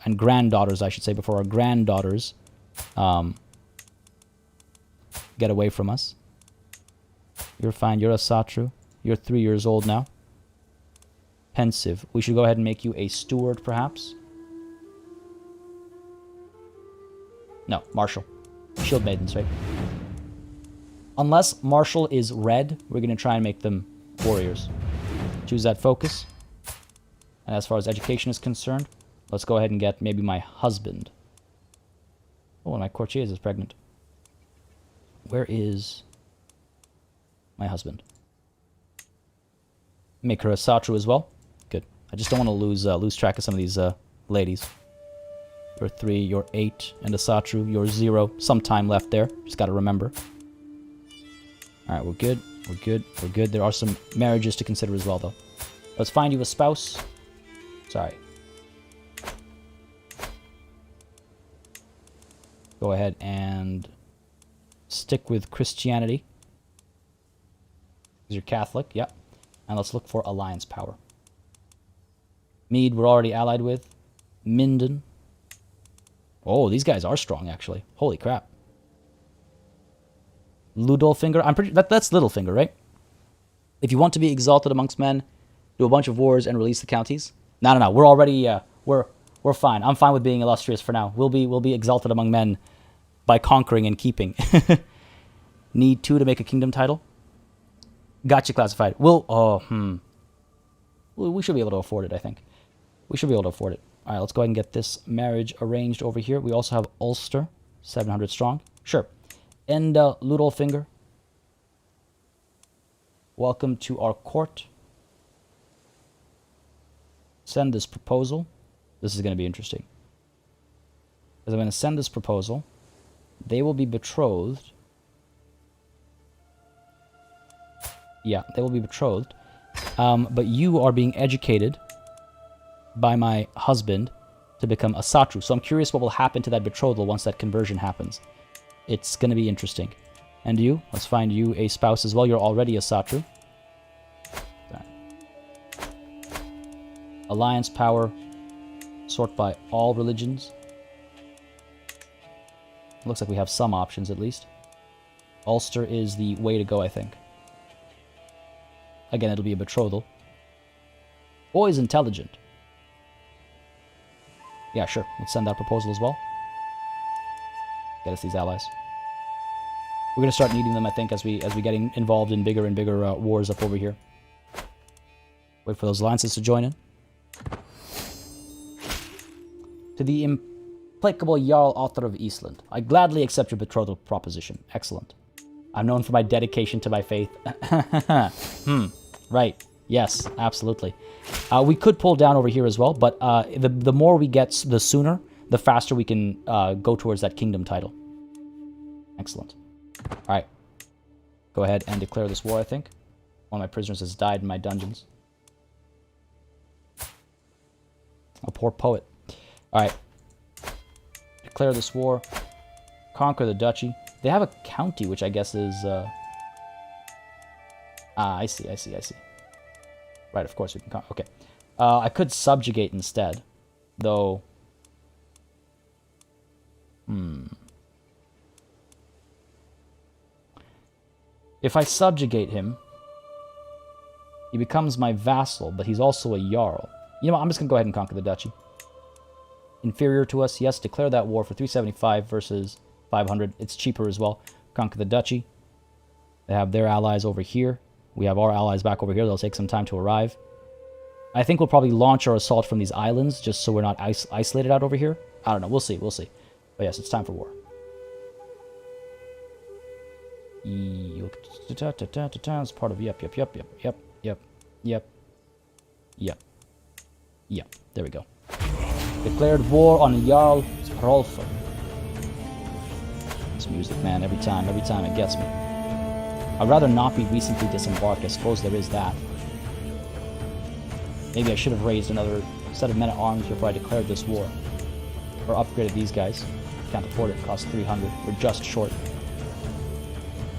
Speaker 1: and granddaughters, I should say, before our granddaughters get away from us. You're fine. You're a Asatru. You're 3 years old now. Pensive. We should go ahead and make you a steward, perhaps. No, Marshal. Shield Maidens, right? Unless Marshal is red, we're going to try and make them warriors. Choose that focus. And as far as education is concerned, let's go ahead and get maybe my husband. Oh, and my courtier is pregnant. Where is my husband? Make her a Asatru as well. Good. I just don't want to lose track of some of these ladies. You're 3, you're 8, and Asatru, you're 0. Some time left there. Just got to remember. Alright, we're good. We're good. We're good. There are some marriages to consider as well, though. Let's find you a spouse. Sorry. go ahead and stick with Christianity. Because you're Catholic, yep. And let's look for alliance power. Mede, we're already allied with. Minden. Oh, these guys are strong, actually. Holy crap. Ludolfinger. I'm pretty... That's Littlefinger, right? If you want to be exalted amongst men, do a bunch of wars and release the counties. No. We're already... we're fine. I'm fine with being illustrious for now. We'll be exalted among men by conquering and keeping. Need 2 to make a kingdom title. Gotcha classified. We should be able to afford it, I think. We should be able to afford it. All right, let's go ahead and get this marriage arranged over here. We also have Ulster, 700 strong. Sure. And Ludolfinger. Welcome to our court. Send this proposal. This is going to be interesting. Because I'm going to send this proposal. They will be betrothed. Yeah, they will be betrothed. But you are being educated by my husband to become Asatru. So I'm curious what will happen to that betrothal once that conversion happens. It's going to be interesting. And you? Let's find you a spouse as well. You're already Asatru. Alliance power. Sort by all religions. Looks like we have some options at least. Ulster is the way to go, I think. Again, it'll be a betrothal. Boy is intelligent. Yeah, sure. Let's send that proposal as well. Get us these allies. We're gonna start needing them, I think, as we get involved in bigger and bigger wars up over here. Wait for those alliances to join in. To the implacable Jarl Audr of Iceland, I gladly accept your betrothal proposition. Excellent. I'm known for my dedication to my faith. Right. Yes, absolutely. We could pull down over here as well, but the more we get, the sooner, the faster we can go towards that kingdom title. Excellent. All right. Go ahead and declare this war, I think. One of my prisoners has died in my dungeons. A poor poet. All right. Declare this war. Conquer the duchy. They have a county, which I guess is... I see. Right, of course we can... Okay. I could subjugate instead, though... If I subjugate him, he becomes my vassal, but he's also a Jarl. You know what, I'm just going to go ahead and conquer the duchy. Inferior to us, yes, declare that war for 375 versus 500. It's cheaper as well. Conquer the duchy. They have their allies over here. We have our allies back over here. They'll take some time to arrive. I think we'll probably launch our assault from these islands, just so we're not isolated out over here. I don't know. We'll see. But yes, it's time for war. It's part of yep. There we go. Declared war on Jarl Rolfr. This music, man, every time it gets me. I'd rather not be recently disembarked. I suppose there is that. Maybe I should have raised another set of men-at-arms before I declared this war. Or upgraded these guys. Can't afford it. It costs 300. We're just short.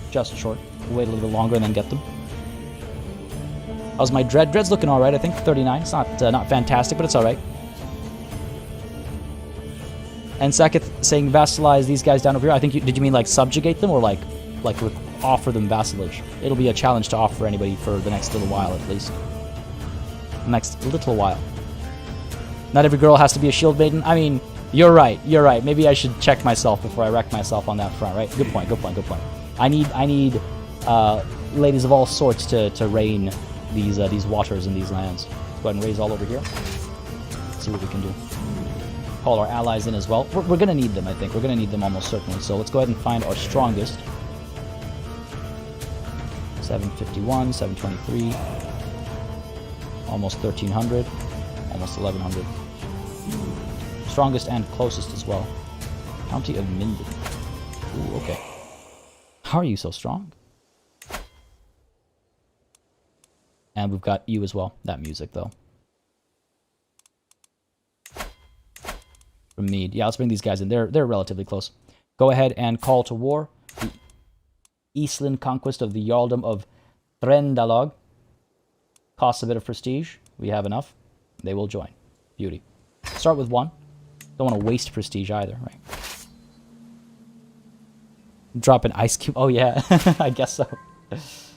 Speaker 1: Just short. We'll wait a little bit longer and then get them. How's my dread? Dread's looking alright, I think. 39. It's not fantastic, but it's alright. And Sakith saying vassalize these guys down over here. I think did you mean like subjugate them or like offer them vassalage? It'll be a challenge to offer anybody for the next little while at least. Next little while. Not every girl has to be a shield maiden. I mean, you're right. Maybe I should check myself before I wreck myself on that front, right? Good point. I need ladies of all sorts to reign these waters and these lands. Let's go ahead and raise all over here. See what we can do. Call our allies in as well. We're going to need them, I think. We're going to need them almost certainly. So let's go ahead and find our strongest. 751, 723. Almost 1300. Almost 1100. Strongest and closest as well. County of Minden. Ooh, okay. How are you so strong? And we've got you as well. That music, though. From Mede. Yeah, let's bring these guys in. They're relatively close. Go ahead and call to war. The Iceland conquest of the Jarldom of Threndalag. Costs a bit of prestige. We have enough. They will join. Beauty. Start with 1. Don't want to waste prestige either, right? Drop an ice cube. Oh, yeah. I guess so. It's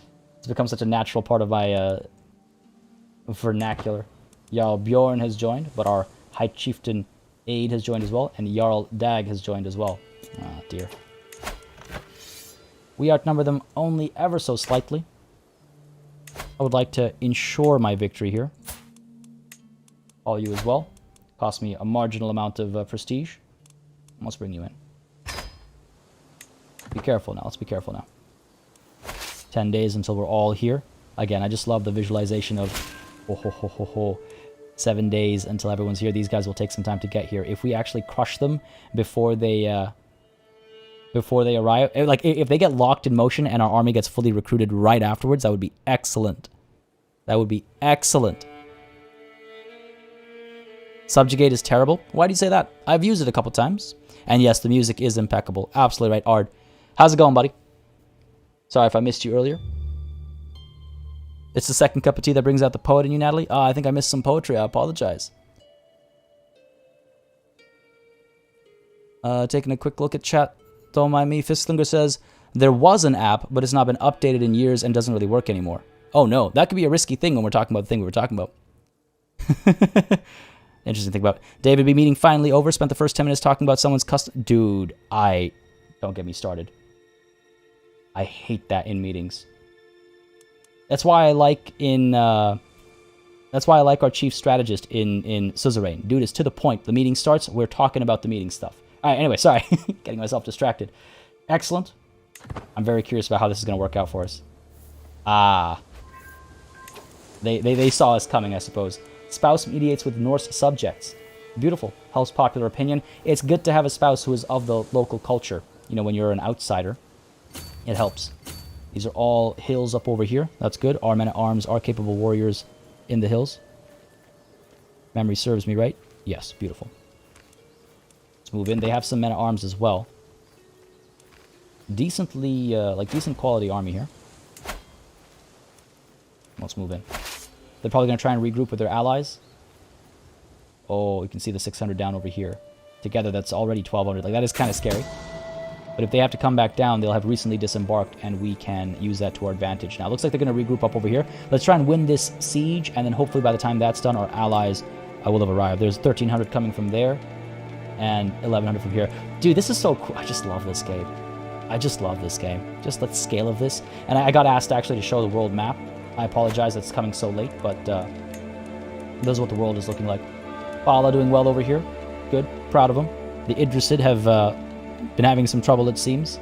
Speaker 1: become such a natural part of my vernacular. Jarl Bjorn has joined, but our High Chieftain Aid has joined as well, and Jarl Dag has joined as well. Ah, dear. We outnumber them only ever so slightly. I would like to ensure my victory here. All you as well. Cost me a marginal amount of prestige. Let's bring you in. Be careful now. Let's be careful now. 10 days until we're all here. Again, I just love the visualization of 7 days until everyone's here. These guys will take some time to get here. If we actually crush them before they arrive, like if they get locked in motion and our army gets fully recruited right afterwards, that would be excellent. That would be excellent. Subjugate is terrible. Why do you say that? I've used it a couple times. And yes, the music is impeccable. Absolutely right, Ard. How's it going, buddy? Sorry if I missed you earlier. It's the second cup of tea that brings out the poet in you, Natalie. I think I missed some poetry. I apologize. Taking a quick look at chat. Don't mind me. Fistlinger says, there was an app, but it's not been updated in years and doesn't really work anymore. Oh, no. That could be a risky thing when we're talking about the thing we were talking about. Interesting thing about David B. meeting finally over. Spent the first 10 minutes talking about someone's custom. Dude, don't get me started. I hate that in meetings. That's why I like that's why I like our chief strategist in Suzerain. Dude, it's to the point. The meeting starts. We're talking about the meeting stuff. All right. Anyway, sorry, getting myself distracted. Excellent. I'm very curious about how this is going to work out for us. They saw us coming, I suppose. Spouse mediates with Norse subjects. Beautiful. Helps popular opinion. It's good to have a spouse who is of the local culture. You know, when you're an outsider, it helps. These are all hills up over here. That's good. Our men-at-arms are capable warriors in the hills. Memory serves me right. Yes, beautiful. Let's move in. They have some men-at-arms as well. Decently, decent quality army here. Let's move in. They're probably going to try and regroup with their allies. Oh, you can see the 600 down over here. Together, that's already 1,200. Like, that is kind of scary. But if they have to come back down, they'll have recently disembarked, and we can use that to our advantage. Now, it looks like they're going to regroup up over here. Let's try and win this siege, and then hopefully by the time that's done, our allies will have arrived. There's 1,300 coming from there, and 1,100 from here. Dude, this is so cool. I just love this game. I just love this game. Just the scale of this. And I got asked, actually, to show the world map. I apologize that's coming so late, but this is what the world is looking like. Bala doing well over here. Good. Proud of them. The Idrisid have been having some trouble, it seems.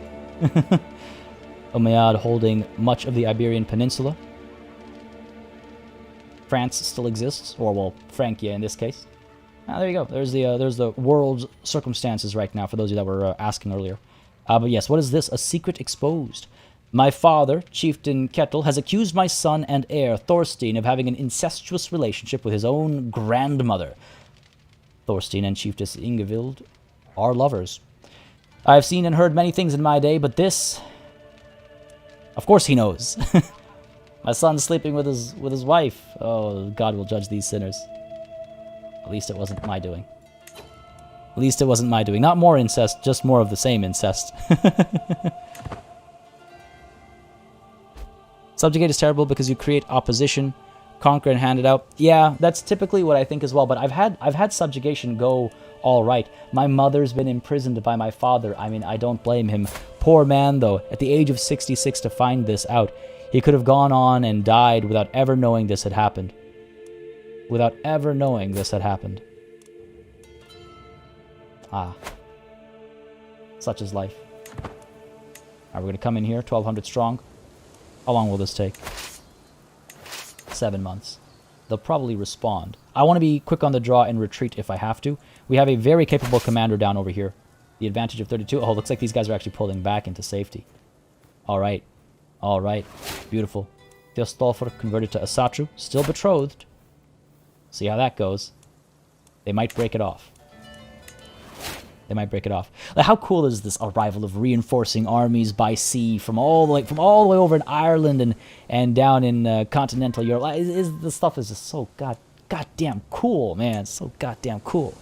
Speaker 1: Umayyad holding much of the Iberian Peninsula. France still exists, or, well, Francia in this case. There you go. There's the world's circumstances right now, for those of you that were asking earlier. But yes, what is this? A secret exposed. My father, Chieftain Kettle, has accused my son and heir, Thorstein, of having an incestuous relationship with his own grandmother. Thorstein and Chiefess Ingevild are lovers. I have seen and heard many things in my day, but this... Of course he knows. My son's sleeping with his wife. Oh, God will judge these sinners. At least it wasn't my doing. At least it wasn't my doing. Not more incest, just more of the same incest. Subjugate is terrible because you create opposition, conquer and hand it out. Yeah, that's typically what I think as well, but I've had subjugation go all right. My mother's been imprisoned by my father. I mean, I don't blame him. Poor man, though, at the age of 66 to find this out. He could have gone on and died without ever knowing this had happened. Without ever knowing this had happened. Such is life. Alright, we're going to come in here, 1,200 strong. How long will this take? 7 months. They'll probably respond. I want to be quick on the draw and retreat if I have to. We have a very capable commander down over here. The advantage of 32. Oh, looks like these guys are actually pulling back into safety. Alright. Alright. Beautiful. Theostolfr converted to Asatru. Still betrothed. See how that goes. They might break it off. They might break it off. Like, how cool is this arrival of reinforcing armies by sea from all the way over in Ireland and down in continental Europe? The stuff is just so goddamn cool, man. It's so goddamn cool.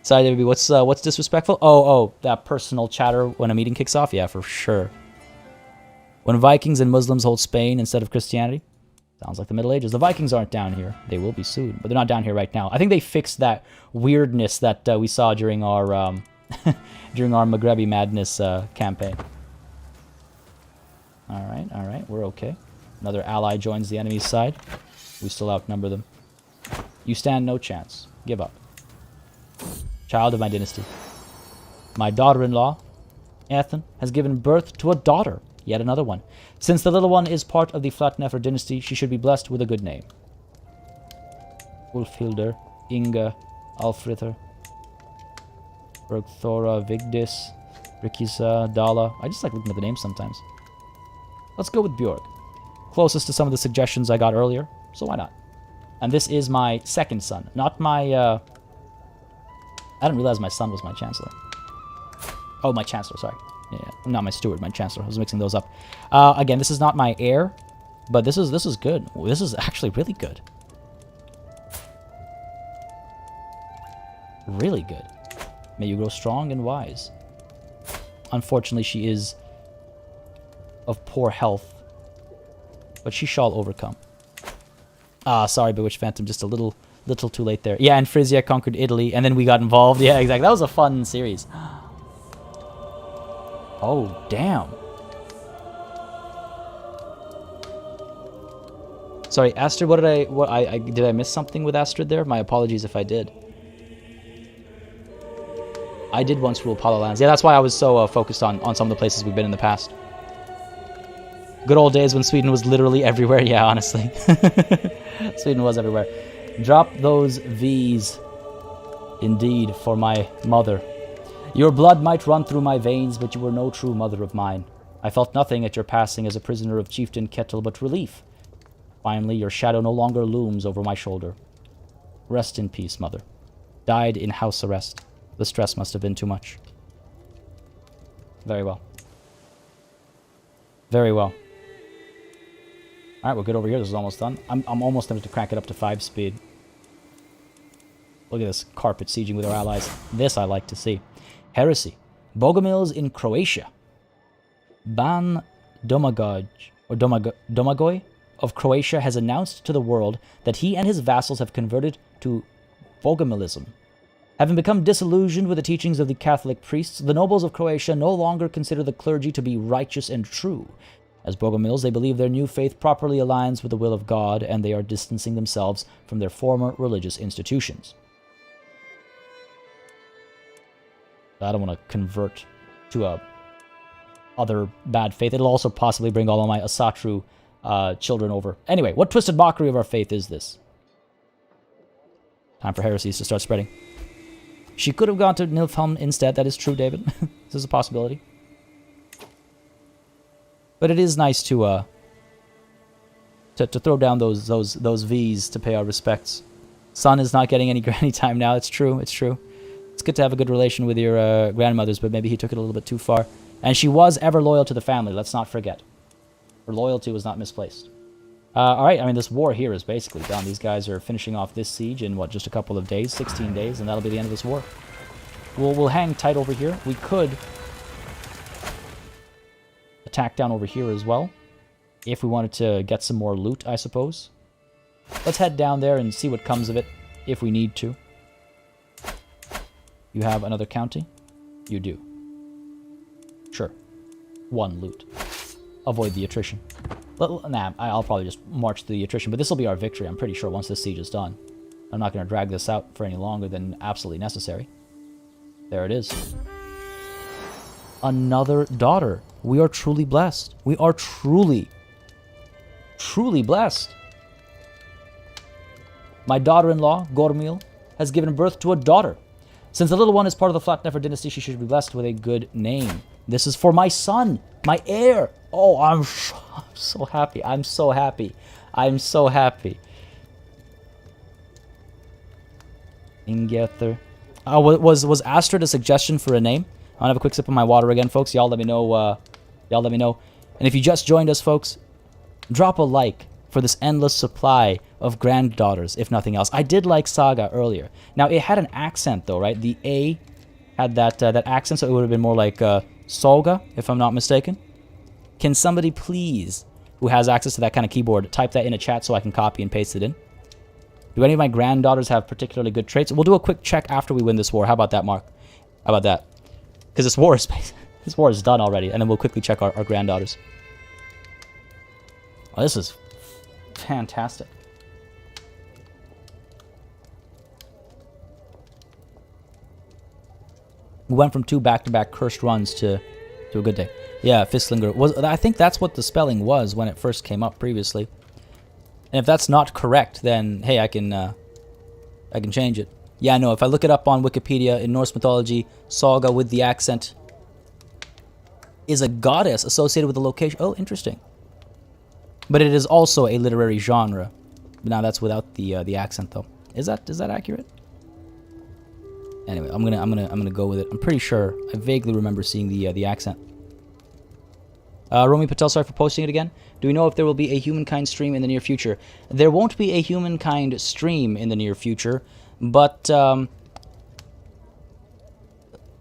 Speaker 1: Sorry, baby. What's disrespectful? Oh, that personal chatter when a meeting kicks off. Yeah, for sure. When Vikings and Muslims hold Spain instead of Christianity. Sounds like the Middle Ages. The Vikings aren't down here. They will be soon, but they're not down here right now. I think they fixed that weirdness that we saw during our during our Maghrebi Madness campaign. All right, we're okay. Another ally joins the enemy's side. We still outnumber them. You stand no chance. Give up. Child of my dynasty. My daughter-in-law, Ethan, has given birth to a daughter. Yet another one. Since the little one is part of the Flatnefer dynasty, she should be blessed with a good name. Ulfhildr, Inga, Alfrithr, Bergthora, Vigdis, Rikisa, Dala. I just like looking at the names sometimes. Let's go with Bjorg. Closest to some of the suggestions I got earlier, so why not? And this is my second son, not my, I didn't realize my son was my chancellor. Oh, my chancellor, sorry. Yeah, not my steward, my chancellor. I was mixing those up. Again, this is not my heir, but this is good. This is actually really good. Really good. May you grow strong and wise. Unfortunately, she is of poor health, but she shall overcome. Sorry, Bewitched Phantom, just a little too late there. Yeah, and Frisia conquered Italy, and then we got involved. Yeah, exactly. That was a fun series. Oh, damn. Sorry, Astrid, did I miss something with Astrid there? My apologies if I did. I did once rule Pala lands. Yeah, that's why I was so focused on some of the places we've been in the past. Good old days when Sweden was literally everywhere. Yeah, honestly. Sweden was everywhere. Drop those V's. Indeed, for my mother. Your blood might run through my veins, but you were no true mother of mine. I felt nothing at your passing as a prisoner of Chieftain Kettle, but relief. Finally, your shadow no longer looms over my shoulder. Rest in peace, mother. Died in house arrest. The stress must have been too much. Very well. Very well. Alright, we're good over here. This is almost done. I'm almost tempted to crank it up to 5 speed. Look at this carpet sieging with our allies. This I like to see. Heresy. Bogomils in Croatia. Ban Domagoj of Croatia has announced to the world that he and his vassals have converted to Bogomilism. Having become disillusioned with the teachings of the Catholic priests, the nobles of Croatia no longer consider the clergy to be righteous and true. As Bogomils, they believe their new faith properly aligns with the will of God, and they are distancing themselves from their former religious institutions. I don't want to convert to a other bad faith. It'll also possibly bring all of my Asatru children over. Anyway, what twisted mockery of our faith is this? Time for heresies to start spreading. She could have gone to Nilfheim instead. That is true, David. This is a possibility. But it is nice to throw down those V's to pay our respects. Son is not getting any granny time now. It's true. It's true. It's good to have a good relation with your grandmothers, but maybe he took it a little bit too far. And she was ever loyal to the family. Let's not forget. Her loyalty was not misplaced. All right, I mean, this war here is basically done. These guys are finishing off this siege in, what, just a couple of days, 16 days, and that'll be the end of this war. We'll hang tight over here. We could attack down over here as well, if we wanted to get some more loot, I suppose. Let's head down there and see what comes of it, if we need to. You have another county? You do. Sure. 1 loot. Avoid the attrition. Nah, I'll probably just march through the attrition, but this will be our victory, I'm pretty sure, once this siege is done. I'm not going to drag this out for any longer than absolutely necessary. There it is. Another daughter. We are truly blessed. We are truly blessed. My daughter-in-law, Gormil, has given birth to a daughter. Since the little one is part of the Flatnefer dynasty, she should be blessed with a good name. This is for my son, my heir. Oh, I'm so happy. I'm so happy. I'm so happy. Ingether. Was Astrid a suggestion for a name? I'll have a quick sip of my water again, folks. Y'all let me know. Y'all let me know. And if you just joined us, folks, drop a like for this endless supply of granddaughters, if nothing else. I did like Saga earlier. Now, it had an accent, though, right? The A had that accent, so it would have been more like Solga, if I'm not mistaken. Can somebody please, who has access to that kind of keyboard, type that in a chat so I can copy and paste it in? Do any of my granddaughters have particularly good traits? We'll do a quick check after we win this war. How about that, Mark? How about that? Because this war is done already, and then we'll quickly check our granddaughters. Oh, this is fantastic. We went from 2 back-to-back cursed runs to a good day. Yeah, Fistlinger. I think that's what the spelling was when it first came up previously. And if that's not correct, then hey, I can change it. Yeah, no, if I look it up on Wikipedia, in Norse mythology, Saga with the accent is a goddess associated with the location. Oh, interesting. But it is also a literary genre. Now that's without the accent, though. Is that accurate? Anyway, I'm gonna go with it. I'm pretty sure. I vaguely remember seeing the accent. Romy Patel, sorry for posting it again. Do we know if there will be a Humankind stream in the near future? There won't be a Humankind stream in the near future, but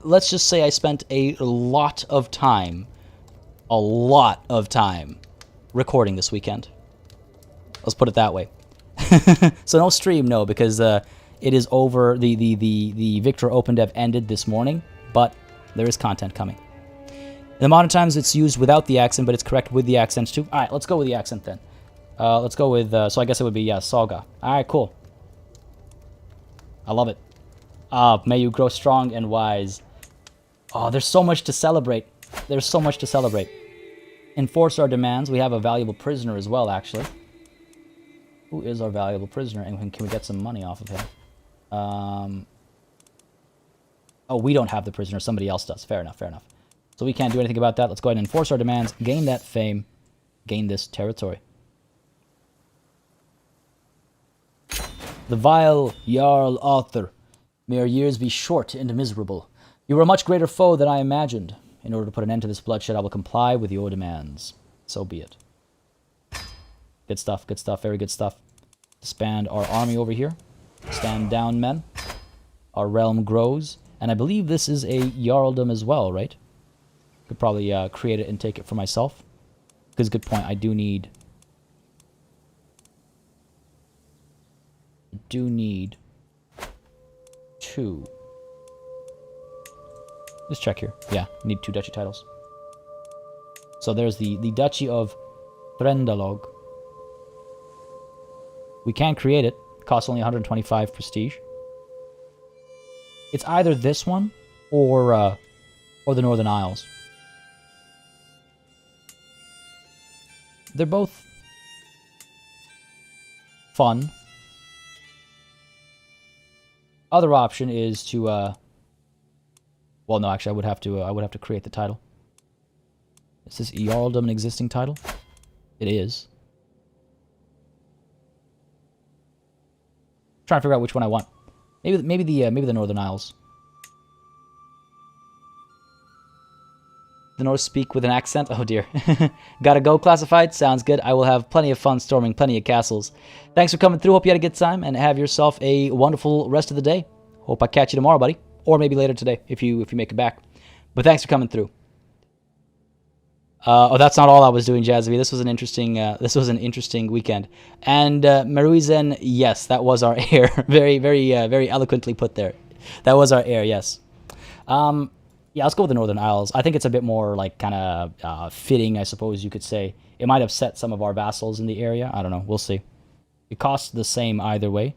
Speaker 1: let's just say I spent a lot of time recording this weekend. Let's put it that way. So no stream, no, because it is over. The Victor Open Dev ended this morning, but there is content coming. In the modern times, it's used without the accent, but it's correct with the accents too. All right, let's go with the accent then. Let's go with, so I guess it would be, yeah, Saga. All right, cool. I love it. May you grow strong and wise. Oh, there's so much to celebrate. There's so much to celebrate. Enforce our demands. We have a valuable prisoner as well, actually. Who is our valuable prisoner, and can we get some money off of him? Oh, we don't have the prisoner. Somebody else does. Fair enough, fair enough. So we can't do anything about that. Let's go ahead and enforce our demands, gain that fame, gain this territory. The vile Jarl Audr, may your years be short and miserable. You are a much greater foe than I imagined. In order to put an end to this bloodshed, I will comply with your demands. So be it. Good stuff, very good stuff. Disband our army over here. Stand down, men. Our realm grows. And I believe this is a Jarldom as well, right? Could probably create it and take it for myself. Because good point, I do need 2. Let's check here. Yeah, need 2 duchy titles. So there's the Duchy of Threndalog. We can create it. Costs only 125 prestige. It's either this one or the Northern Isles. They're both fun. Other option is to well, no, actually, I would have to create the title. Is this Jarldom an existing title? It is. Trying to figure out which one I want. Maybe the Northern Isles. The Norse speak with an accent. Oh dear. Gotta go, classified. Sounds good. I will have plenty of fun storming plenty of castles. Thanks for coming through. Hope you had a good time and have yourself a wonderful rest of the day. Hope I catch you tomorrow, buddy, or maybe later today if you make it back. But thanks for coming through. Oh, that's not all I was doing, Jazzy. This was an interesting weekend. And Maruizen, yes, that was our heir. Very, very, very eloquently put there. That was our heir. Yes. Yeah, let's go with the Northern Isles. I think it's a bit more like kind of fitting, I suppose you could say. It might upset some of our vassals in the area. I don't know. We'll see. It costs the same either way.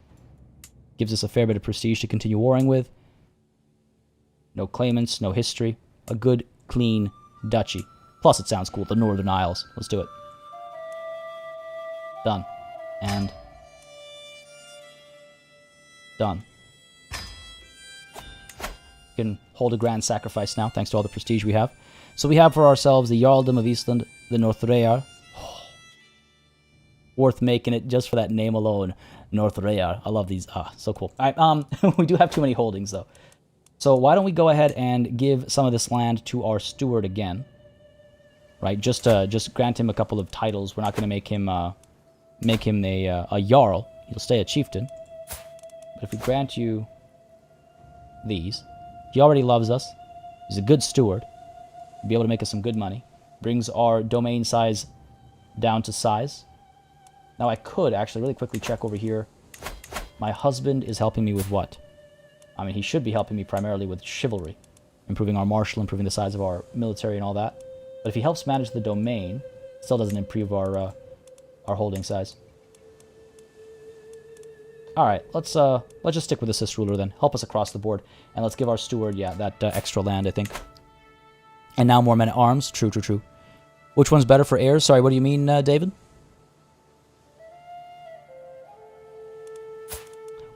Speaker 1: Gives us a fair bit of prestige to continue warring with. No claimants, no history. A good, clean duchy. Plus, it sounds cool. The Northern Isles. Let's do it. Done. And done. We can hold a grand sacrifice now, thanks to all the prestige we have. So we have for ourselves the Jarldom of Iceland, the Northrear. Oh, worth making it just for that name alone. Northrear. I love these. Ah, so cool. All right, we do have too many holdings, though. So why don't we go ahead and give some of this land to our steward again, right? Just grant him a couple of titles. We're not going to make him a jarl. He'll stay a chieftain. But if we grant you these, he already loves us. He's a good steward. He'll be able to make us some good money. Brings our domain size down to size. Now I could actually really quickly check over here. My husband is helping me with what? I mean, he should be helping me primarily with chivalry, improving our martial, improving the size of our military and all that. But if he helps manage the domain, it still doesn't improve our holding size. All right, let's just stick with the Cis ruler then. Help us across the board, and let's give our steward, yeah, that extra land, I think. And now more men at arms. True, true, true. Which one's better for heirs? Sorry, what do you mean, David?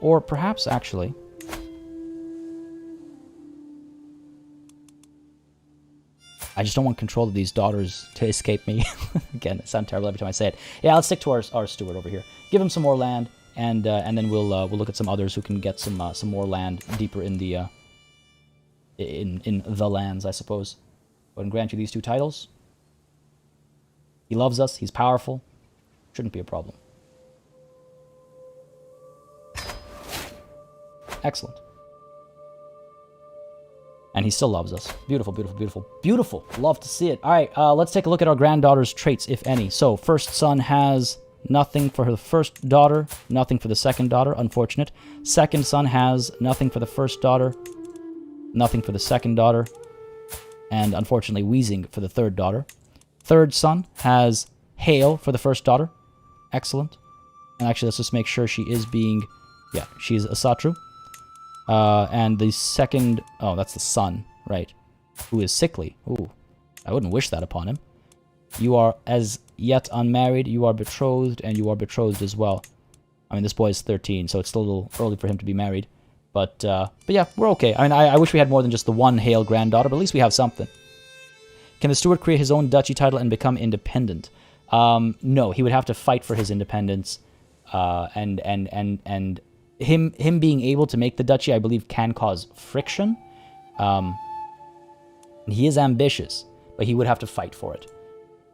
Speaker 1: Or perhaps actually. I just don't want control of these daughters to escape me. Again, it sounds terrible every time I say it. Yeah, let's stick to our steward over here. Give him some more land, and then we'll look at some others who can get some more land deeper in the in the lands, I suppose. Go ahead and grant you these 2 titles. He loves us. He's powerful. Shouldn't be a problem. Excellent. And he still loves us. Beautiful, beautiful, beautiful, beautiful. Love to see it. All right, let's take a look at our granddaughter's traits, if any. So, first son has nothing for her first daughter, nothing for the second daughter, unfortunate. Second son has nothing for the first daughter, nothing for the second daughter, and unfortunately wheezing for the third daughter. Third son has hail for the first daughter. Excellent. And actually, let's just make sure she is being... Yeah, she's Asatru. And the second... Oh, that's the son, right. Who is sickly. Ooh, I wouldn't wish that upon him. You are as yet unmarried, you are betrothed, and you are betrothed as well. I mean, this boy is 13, so it's still a little early for him to be married. But yeah, we're okay. I mean, I wish we had more than just the one hail granddaughter, but at least we have something. Can the steward create his own duchy title and become independent? No, he would have to fight for his independence. And him being able to make the duchy, I believe, can cause friction. He is ambitious, but he would have to fight for it.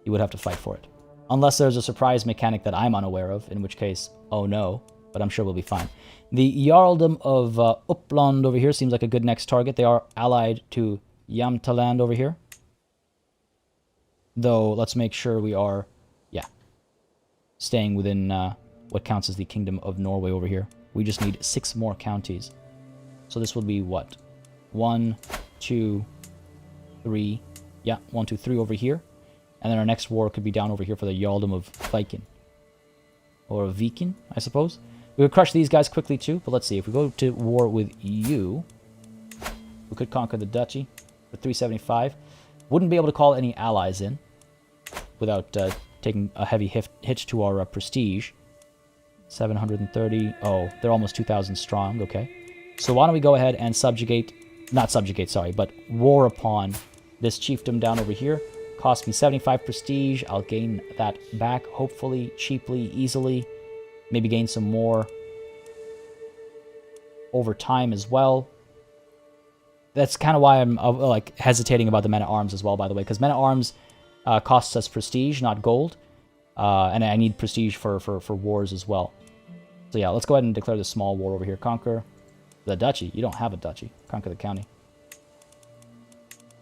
Speaker 1: He would have to fight for it. Unless there's a surprise mechanic that I'm unaware of, in which case, oh no, but I'm sure we'll be fine. The Jarldom of Uppland over here seems like a good next target. They are allied to Jämtland over here. Though, let's make sure we are, yeah, staying within what counts as the Kingdom of Norway over here. We just need 6 more counties. So this will be what? 1, 2, 3. Yeah, 1, 2, 3 over here. And then our next war could be down over here for the Jarldom of Viken. Or Viken, I suppose. We would crush these guys quickly too, but let's see. If we go to war with you, we could conquer the duchy for 375. Wouldn't be able to call any allies in without taking a heavy hit to our prestige. 730. Oh, they're almost 2,000 strong. Okay. So why don't we go ahead and but war upon this chiefdom down over here. Cost me 75 prestige. I'll gain that back, hopefully, cheaply, easily. Maybe gain some more over time as well. That's kind of why I'm like hesitating about the men-at-arms as well, by the way, because men-at-arms costs us prestige, not gold, and I need prestige for wars as well. So yeah, let's go ahead and declare this small war over here. Conquer the duchy. You don't have a duchy. Conquer the county.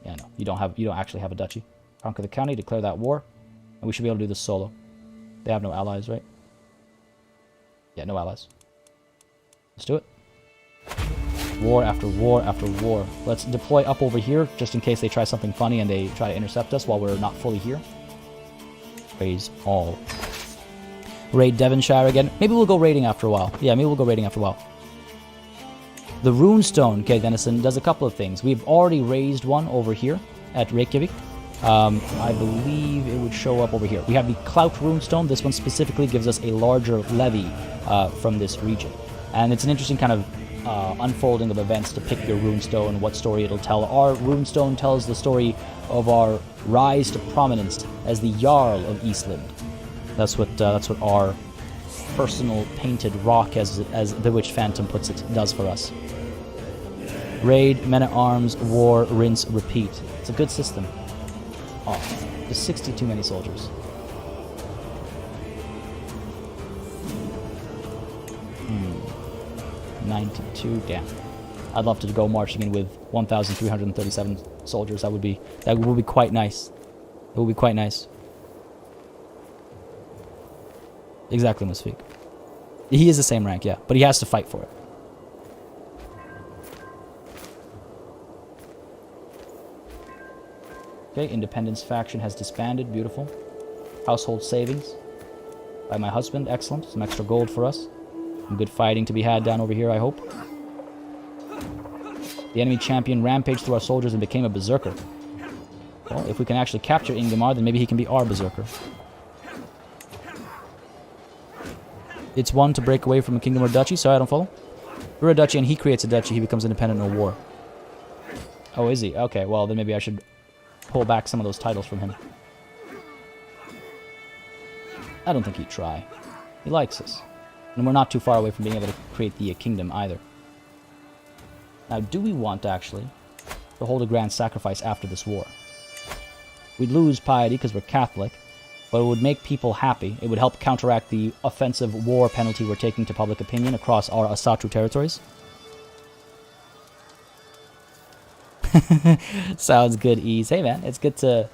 Speaker 1: Yeah, no, you don't actually have a duchy. Conquer the county, declare that war, and we should be able to do this solo. They have no allies, right? Yeah, no allies. Let's do it. War after war after war. Let's deploy up over here, just in case they try something funny and they try to intercept us while we're not fully here. Raise all. Raid Devonshire again. Maybe we'll go raiding after a while. Yeah, maybe we'll go raiding after a while. The runestone, okay, Denison, does a couple of things. We've already raised one over here at Reykjavik. I believe it would show up over here. We have the Clout runestone. This one specifically gives us a larger levy from this region. And it's an interesting kind of unfolding of events to pick your runestone, what story it'll tell. Our runestone tells the story of our rise to prominence as the Jarl of Iceland. That's what our personal painted rock, as the Witch Phantom puts it, does for us. Raid, men-at-arms, war, rinse, repeat. It's a good system. Oh, there's 60 too many soldiers. 92, damn. I'd love to go marching in with 1,337 soldiers. That would be quite nice. It would be quite nice. Exactly, Musfiq. He is the same rank, yeah, but he has to fight for it. Okay, Independence faction has disbanded. Beautiful. Household savings by my husband. Excellent. Some extra gold for us. Some good fighting to be had down over here, I hope. The enemy champion rampaged through our soldiers and became a berserker. Well, if we can actually capture Ingimar, then maybe he can be our berserker. It's one to break away from a kingdom or duchy. Sorry, I don't follow. We're a duchy and he creates a duchy. He becomes independent in a war. Oh, is he? Okay, well, then maybe I should pull back some of those titles from him. I don't think he'd try. He likes us. And we're not too far away from being able to create the kingdom either. Now, do we want, actually, to hold a grand sacrifice after this war? We'd lose piety because we're Catholic, but it would make people happy. It would help counteract the offensive war penalty we're taking to public opinion across our Asatru territories. Sounds good, Ease. Hey, man, it's good to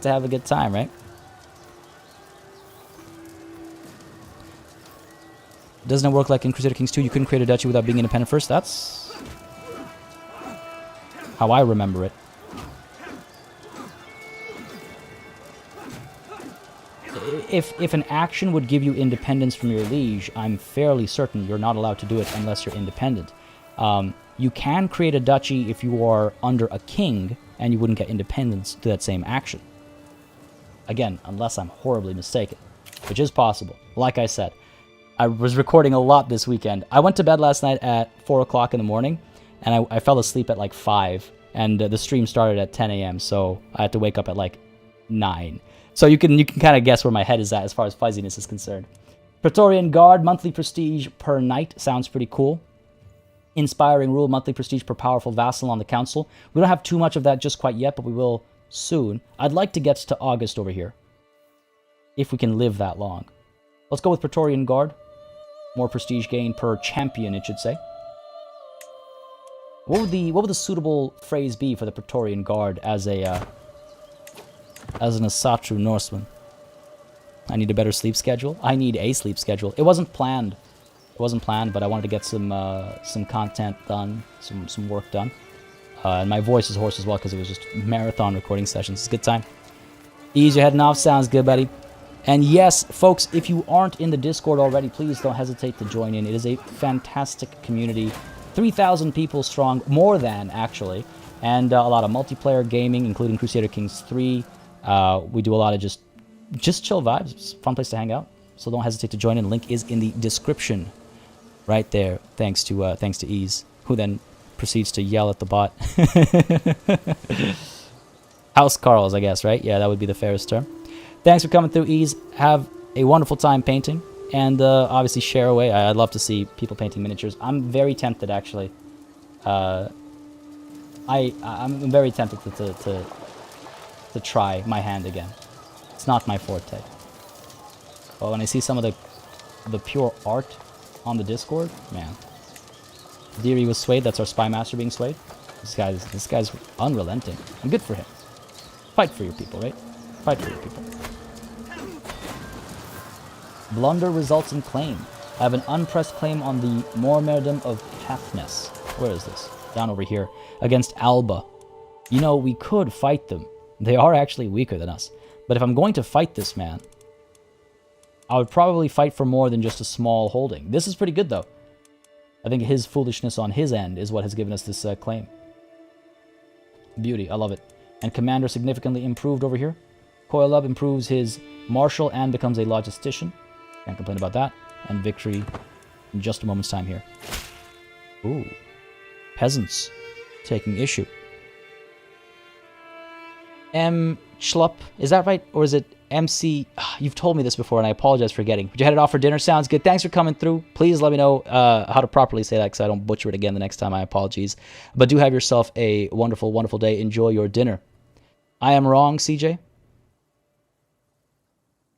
Speaker 1: have a good time, right? Doesn't it work like in Crusader Kings 2? You couldn't create a duchy without being independent first? That's how I remember it. If an action would give you independence from your liege, I'm fairly certain you're not allowed to do it unless you're independent. You can create a duchy if you are under a king, and you wouldn't get independence to that same action. Again, unless I'm horribly mistaken, which is possible. Like I said, I was recording a lot this weekend. I went to bed last night at 4 o'clock in the morning, and I fell asleep at like 5, and the stream started at 10 a.m., so I had to wake up at like 9. So you can kind of guess where my head is at as far as fuzziness is concerned. Praetorian Guard, monthly prestige per knight. Sounds pretty cool. Inspiring rule, monthly prestige per powerful vassal on the council. We don't have too much of that just quite yet, but we will soon. I'd like to get to August over here, if we can live that long. Let's go with Praetorian Guard. More prestige gain per champion, it should say. What would the suitable phrase be for the Praetorian Guard as an Asatru Norseman? I need a better sleep schedule. I need a sleep schedule. It wasn't planned. It wasn't planned, but I wanted to get some content done, some work done. And my voice is hoarse as well because it was just marathon recording sessions. It's a good time. Ease, you're heading off. Sounds good, buddy. And yes, folks, if you aren't in the Discord already, please don't hesitate to join in. It is a fantastic community. 3,000 people strong, more than, actually. And a lot of multiplayer gaming, including Crusader Kings 3. We do a lot of just chill vibes. It's a fun place to hang out. So don't hesitate to join in. Link is in the description. Right there, thanks to Ease, who then proceeds to yell at the bot. House Carls, I guess, right? Yeah, that would be the fairest term. Thanks for coming through, Ease. Have a wonderful time painting, and obviously share away. I'd love to see people painting miniatures. I'm very tempted, actually. I'm very tempted to try my hand again. It's not my forte. But when I see some of the pure art on the Discord, man. Deary was swayed. That's our spy master being swayed. This guy's unrelenting. And good for him. Fight for your people, right? Fight for your people. Blunder results in claim. I have an unpressed claim on the Mormerdom of Caithness. Where is this? Down over here. Against Alba. You know, we could fight them. They are actually weaker than us. But if I'm going to fight this man, I would probably fight for more than just a small holding. This is pretty good, though. I think his foolishness on his end is what has given us this claim. Beauty, I love it. And Commander significantly improved over here. Coilub improves his martial and becomes a logistician. Can't complain about that. And victory in just a moment's time here. Ooh. Peasants taking issue. Schlupp, is that right? Or is it MC, you've told me this before, and I apologize for forgetting. But you headed off for dinner. Sounds good. Thanks for coming through. Please let me know how to properly say that, because I don't butcher it again the next time. My apologies. But do have yourself a wonderful, wonderful day. Enjoy your dinner. I am wrong, CJ?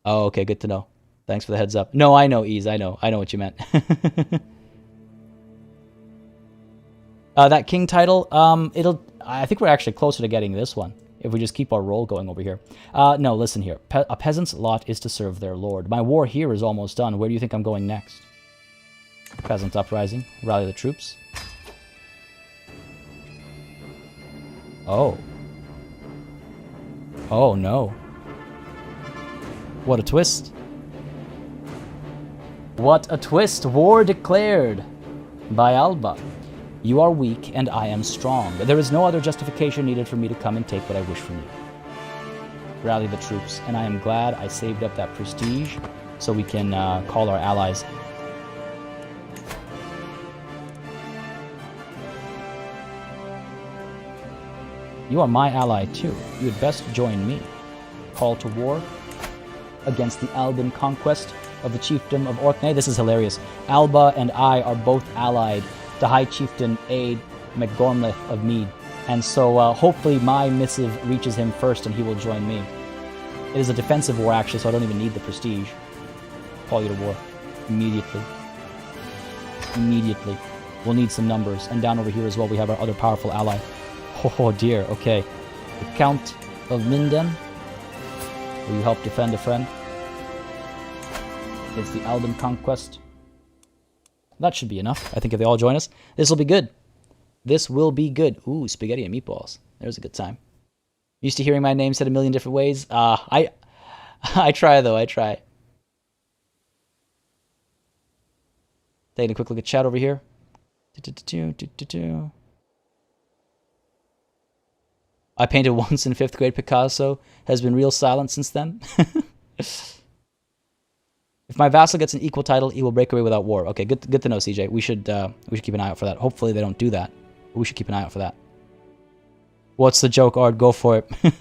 Speaker 1: Oh, okay. Good to know. Thanks for the heads up. No, I know, Ease. I know what you meant. That king title, I think we're actually closer to getting this one if we just keep our roll going over here. No, listen here. A peasant's lot is to serve their lord. My war here is almost done. Where do you think I'm going next? Peasant uprising. Rally the troops. Oh. Oh, no. What a twist. What a twist. War declared by Alba. You are weak, and I am strong. There is no other justification needed for me to come and take what I wish from you. Rally the troops, and I am glad I saved up that prestige so we can call our allies. You are my ally, too. You had best join me. Call to war against the Alban conquest of the chiefdom of Orkney. This is hilarious. Alba and I are both allied to High Chieftain Aid McGormleth of Mead. And so hopefully my missive reaches him first and he will join me. It is a defensive war, actually, so I don't even need the prestige. Call you to war. Immediately. Immediately. We'll need some numbers. And down over here as well, we have our other powerful ally. Oh dear, okay. The Count of Minden. Will you help defend a friend? It's the Alban conquest. That should be enough. I think if they all join us, this will be good. This will be good. Ooh, spaghetti and meatballs. There's a good time. Used to hearing my name said a million different ways. I try, though. I try. Taking a quick look at chat over here. I painted once in 5th grade. Picasso has been real silent since then. If my vassal gets an equal title, he will break away without war. Okay, good to know, CJ. We should keep an eye out for that. Hopefully they don't do that. But we should keep an eye out for that. What's the joke, Ard? Go for it.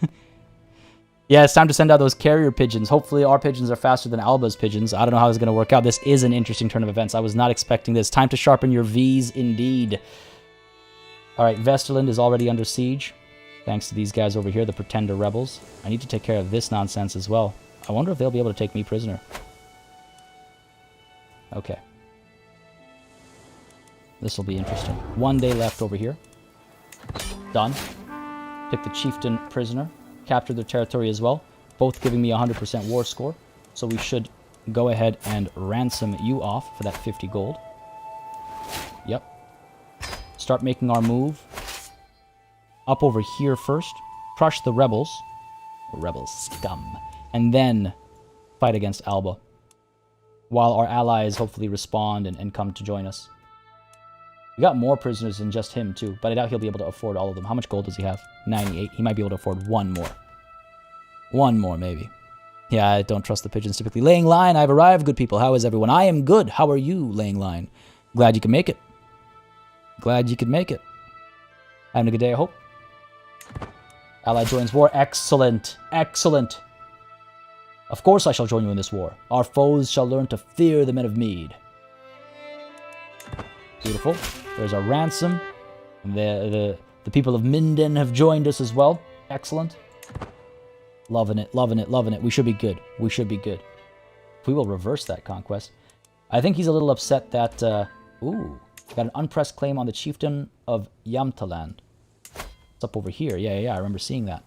Speaker 1: Yeah, it's time to send out those carrier pigeons. Hopefully our pigeons are faster than Alba's pigeons. I don't know how this is going to work out. This is an interesting turn of events. I was not expecting this. Time to sharpen your V's indeed. All right, Vesterland is already under siege. Thanks to these guys over here, the Pretender Rebels. I need to take care of this nonsense as well. I wonder if they'll be able to take me prisoner. Okay. This will be interesting. 1 day left over here. Done. Took the chieftain prisoner. Captured their territory as well. Both giving me a 100% war score. So we should go ahead and ransom you off for that 50 gold. Yep. Start making our move. Up over here first. Crush the rebels. Rebels scum. And then fight against Alba. While our allies hopefully respond and come to join us. We got more prisoners than just him, too, but I doubt he'll be able to afford all of them. How much gold does he have? 98. He might be able to afford one more. One more, maybe. Yeah, I don't trust the pigeons typically. Laying line, I've arrived, good people. How is everyone? I am good. How are you, laying line? Glad you can make it. Glad you could make it. Having a good day, I hope. Ally joins war. Excellent. Excellent. Of course I shall join you in this war. Our foes shall learn to fear the men of Mead. Beautiful. There's our ransom. The people of Minden have joined us as well. Excellent. Loving it, loving it, loving it. We should be good. We should be good. We will reverse that conquest. I think he's a little upset that... ooh. Got an unpressed claim on the chieftain of Yamtaland. It's up over here. Yeah, I remember seeing that.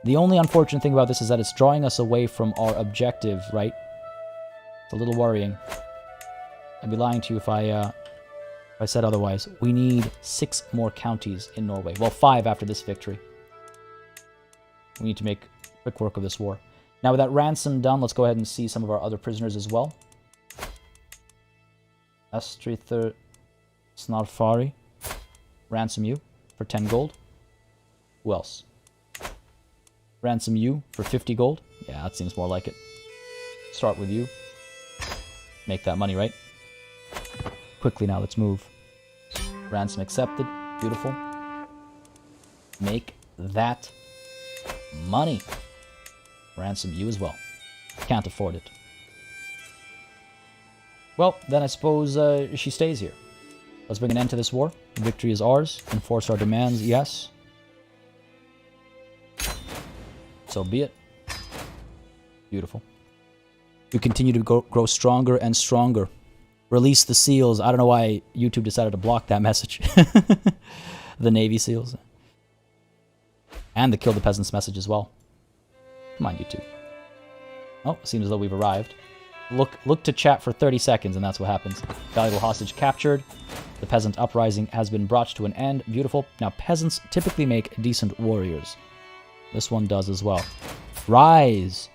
Speaker 1: The only unfortunate thing about this is that it's drawing us away from our objective, right? It's a little worrying. I'd be lying to you if I said otherwise. We need 6 more counties in Norway. Well, 5 after this victory. We need to make quick work of this war. Now, with that ransom done, let's go ahead and see some of our other prisoners as well. Astrither Snarfari. Ransom you for 10 gold. Who else? Ransom you for 50 gold. Yeah, that seems more like it. Start with you. Make that money, right? Quickly now, let's move. Ransom accepted. Beautiful. Make that money. Ransom you as well. Can't afford it. Well, then I suppose she stays here. Let's bring an end to this war. Victory is ours. Enforce our demands, yes. So be it. Beautiful. We continue to grow stronger and stronger. Release the seals. I don't know why YouTube decided to block that message. The Navy seals. And the kill the peasants message as well. Come on, YouTube. Oh, seems as though we've arrived. Look to chat for 30 seconds and that's what happens. Valuable hostage captured. The peasant uprising has been brought to an end. Beautiful. Now, peasants typically make decent warriors. This one does as well. Rise.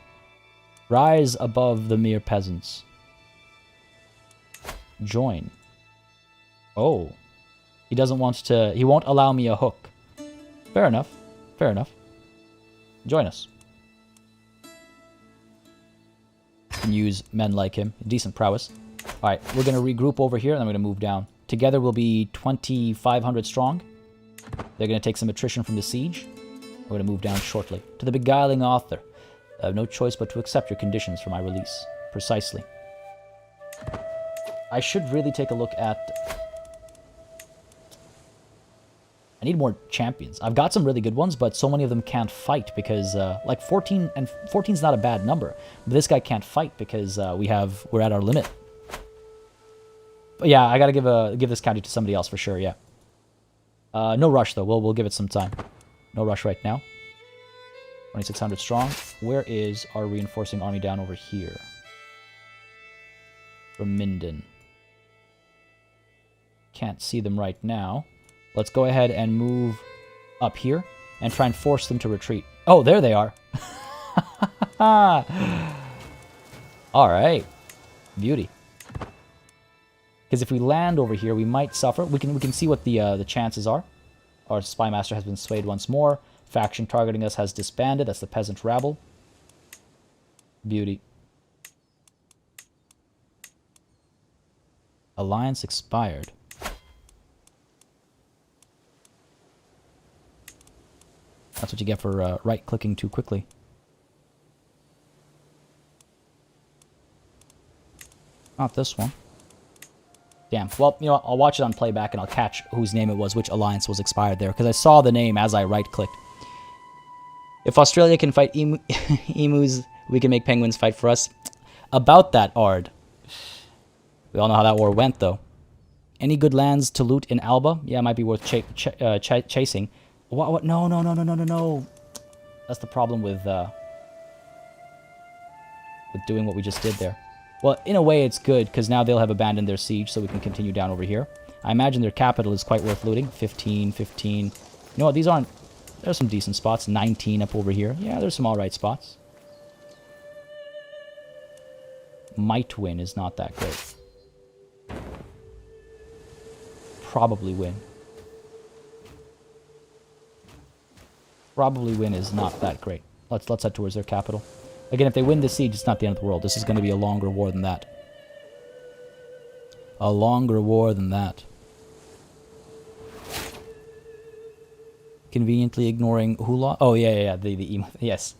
Speaker 1: Rise above the mere peasants. Join. Oh. He doesn't want to... He won't allow me a hook. Fair enough. Fair enough. Join us. Can use men like him. Decent prowess. Alright, we're going to regroup over here, and then we're going to move down. Together we'll be 2,500 strong. They're going to take some attrition from the siege. We're going to move down shortly. To the beguiling author. I have no choice but to accept your conditions for my release. Precisely. I should really take a look at... I need more champions. I've got some really good ones, but so many of them can't fight because, like 14, and 14 is not a bad number. But this guy can't fight because we're at our limit. But yeah, I gotta give this county to somebody else for sure. Yeah. No rush though. We'll give it some time. No rush right now. 2,600 strong. Where is our reinforcing army down over here? From Minden. Can't see them right now. Let's go ahead and move up here and try and force them to retreat. Oh, there they are. All right. Beauty. Because if we land over here, we might suffer. We can see what the chances are. Our spy master has been swayed once more. Faction targeting us has disbanded. That's the peasant rabble. Beauty. Alliance expired. That's what you get for right-clicking too quickly. Not this one. Damn. Well, you know, I'll watch it on playback and I'll catch whose name it was, which alliance was expired there, because I saw the name as I right-clicked. If Australia can fight emus, we can make penguins fight for us. About that, Ard. We all know how that war went, though. Any good lands to loot in Alba? Yeah, it might be worth chasing. What? No. That's the problem with doing what we just did there. Well, in a way, it's good, because now they'll have abandoned their siege, so we can continue down over here. I imagine their capital is quite worth looting. 15. You know what? These aren't... There's some decent spots. 19 up over here. Yeah, there's some alright spots. Might win is not that great. Probably win. Probably win is not that great. Let's head towards their capital. Again, if they win the siege, it's not the end of the world. This is going to be a longer war than that. A longer war than that. Conveniently ignoring Hula. Oh, yeah. The emo. Yes.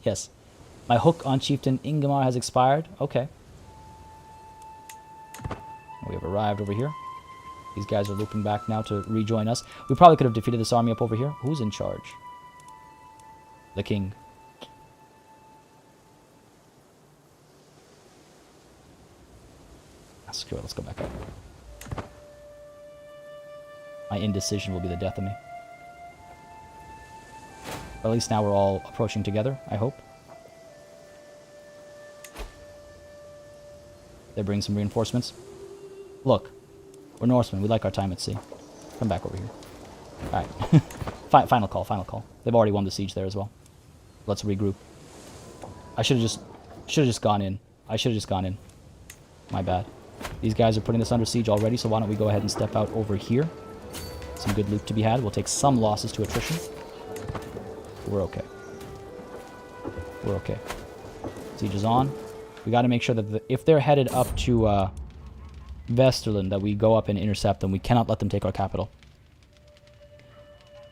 Speaker 1: My hook on Chieftain Ingemar has expired. Okay. We have arrived over here. These guys are looping back now to rejoin us. We probably could have defeated this army up over here. Who's in charge? The king. Screw it, let's go back up. My indecision will be the death of me. But at least now we're all approaching together, I hope. They bring some reinforcements. Look, we're Norsemen. We like our time at sea. Come back over here. Alright. Final call. They've already won the siege there as well. Let's regroup. I should have just gone in. My bad. These guys are putting this under siege already, so why don't we go ahead and step out over here. Some good loot to be had. We'll take some losses to attrition. We're okay. Siege is on. We got to make sure that if they're headed up to Vesterland, that we go up and intercept them. We cannot let them take our capital.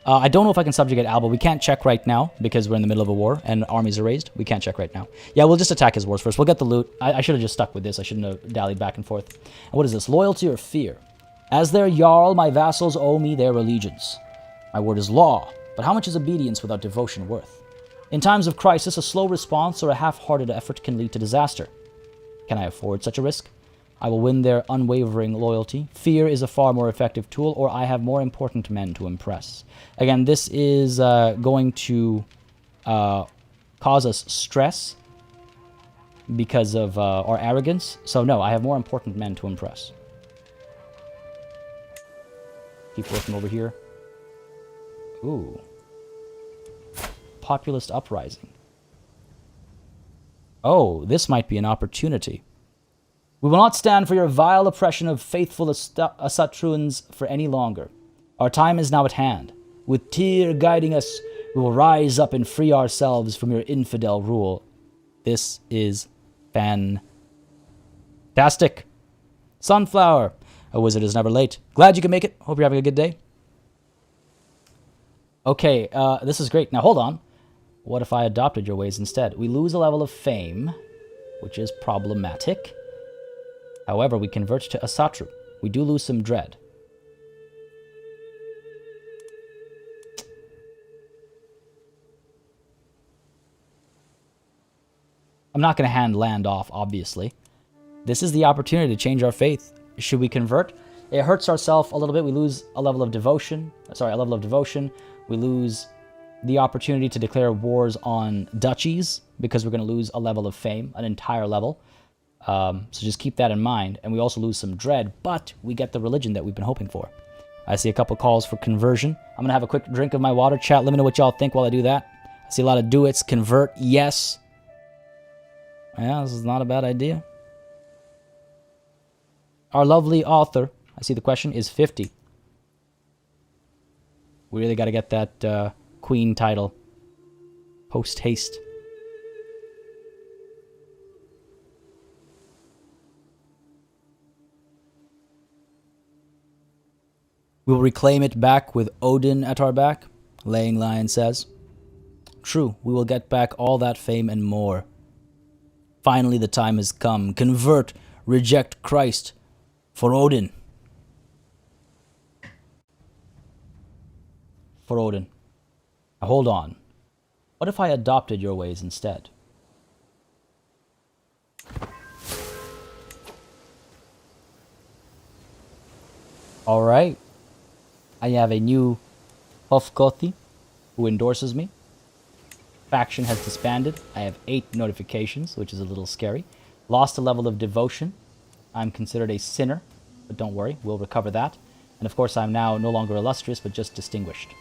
Speaker 1: I don't know if I can subjugate Alba. We can't check right now because we're in the middle of a war and armies are raised. We can't check right now. Yeah, we'll just attack his wars first. We'll get the loot. I should have just stuck with this. I shouldn't have dallied back and forth. And what is this? Loyalty or fear? As their Jarl, my vassals owe me their allegiance. My word is law, but how much is obedience without devotion worth? In times of crisis, a slow response or a half-hearted effort can lead to disaster. Can I afford such a risk? I will win their unwavering loyalty. Fear is a far more effective tool, or I have more important men to impress. Again, this is going to cause us stress because of our arrogance. So no, I have more important men to impress. Keep working over here. Ooh. Populist uprising. Oh, this might be an opportunity. We will not stand for your vile oppression of faithful Asatruans for any longer. Our time is now at hand. With Tyr guiding us, we will rise up and free ourselves from your infidel rule. This is fantastic. Sunflower. A wizard is never late. Glad you can make it. Hope you're having a good day. Okay, this is great. Now, hold on. What if I adopted your ways instead? We lose a level of fame, which is problematic. However, we convert to Asatru. We do lose some dread. I'm not going to hand land off, obviously. This is the opportunity to change our faith. Should we convert? It hurts ourselves a little bit. We lose a level of devotion. Sorry, a level of devotion. We lose the opportunity to declare wars on duchies because we're going to lose a level of fame, an entire level. So just keep that in mind. And we also lose some dread, but we get the religion that we've been hoping for. I see a couple calls for conversion. I'm going to have a quick drink of my water. Chat, let me know what y'all think while I do that. I see a lot of do-its. Convert, yes. Yeah, this is not a bad idea. Our lovely author, I see the question, is 50. We really got to get that queen title post-haste. We will reclaim it back with Odin at our back, Laying Lion says. True, we will get back all that fame and more. Finally the time has come. Convert, reject Christ for Odin. For Odin. Now hold on. What if I adopted your ways instead? Alright. I have a new Hofkothi who endorses me. Faction has disbanded. I have 8 notifications, which is a little scary. Lost a level of devotion. I'm considered a sinner, but don't worry, we'll recover that. And of course, I'm now no longer illustrious, but just distinguished.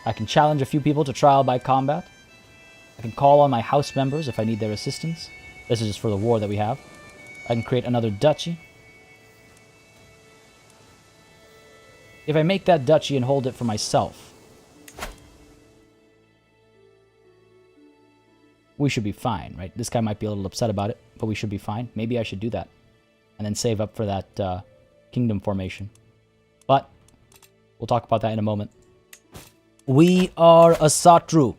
Speaker 1: I can challenge a few people to trial by combat. I can call on my house members if I need their assistance. This is just for the war that we have. I can create another duchy. If I make that duchy and hold it for myself, we should be fine, right? This guy might be a little upset about it, but we should be fine. Maybe I should do that. And then save up for that kingdom formation. But we'll talk about that in a moment. We are Asatru.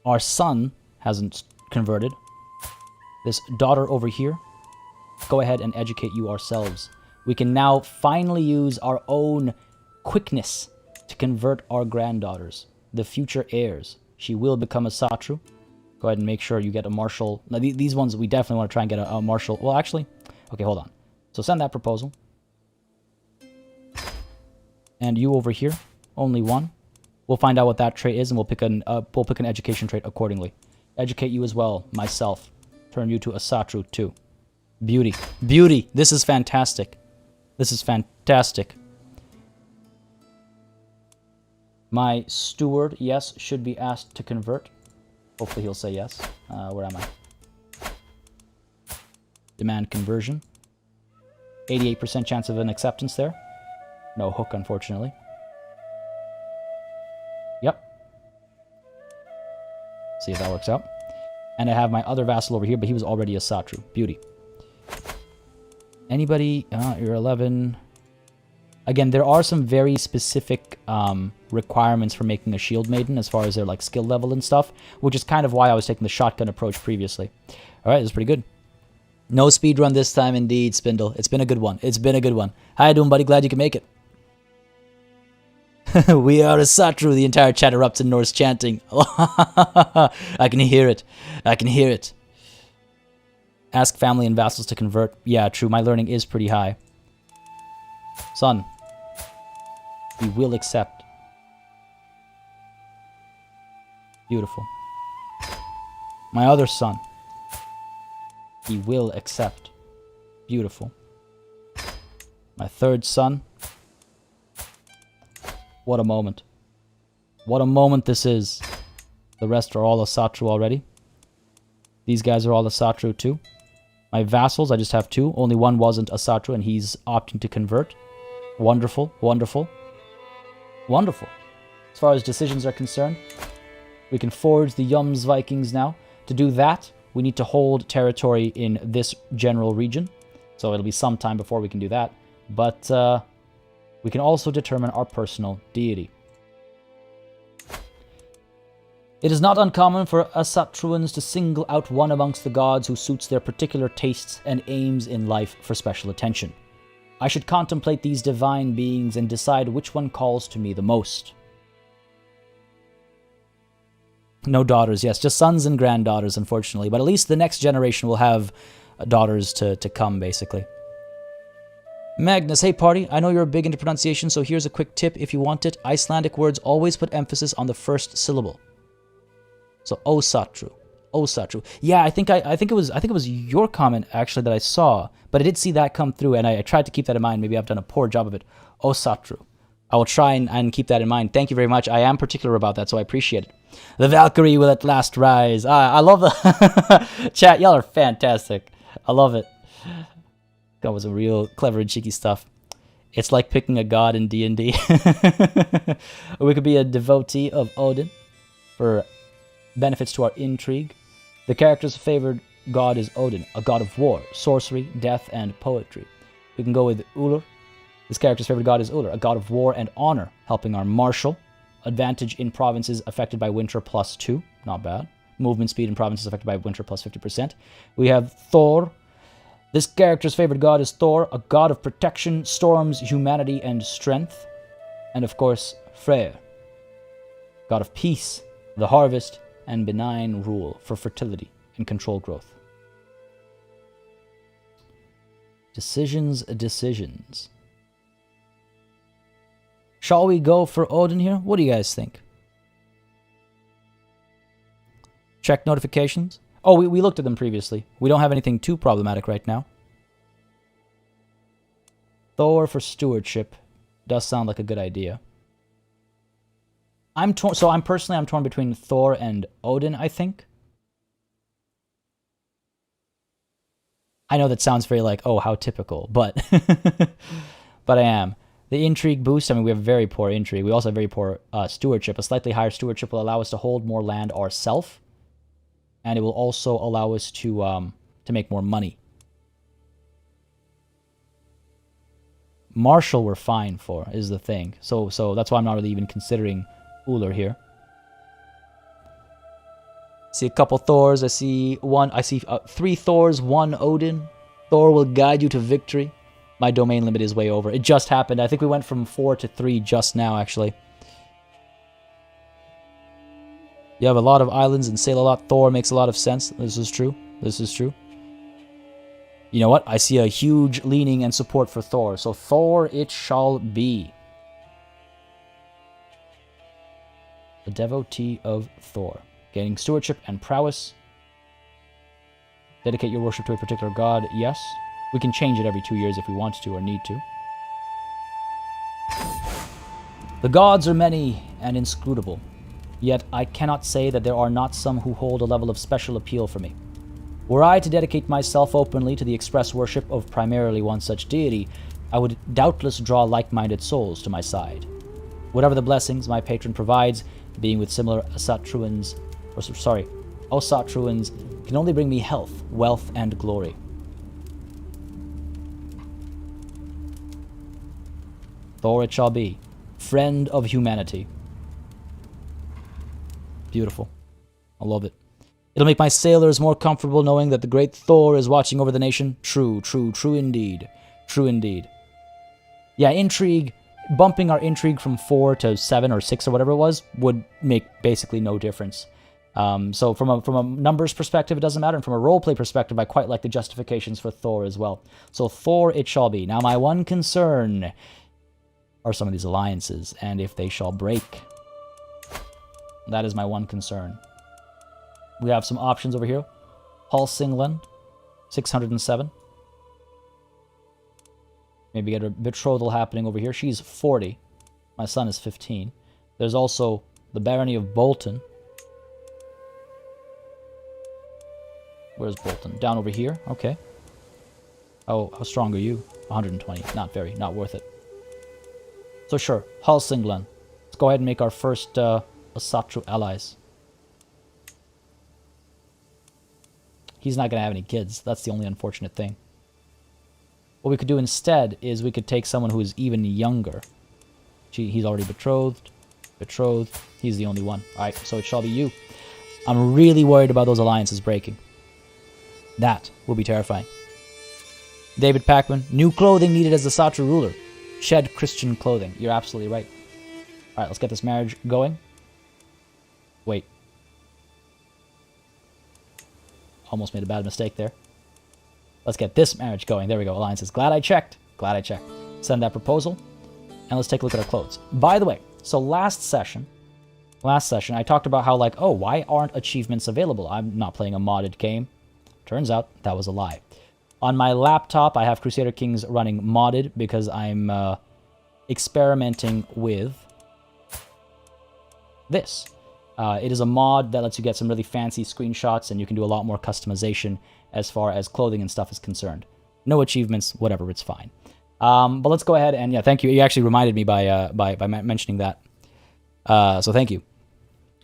Speaker 1: Our son hasn't converted. This daughter over here, go ahead and educate you ourselves. We can now finally use our own quickness to convert our granddaughters, the future heirs. She will become a Asatru. Go ahead and make sure you get a marshal. Now, these ones, we definitely want to try and get a marshal. Well, actually, okay, hold on. So send that proposal. And you over here, only one. We'll find out what that trait is, and we'll pick an education trait accordingly. Educate you as well, myself. Turn you to a Asatru too. Beauty. Beauty! This is fantastic. This is fantastic. My steward, yes, should be asked to convert. Hopefully he'll say yes. Where am I? Demand conversion. 88% chance of an acceptance there. No hook, unfortunately. Yep. See if that works out. And I have my other vassal over here, but he was already a Asatru. Beauty. Anybody? You're 11. Again, there are some very specific requirements for making a shield maiden as far as their like skill level and stuff, which is kind of why I was taking the shotgun approach previously. All right, this is pretty good. No speed run this time, indeed, Spindle. It's been a good one. It's been a good one. How you doing, buddy? Glad you can make it. We are Asatru. The entire chat erupts in Norse chanting. I can hear it. I can hear it. Ask family and vassals to convert. Yeah, true. My learning is pretty high. Son, we will accept. Beautiful. My other son, he will accept. Beautiful. My third son. What a moment. What a moment this is. The rest are all Asatru already. These guys are all Asatru too. My vassals, I just have 2. Only one wasn't Asatru, and he's opting to convert. Wonderful, wonderful. Wonderful. As far as decisions are concerned, we can forge the Yums Vikings now. To do that, we need to hold territory in this general region. So it'll be some time before we can do that. But we can also determine our personal deity. It is not uncommon for Asatruans to single out one amongst the gods who suits their particular tastes and aims in life for special attention. I should contemplate these divine beings and decide which one calls to me the most. No daughters, yes, just sons and granddaughters, unfortunately. But at least the next generation will have daughters to come, basically. Magnus, hey party, I know you're big into pronunciation, so here's a quick tip if you want it. Icelandic words always put emphasis on the first syllable. So Asatru. Asatru. Yeah, I think it was your comment actually that I saw, but I did see that come through, and I tried to keep that in mind. Maybe I've done a poor job of it. Asatru. I will try and keep that in mind. Thank you very much. I am particular about that, so I appreciate it. The Valkyrie will at last rise. I love the chat. Y'all are fantastic. I love it. That was some real clever and cheeky stuff. It's like picking a god in D&D. We could be a devotee of Odin for benefits to our intrigue. The character's favored god is Odin, a god of war, sorcery, death, and poetry. We can go with Ullr. This character's favorite god is Ullr, a god of war and honor, helping our martial. Advantage in provinces affected by winter +2. Not bad. Movement speed in provinces affected by winter +50%. We have Thor. This character's favorite god is Thor, a god of protection, storms, humanity, and strength. And of course, Freyr, god of peace, the harvest, and benign rule for fertility and control growth. Decisions. Shall we go for Odin here? What do you guys think? Check notifications. Oh, we looked at them previously. We don't have anything too problematic right now. Thor for stewardship does sound like a good idea. I'm torn. So I'm torn between Thor and Odin, I think. I know that sounds very like, oh, how typical, but but I am. The intrigue boost, I mean, we have very poor intrigue. We also have very poor stewardship. A slightly higher stewardship will allow us to hold more land ourselves, and it will also allow us to make more money. Martial we're fine for, is the thing. So that's why I'm not really even considering Ullr here. See a couple Thors. I see 3 Thors, 1 Odin. Thor will guide you to victory. My domain limit is way over. It just happened. I think we went from 4 to 3 just now, actually. You have a lot of islands and sail a lot. Thor makes a lot of sense. This is true. This is true. You know what? I see a huge leaning and support for Thor. So Thor it shall be. The devotee of Thor. Gaining stewardship and prowess. Dedicate your worship to a particular god. Yes. We can change it every 2 years if we want to or need to. The gods are many and inscrutable. Yet I cannot say that there are not some who hold a level of special appeal for me. Were I to dedicate myself openly to the express worship of primarily one such deity, I would doubtless draw like-minded souls to my side. Whatever the blessings my patron provides, being with similar Asatruans can only bring me health, wealth, and glory. Thor it shall be. Friend of humanity. Beautiful. I love it. It'll make my sailors more comfortable knowing that the great Thor is watching over the nation. True, true, true indeed. True indeed. Yeah, intrigue, bumping our intrigue from 4 to 7 or 6 or whatever it was, would make basically no difference. So from a numbers perspective, it doesn't matter. And from a roleplay perspective, I quite like the justifications for Thor as well. So Thor it shall be. Now my one concern are some of these alliances, and if they shall break. That is my one concern. We have some options over here. Helsingland, 607. Maybe get a betrothal happening over here. She's 40. My son is 15. There's also the Barony of Bolton. Where's Bolton? Down over here? Okay. Oh, how strong are you? 120. Not very. Not worth it. So sure, Helsingland. Let's go ahead and make our first Asatru allies. He's not going to have any kids. That's the only unfortunate thing. What we could do instead is we could take someone who is even younger. He's already betrothed. Betrothed. He's the only one. Alright, so it shall be you. I'm really worried about those alliances breaking. That will be terrifying. David Packman. New clothing needed as the Asatru ruler. Shed Christian clothing. You're absolutely right. Alright, let's get this marriage going. Wait. Almost made a bad mistake there. Let's get this marriage going. There we go. Alliances. Glad I checked. Glad I checked. Send that proposal. And let's take a look at our clothes. By the way, so last session, I talked about how, like, oh, why aren't achievements available? I'm not playing a modded game. Turns out that was a lie. On my laptop, I have Crusader Kings running modded because I'm experimenting with this. It is a mod that lets you get some really fancy screenshots, and you can do a lot more customization as far as clothing and stuff is concerned. No achievements, whatever, it's fine. But let's go ahead and, yeah, thank you. You actually reminded me by mentioning that. So thank you.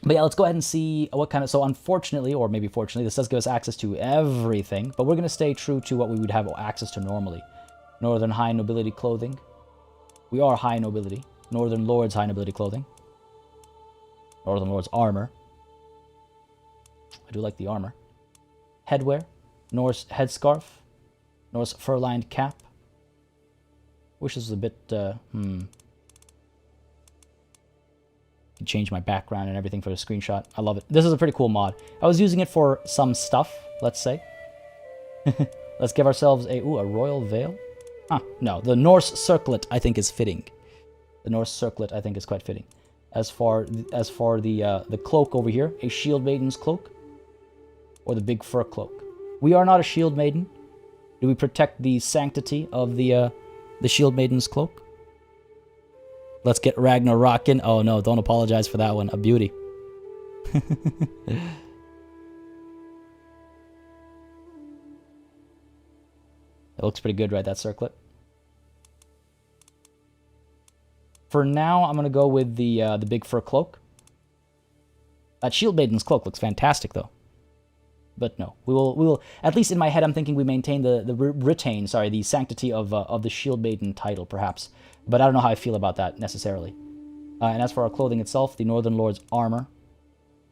Speaker 1: But yeah, let's go ahead and see what kind of... So unfortunately, or maybe fortunately, this does give us access to everything, but we're going to stay true to what we would have access to normally. Northern High Nobility clothing. We are High Nobility. Northern Lords High Nobility clothing. Northern Lord's armor. I do like the armor. Headwear. Norse headscarf. Norse fur-lined cap. Wish this was a bit, change my background and everything for the screenshot. I love it. This is a pretty cool mod. I was using it for some stuff, let's say. Let's give ourselves a royal veil. Huh, no, the Norse circlet I think is fitting. The Norse circlet I think is quite fitting. As for the cloak over here, a shield maiden's cloak or the big fur cloak. We are not a shield maiden. Do we protect the sanctity of the shield maiden's cloak? Let's get Ragnar rockin'. Oh no, don't apologize for that one. A beauty. It looks pretty good, right, that circlet? For now, I'm going to go with the big fur cloak. That shield maiden's cloak looks fantastic, though. But no, we will. At least in my head, I'm thinking we maintain the sanctity of the shield maiden title, perhaps. But I don't know how I feel about that necessarily. And as for our clothing itself, the Northern Lord's armor,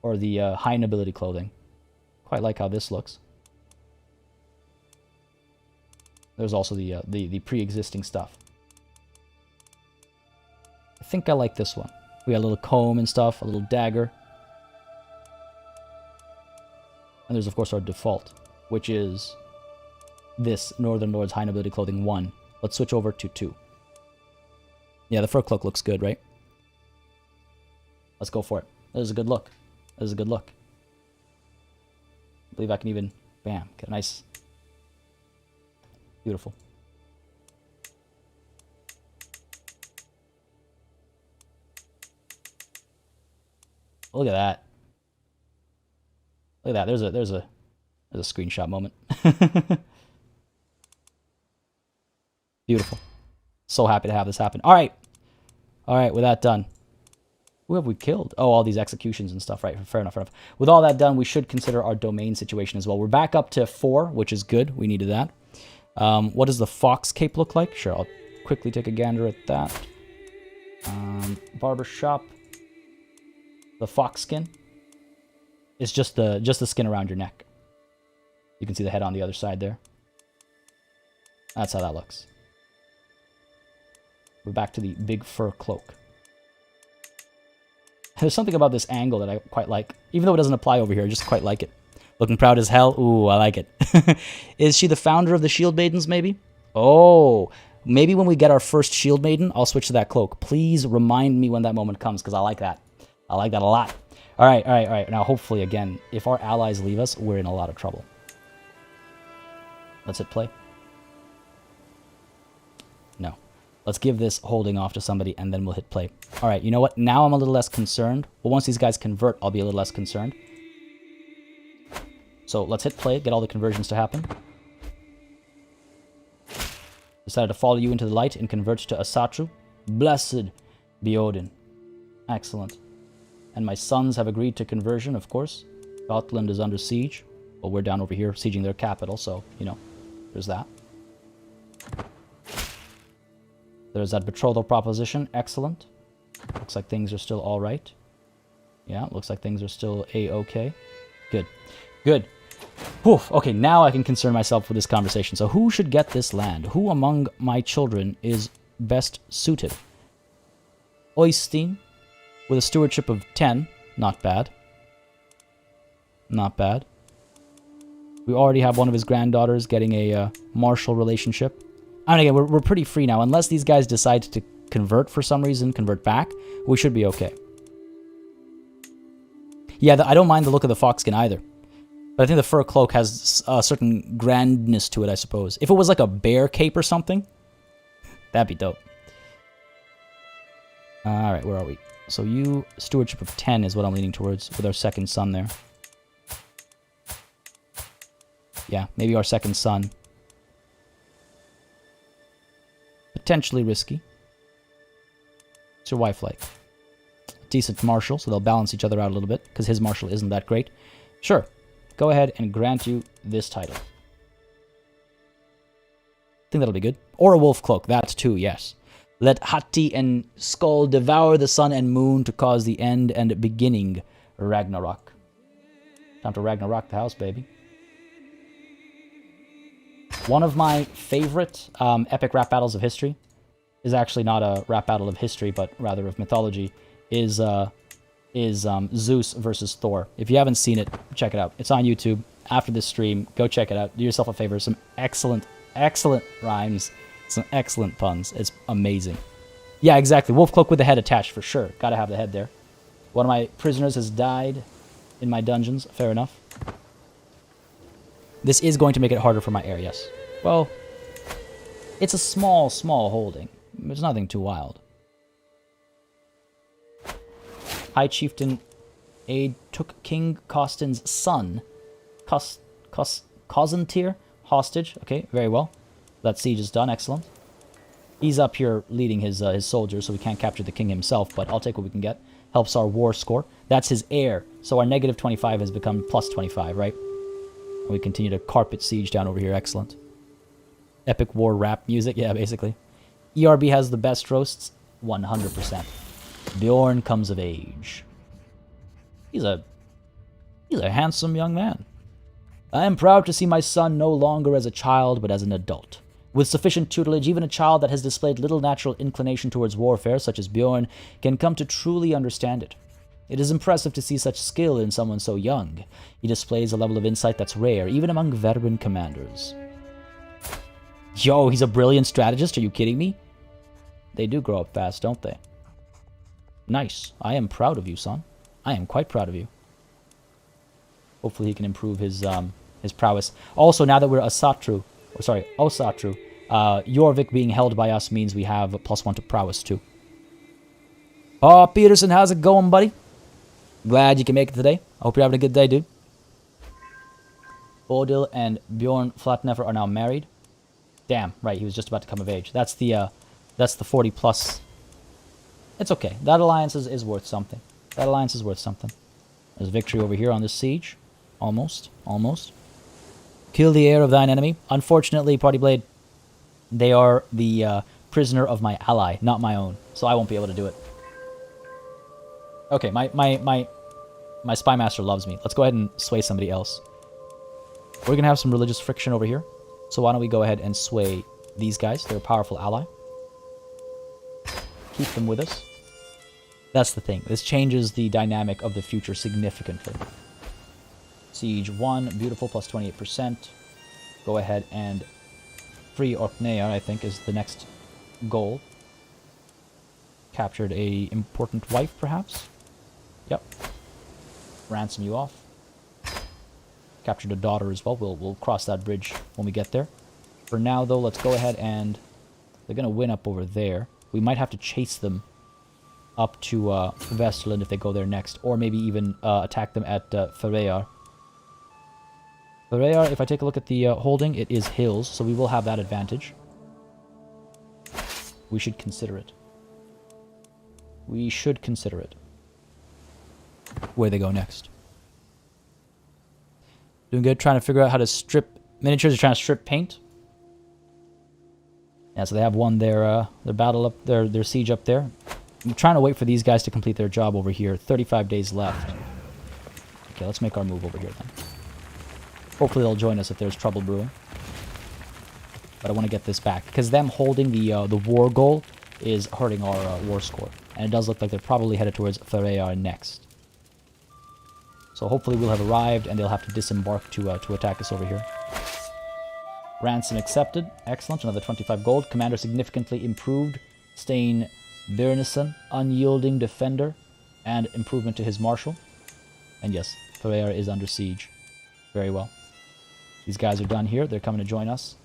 Speaker 1: or the high nobility clothing, quite like how this looks. There's also the pre-existing stuff. I think I like this one. We got a little comb and stuff, a little dagger. And there's, of course, our default, which is this Northern Lord's High Nobility Clothing 1. Let's switch over to 2. Yeah, the fur cloak looks good, right? Let's go for it. That is a good look. That is a good look. I believe I can even, bam, get a nice... Beautiful. Look at that. Look at that. There's a screenshot moment. Beautiful. So happy to have this happen. All right. All right, with that done. Who have we killed? Oh, all these executions and stuff, right? Fair enough, fair enough. With all that done, we should consider our domain situation as well. We're back up to 4, which is good. We needed that. What does the fox cape look like? Sure, I'll quickly take a gander at that. Barber shop. The fox skin is just the skin around your neck. You can see the head on the other side there. That's how that looks. We're back to the big fur cloak. There's something about this angle that I quite like. Even though it doesn't apply over here, I just quite like it. Looking proud as hell. Ooh, I like it. Is she the founder of the Shield Maidens, maybe? Oh, maybe when we get our first Shield Maiden, I'll switch to that cloak. Please remind me when that moment comes, because I like that. I like that a lot. All right, all right, all right. Now, hopefully, again, if our allies leave us, we're in a lot of trouble. Let's hit play. No. Let's give this holding off to somebody, and then we'll hit play. All right, you know what? Now I'm a little less concerned. Well, once these guys convert, I'll be a little less concerned. So let's hit play, get all the conversions to happen. Decided to follow you into the light and convert to Asatru. Blessed be Odin. Excellent. And my sons have agreed to conversion, of course. Gotland is under siege. Well, we're down over here sieging their capital, so, you know, there's that. There's that betrothal proposition. Excellent. Looks like things are still all right. Yeah, looks like things are still A-okay. Good. Good. Whew. Okay, now I can concern myself with this conversation. So who should get this land? Who among my children is best suited? Oystein, with a stewardship of 10. Not bad. Not bad. We already have one of his granddaughters getting a martial relationship. And again, we're pretty free now. Unless these guys decide to convert for some reason, convert back, we should be okay. Yeah, I don't mind the look of the fox skin either. But I think the fur cloak has a certain grandness to it, I suppose. If it was like a bear cape or something, that'd be dope. Alright, where are we? So you, stewardship of 10 is what I'm leaning towards with our second son there. Yeah, maybe our second son. Potentially risky. What's your wife like? Decent martial, so they'll balance each other out a little bit, because his martial isn't that great. Sure. Go ahead and grant you this title. I think that'll be good. Or a wolf cloak, that too, yes. Let Hati and Skull devour the sun and moon to cause the end and beginning Ragnarok. Time to Ragnarok the house, baby. One of my favorite epic rap battles of history is actually not a rap battle of history, but rather of mythology, is Zeus versus Thor. If you haven't seen it, check it out. It's on YouTube. After this stream, go check it out. Do yourself a favor. Some excellent, excellent rhymes. Some excellent puns. It's amazing. Yeah, exactly. Wolf cloak with the head attached, for sure. Gotta have the head there. One of my prisoners has died in my dungeons. Fair enough. This is going to make it harder for my heir, yes. Well, it's a small, small holding. There's nothing too wild. High Chieftain Aid took King Costin's son, Cosentir, hostage. Okay, very well. That siege is done. Excellent. He's up here leading his soldiers, so we can't capture the king himself, but I'll take what we can get. Helps our war score. That's his heir, so our negative 25 has become plus 25, right? And we continue to carpet siege down over here. Excellent. Epic war rap music. Yeah, basically. ERB has the best roasts. 100%. Bjorn comes of age. He's a handsome young man. I am proud to see my son no longer as a child, but as an adult. With sufficient tutelage, even a child that has displayed little natural inclination towards warfare, such as Bjorn, can come to truly understand it. It is impressive to see such skill in someone so young. He displays a level of insight that's rare, even among veteran commanders. Yo, he's a brilliant strategist, are you kidding me? They do grow up fast, don't they? Nice. I am proud of you, son. I am quite proud of you. Hopefully he can improve his prowess. Also, now that we're Asatru, Jorvik being held by us means we have a +1 to prowess too. Oh, Peterson, how's it going, buddy? Glad you can make it today. I hope you're having a good day, dude. Bodil and Bjorn Flatnefer are now married. Damn, right, he was just about to come of age. That's the 40 plus. It's okay. That alliance is worth something. That alliance is worth something. There's victory over here on this siege. Almost. Almost. Kill the heir of thine enemy. Unfortunately, Party Blade, they are the prisoner of my ally, not my own. So I won't be able to do it. Okay, my spy master loves me. Let's go ahead and sway somebody else. We're going to have some religious friction over here. So why don't we go ahead and sway these guys. They're a powerful ally. Keep them with us. That's the thing. This changes the dynamic of the future significantly. Siege 1, beautiful, plus 28%. Go ahead and free Orkneyar, I think, is the next goal. Captured a important wife, perhaps? Yep. Ransom you off. Captured a daughter as well. We'll cross that bridge when we get there. For now, though, let's go ahead and... They're going to win up over there. We might have to chase them up to Vesterland if they go there next. Or maybe even attack them at Ferreyar. Ferreyar, if I take a look at the holding, it is hills, so we will have that advantage. We should consider it. We should consider it. Where they go next. Doing good, trying to figure out how to strip miniatures, or trying to strip paint. Yeah, so they have won their battle up, their siege up there. I'm trying to wait for these guys to complete their job over here. 35 days left. Okay, let's make our move over here then. Hopefully they'll join us if there's trouble brewing. But I want to get this back, because them holding the war goal is hurting our war score. And it does look like they're probably headed towards Ferreyar next. So hopefully we'll have arrived, and they'll have to disembark to attack us over here. Ransom accepted. Excellent. Another 25 gold. Commander significantly improved. Stein Byrnison, unyielding defender, and improvement to his marshal. And yes, Ferreyar is under siege. Very well. These guys are done here. They're coming to join us.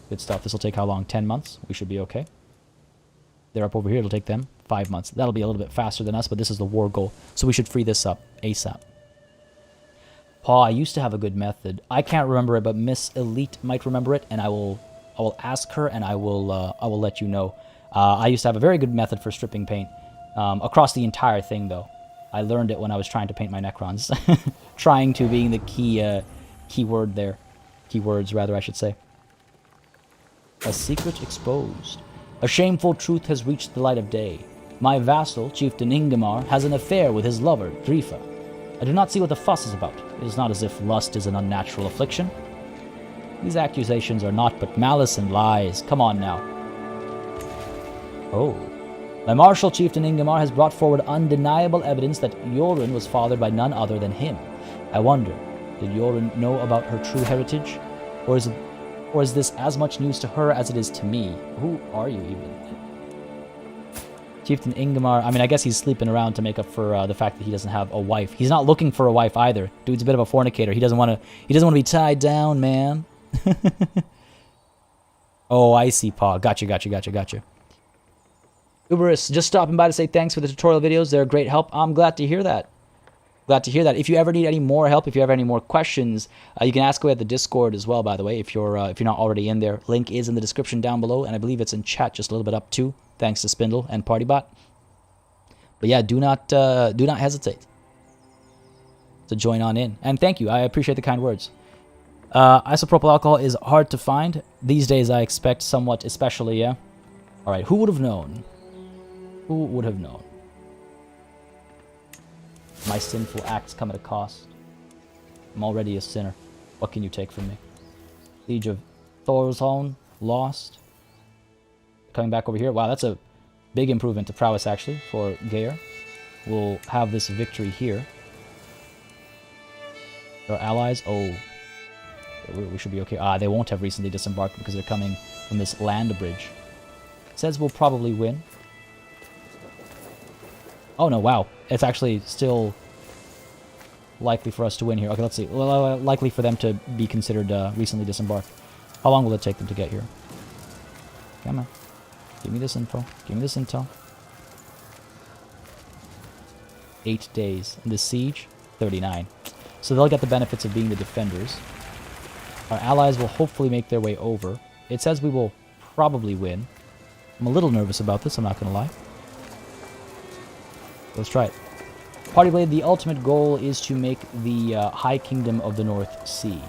Speaker 1: Good stuff. This will take how long? 10 months? We should be okay. They're up over here. It'll take them 5 months. That'll be a little bit faster than us, but this is the war goal. So we should free this up ASAP. Paul, I used to have a good method. I can't remember it, but Miss Elite might remember it, and I will ask her, and I will let you know. I used to have a very good method for stripping paint across the entire thing, though. I learned it when I was trying to paint my Necrons. Trying to being the key word there. Keywords, rather, I should say. A secret exposed. A shameful truth has reached the light of day. My vassal, Chieftain Ingimar, has an affair with his lover, Drifa. I do not see what the fuss is about. It is not as if lust is an unnatural affliction. These accusations are naught but malice and lies. Come on now. Oh. My martial Chieftain Ingimar has brought forward undeniable evidence that Yoren was fathered by none other than him. I wonder, did Yoren know about her true heritage? Or is this as much news to her as it is to me? Who are you even? Chieftain Ingimar, I mean, I guess he's sleeping around to make up for the fact that he doesn't have a wife. He's not looking for a wife either. Dude's a bit of a fornicator. He doesn't want to be tied down, man. Oh, I see, Paul. Gotcha. Uberus, just stopping by to say thanks for the tutorial videos. They're a great help. I'm glad to hear that. If you ever need any more help, if you have any more questions, you can ask away at the Discord as well, by the way, if you're not already in there. Link is in the description down below, and I believe it's in chat just a little bit up too, thanks to Spindle and Partybot. But yeah, do not hesitate to join on in. And thank you. I appreciate the kind words. Isopropyl alcohol is hard to find. These days, I expect somewhat, especially, yeah? Alright, who would have known? Who would have known? My sinful acts come at a cost. I'm already a sinner. What can you take from me? Siege of Thorsholm, lost. Coming back over here. Wow, that's a big improvement to prowess, actually, for Geir. We'll have this victory here. Our allies, oh, we should be okay. They won't have recently disembarked because they're coming from this land bridge. It says we'll probably win. Oh no, wow. It's actually still likely for us to win here. Okay, let's see. Likely for them to be considered recently disembarked. How long will it take them to get here? Come on. Give me this info. Give me this intel. 8 days. And the siege, 39. So they'll get the benefits of being the defenders. Our allies will hopefully make their way over. It says we will probably win. I'm a little nervous about this, I'm not going to lie. Let's try it. Party Blade, the ultimate goal is to make the High Kingdom of the North Sea.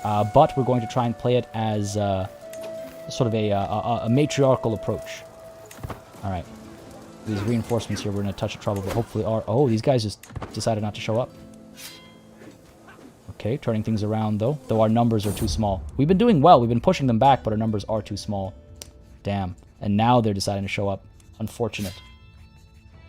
Speaker 1: But we're going to try and play it as sort of a matriarchal approach. All right. These reinforcements here, we're in a touch of trouble, but hopefully are... Oh, these guys just decided not to show up. Okay, turning things around, though our numbers are too small. We've been doing well. We've been pushing them back, but our numbers are too small. Damn. And now they're deciding to show up. Unfortunate.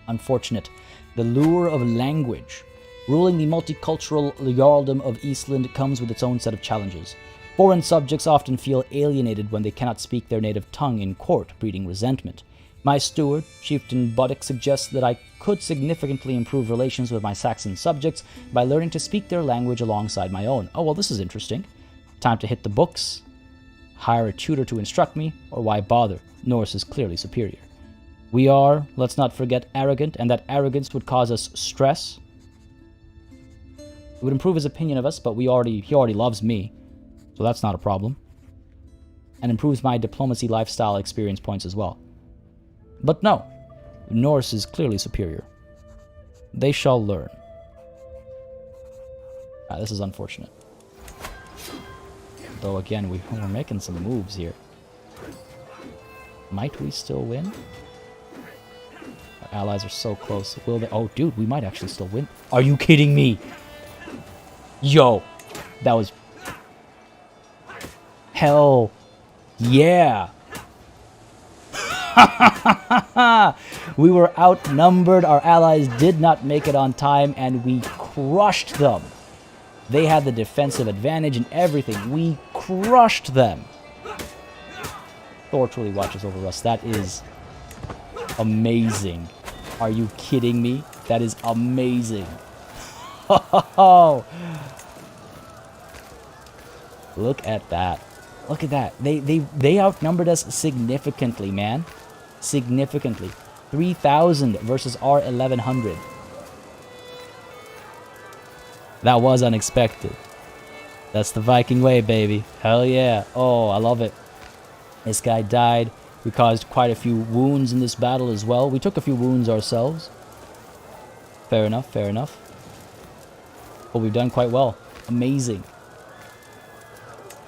Speaker 1: Unfortunate. The lure of language. Ruling the multicultural Jarldom of Iceland comes with its own set of challenges. Foreign subjects often feel alienated when they cannot speak their native tongue in court, breeding resentment. My steward, Chieftain Buddick, suggests that I could significantly improve relations with my Saxon subjects by learning to speak their language alongside my own. Oh, well, this is interesting. Time to hit the books, hire a tutor to instruct me, or why bother? Norse is clearly superior. We are, let's not forget, arrogant, and that arrogance would cause us stress. It would improve his opinion of us, but he already loves me, so that's not a problem. And improves my diplomacy lifestyle experience points as well. But no, Norse is clearly superior. They shall learn. This is unfortunate. Though again, we're making some moves here. Might we still win? Our allies are so close. Will they? Oh, dude, we might actually still win. Are you kidding me? Yo, that was... Hell yeah. We were outnumbered, our allies did not make it on time, and we crushed them. They had the defensive advantage and everything. We crushed them. Thor truly watches over us. That is amazing. Are you kidding me? That is amazing. Look at that. Look at that. They outnumbered us significantly, man. Significantly. 3,000 versus our 1,100. That was unexpected. That's the Viking way, baby. Hell yeah. Oh, I love it. This guy died. We caused quite a few wounds in this battle as well. We took a few wounds ourselves. Fair enough, fair enough. But we've done quite well. Amazing.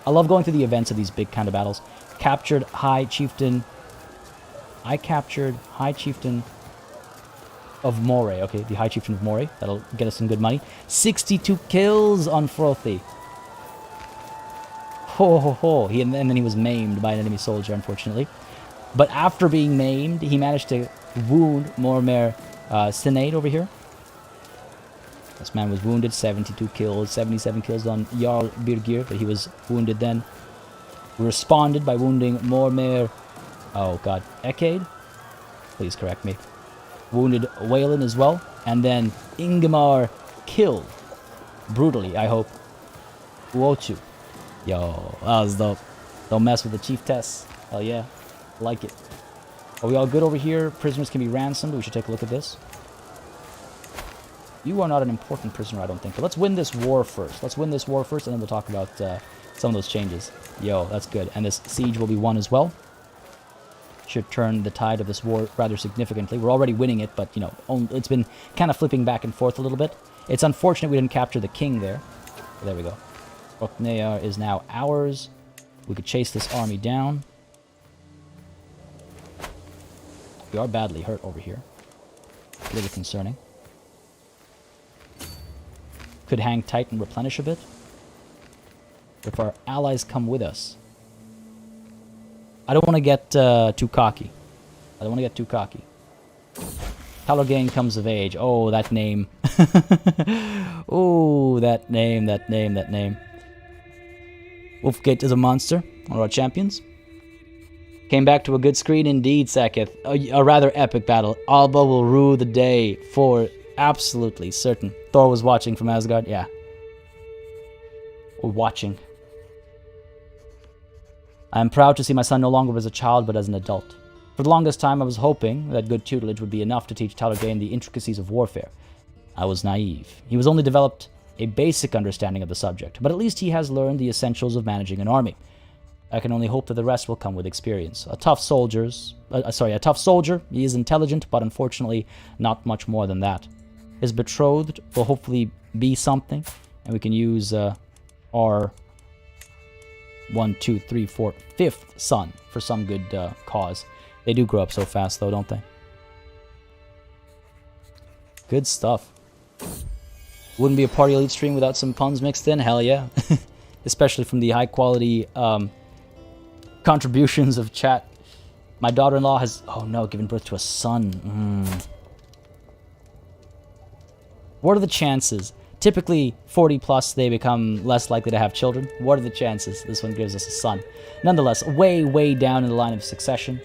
Speaker 1: I love going through the events of these big kind of battles. Captured High Chieftain. I captured High Chieftain of Moray. Okay, the High Chieftain of Moray. That'll get us some good money. 62 kills on Frothy. Ho ho ho. And then he was maimed by an enemy soldier, unfortunately. But after being maimed, he managed to wound Mormer Sinead over here. This man was wounded, 72 kills, 77 kills on Jarl Birgir, but he was wounded then. Responded by wounding Mormer, oh god, Ekade? Please correct me. Wounded Waylon as well, and then Ingemar killed. Brutally, I hope. Uochu. Yo, that was dope. Don't mess with the chiefess. Hell yeah, like it. Are we all good over here? Prisoners can be ransomed. We should take a look at this. You are not an important prisoner, I don't think. But let's win this war first. Let's win this war first, and then we'll talk about some of those changes. Yo, that's good. And this siege will be won as well. Should turn the tide of this war rather significantly. We're already winning it, but, you know, it's been kind of flipping back and forth a little bit. It's unfortunate we didn't capture the king there. But there we go. Orkneyar is now ours. We could chase this army down. We are badly hurt over here. A little concerning. Could hang tight and replenish a bit. If our allies come with us. I don't want to get too cocky. I don't want to get too cocky. Talorgain comes of age. Oh, that name. Oh, that name, that name, that name. Wolfgate is a monster. One of our champions. Came back to a good screen indeed, Saketh. A rather epic battle. Alba will rue the day for absolutely certain. Thor was watching from Asgard. Yeah. Or watching. I am proud to see my son no longer as a child, but as an adult. For the longest time, I was hoping that good tutelage would be enough to teach Talorgain the intricacies of warfare. I was naive. He was only developed a basic understanding of the subject, but at least he has learned the essentials of managing an army. I can only hope that the rest will come with experience. A tough soldier. He is intelligent, but unfortunately not much more than that. His betrothed will hopefully be something, and we can use our 1, 2, 3, 4, 5th son for some good cause. They do grow up so fast, though, don't they? Good stuff. Wouldn't be a Party Elite stream without some puns mixed in? Hell yeah. Especially from the high-quality contributions of chat. My daughter-in-law has, oh no, given birth to a son. What are the chances? Typically, 40 plus, they become less likely to have children. What are the chances? This one gives us a son. Nonetheless, way, way down in the line of succession.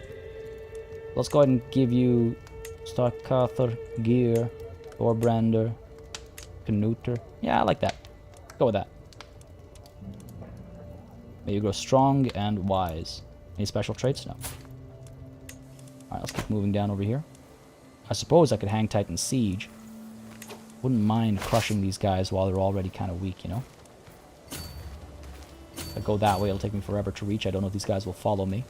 Speaker 1: Let's go ahead and give you Starkather, Gear, Orbrander, Knuter. Yeah, I like that. Go with that. May you grow strong and wise. Any special traits? No. Alright, let's keep moving down over here. I suppose I could hang tight and siege. Wouldn't mind crushing these guys while they're already kind of weak, you know? If I go that way, it'll take me forever to reach. I don't know if these guys will follow me.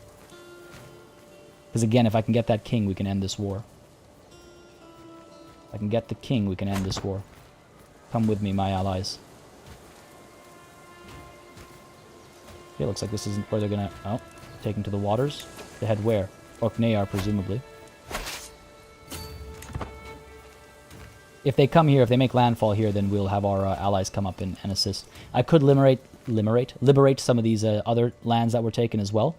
Speaker 1: Because again, if I can get that king, we can end this war. If I can get the king, we can end this war. Come with me, my allies. Okay, looks like this isn't where they're gonna... Oh, taking to the waters. They head where? Orkneyar, presumably. If they come here, if they make landfall here, then we'll have our allies come up and assist. I could liberate some of these other lands that were taken as well.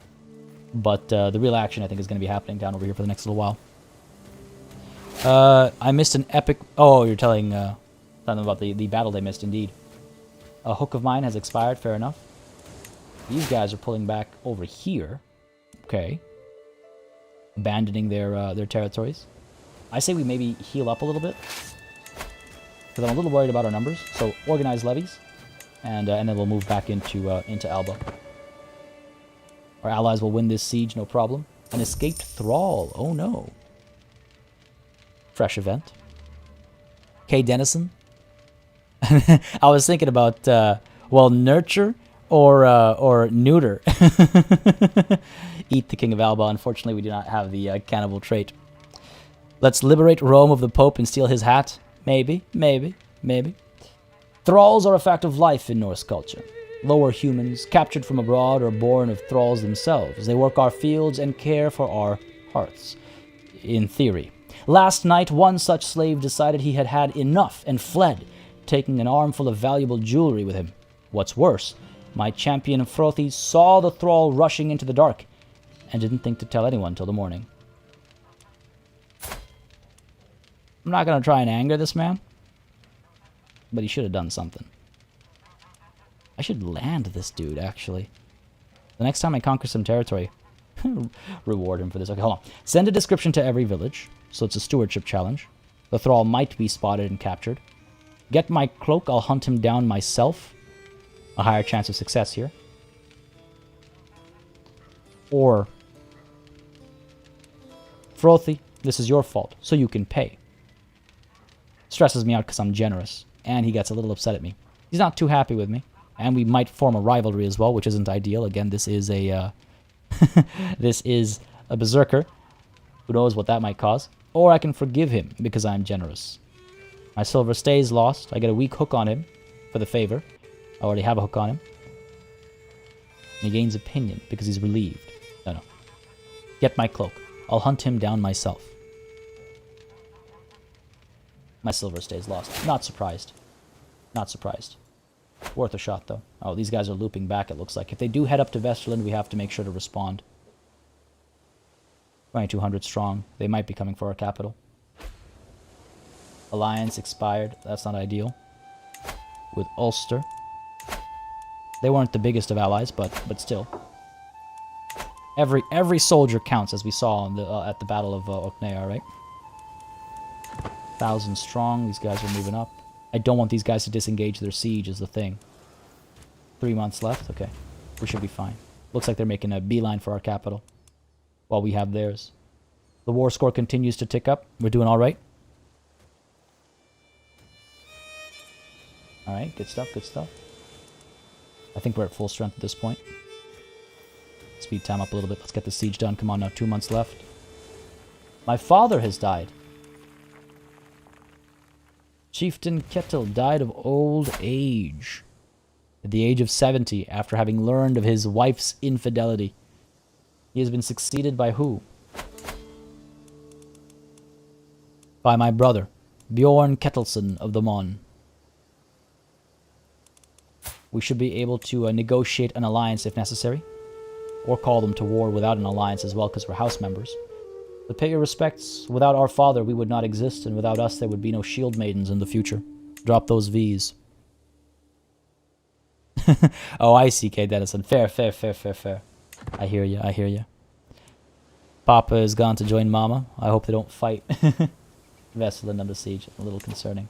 Speaker 1: But the real action, I think, is going to be happening down over here for the next little while. I missed an epic... Oh, you're telling them about the battle they missed, indeed. A hook of mine has expired, fair enough. These guys are pulling back over here. Okay. Abandoning their territories. I say we maybe heal up a little bit. Because I'm a little worried about our numbers. So, organize levies. And then we'll move back into Alba. Our allies will win this siege, no problem. An escaped thrall. Oh no. Fresh event. K. Denison. I was thinking about, well, nurture or neuter. Eat the King of Alba. Unfortunately, we do not have the cannibal trait. Let's liberate Rome of the Pope and steal his hat. Maybe, maybe, maybe. Thralls are a fact of life in Norse culture. Lower humans, captured from abroad, are born of thralls themselves. They work our fields and care for our hearths. In theory. Last night, one such slave decided he had had enough and fled, taking an armful of valuable jewelry with him. What's worse, my champion Frothy saw the thrall rushing into the dark and didn't think to tell anyone till the morning. I'm not going to try and anger this man, but he should have done something. I should land this dude, actually. The next time I conquer some territory, reward him for this. Okay, hold on. Send a description to every village, so it's a stewardship challenge. The thrall might be spotted and captured. Get my cloak, I'll hunt him down myself. A higher chance of success here. Or, Frothy, this is your fault, so you can pay. Stresses me out because I'm generous, and he gets a little upset at me. He's not too happy with me, and we might form a rivalry as well, which isn't ideal. Again, this is a this is a berserker. Who knows what that might cause? Or I can forgive him because I'm generous. My silver stays lost. I get a weak hook on him for the favor. I already have a hook on him. And he gains opinion because he's relieved. No. Get my cloak. I'll hunt him down myself. My silver stays lost. Not surprised. Not surprised. Worth a shot, though. Oh, these guys are looping back, it looks like. If they do head up to Vesterland, we have to make sure to respond. 2,200 strong. They might be coming for our capital. Alliance expired. That's not ideal. With Ulster. They weren't the biggest of allies, but still. Every soldier counts, as we saw on the, at the Battle of Orkneyar, right? 1,000 strong. These guys are moving up. I don't want these guys to disengage their siege is the thing. 3 months left? Okay. We should be fine. Looks like they're making a beeline for our capital. While we have theirs. The war score continues to tick up. We're doing alright. Alright, good stuff, good stuff. I think we're at full strength at this point. Speed time up a little bit. Let's get the siege done. Come on now, 2 months left. My father has died. Chieftain Kettle died of old age. At the age of 70, after having learned of his wife's infidelity, he has been succeeded by who? By my brother, Bjorn Ketilson of the Mon. We should be able to negotiate an alliance if necessary, or call them to war without an alliance as well because we're house members. But pay your respects. Without our father, we would not exist, and without us, there would be no shield maidens in the future. Drop those V's. Oh, I see, K. Dennison. Fair. I hear you. Papa has gone to join Mama. I hope they don't fight. Veselin under siege. A little concerning.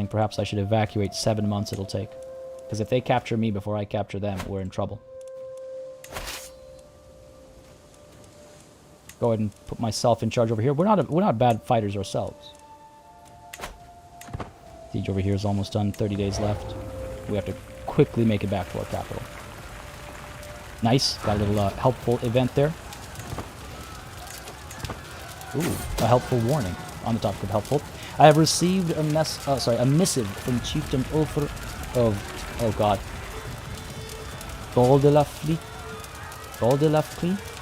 Speaker 1: Perhaps I should evacuate. 7 months it'll take. Because if they capture me before I capture them, we're in trouble. Go ahead and put myself in charge over here. We're not bad fighters ourselves. Siege over here is almost done. 30 days left. We have to quickly make it back to our capital. Nice. Got a little helpful event there. Ooh, a helpful warning. On the topic of helpful, I have received a missive from Chieftain Ulfr of, oh god, Goldelafli?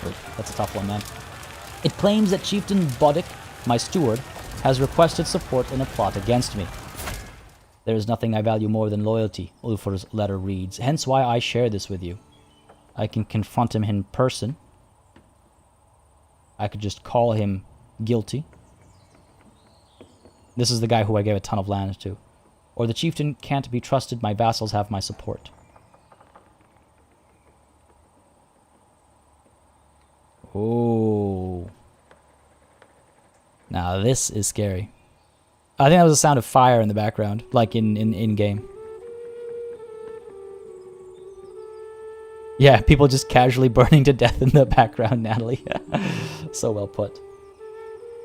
Speaker 1: Wait, that's a tough one, man. It claims that Chieftain Bodic, my steward, has requested support in a plot against me. There is nothing I value more than loyalty, Ulfr's letter reads, hence why I share this with you. I can confront him in person. I could just call him guilty. This is the guy who I gave a ton of land to. Or the chieftain can't be trusted, my vassals have my support. Oh. Now this is scary. I think that was a sound of fire in the background, like in game. Yeah, people just casually burning to death in the background, Natalie. So well put.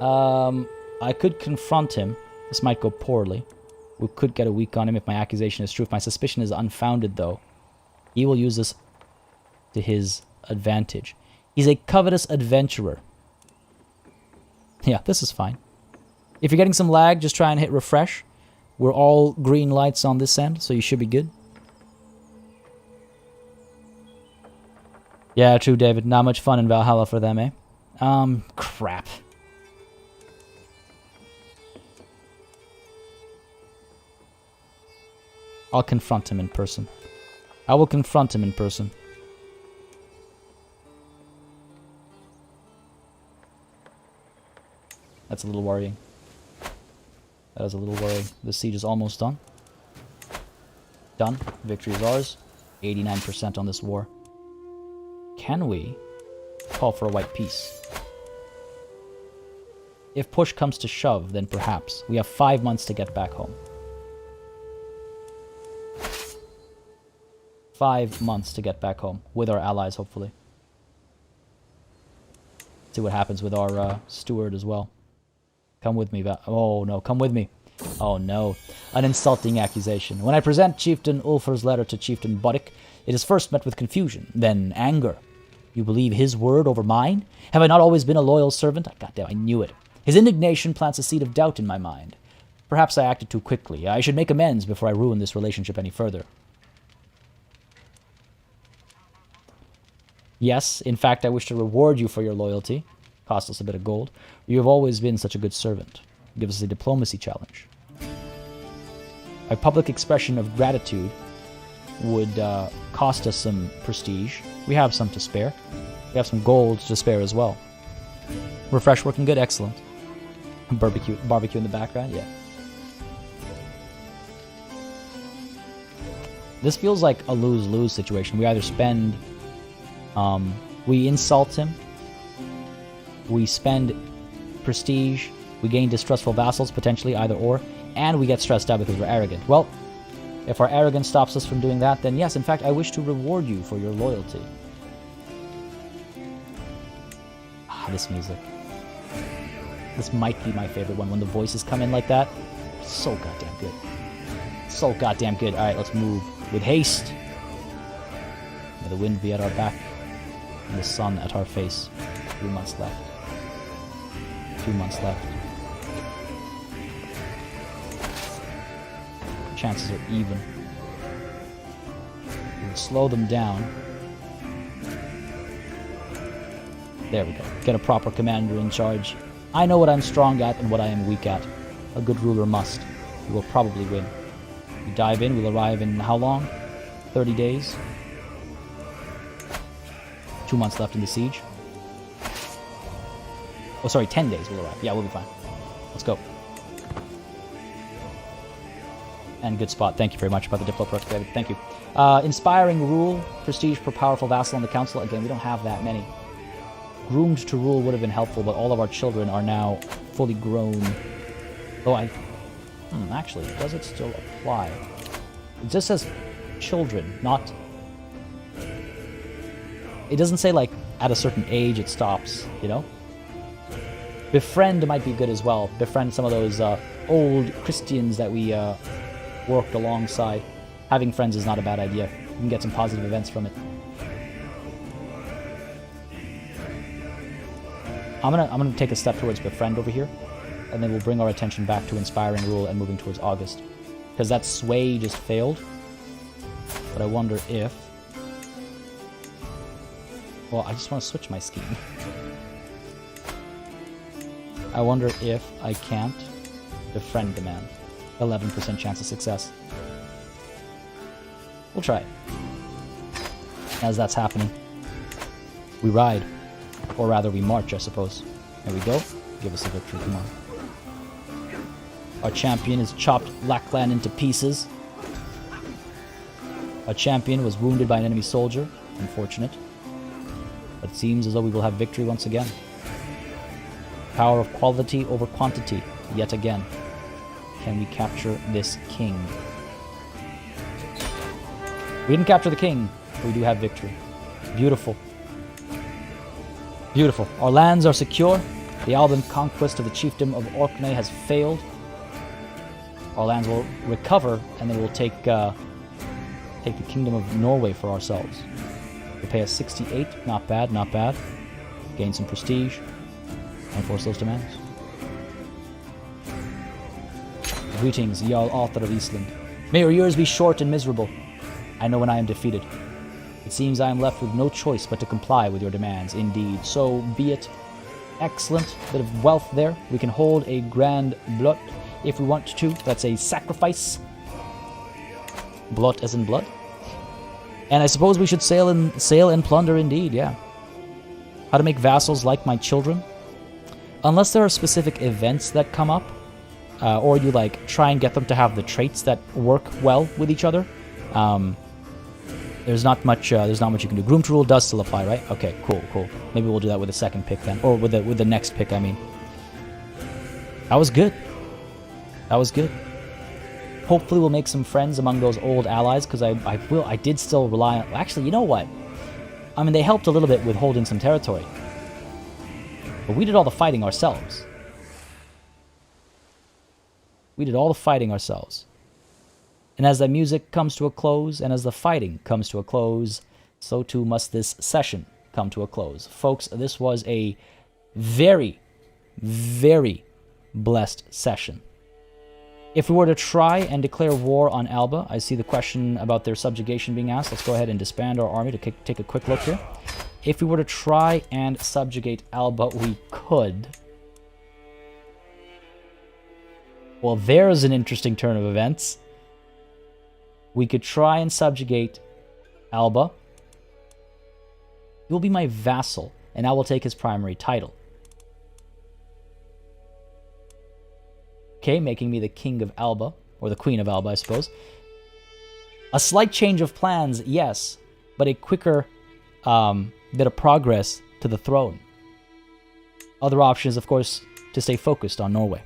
Speaker 1: I could confront him. This might go poorly. We could get a week on him if my accusation is true. If my suspicion is unfounded, though, he will use this to his advantage. He's a covetous adventurer. Yeah, this is fine. If you're getting some lag, just try and hit refresh. We're all green lights on this end, so you should be good. Yeah, true, David. Not much fun in Valhalla for them, eh? Crap. I'll confront him in person. I will confront him in person. That's a little worrying. That is a little worrying. The siege is almost done. Done. Victory is ours. 89% on this war. Can we call for a white peace? If push comes to shove, then perhaps. We have 5 months to get back home. 5 months to get back home. With our allies, hopefully. See what happens with our steward as well. Come with me, oh no, come with me. Oh no. An insulting accusation. When I present Chieftain Ulfr's letter to Chieftain Bodic, it is first met with confusion, then anger. You believe his word over mine? Have I not always been a loyal servant? Goddamn, I knew it. His indignation plants a seed of doubt in my mind. Perhaps I acted too quickly. I should make amends before I ruin this relationship any further. Yes, in fact, I wish to reward you for your loyalty. Cost us a bit of gold. You have always been such a good servant. Give us a diplomacy challenge. A public expression of gratitude would cost us some prestige. We have some to spare. We have some gold to spare as well. Refresh working good? Excellent. Barbecue in the background? Yeah. This feels like a lose-lose situation. We either spend... we insult him. We spend prestige. We gain distrustful vassals, potentially, either or. And we get stressed out because we're arrogant. Well, if our arrogance stops us from doing that, then yes, in fact, I wish to reward you for your loyalty. Ah, this music. This might be my favorite one when the voices come in like that. So goddamn good. So goddamn good. Alright, let's move with haste. May the wind be at our back and the sun at our face. 3 months left. 2 months left. chances are even. We'll slow them down. There we go. Get a proper commander in charge. I know what I'm strong at and what I am weak at. A good ruler must. We will probably win. We dive in, we'll arrive in how long? 30 days? 2 months left in the siege. Oh, sorry, 10 days we'll arrive. Yeah, we'll be fine. Let's go. And good spot. Thank you very much about the Diplo perk, David. Thank you. Inspiring rule. Prestige per powerful vassal on the council. Again, we don't have that many. Groomed to rule would have been helpful, but all of our children are now fully grown. Oh, actually, does it still apply? It just says children, not... It doesn't say, like, at a certain age it stops, you know? Befriend might be good as well. Befriend some of those old Christians that we worked alongside. Having friends is not a bad idea. You can get some positive events from it. I'm gonna take a step towards befriend over here, and then we'll bring our attention back to inspiring rule and moving towards August, because that sway just failed. But I wonder if... Well, I just want to switch my scheme. I wonder if I can't befriend the man. 11% chance of success. We'll try it. As that's happening, we ride. Or rather, we march, I suppose. There we go. Give us a victory, come on. Our champion has chopped Lackland into pieces. Our champion was wounded by an enemy soldier. Unfortunate. But it seems as though we will have victory once again. Power of quality over quantity, yet again. Can we capture this king? We didn't capture the king, but we do have victory. Beautiful. Beautiful. Our lands are secure. The Alban conquest of the chiefdom of Orkney has failed. Our lands will recover, and then we'll take the kingdom of Norway for ourselves. They pay us 68. Not bad, not bad. Gain some prestige. Enforce those demands. Greetings, Jarl Audr of Iceland. May your years be short and miserable. I know when I am defeated. It seems I am left with no choice but to comply with your demands. Indeed, so be it. Excellent bit of wealth there. We can hold a grand blot if we want to. That's a sacrifice. Blot as in blood. And I suppose we should sail and plunder indeed, yeah. How to make vassals like my children? Unless there are specific events that come up, or you like try and get them to have the traits that work well with each other. There's not much you can do. Groom to rule does still apply, right? Okay, cool. Maybe we'll do that with the second pick then, or with the next pick. I mean, that was good. That was good. Hopefully, we'll make some friends among those old allies, because I did still rely on. Actually, you know what? I mean, they helped a little bit with holding some territory, but we did all the fighting ourselves. We did all the fighting ourselves. And as the music comes to a close, and as the fighting comes to a close, so too must this session come to a close. Folks, this was a very, very blessed session. If we were to try and declare war on Alba, I see the question about their subjugation being asked. Let's go ahead and disband our army to take a quick look here. If we were to try and subjugate Alba, we could. Well, there's an interesting turn of events. We could try and subjugate Alba. He will be my vassal, and I will take his primary title. Okay, making me the king of Alba, or the queen of Alba, I suppose. A slight change of plans, yes, but a quicker bit of progress to the throne. Other option is, of course, to stay focused on Norway.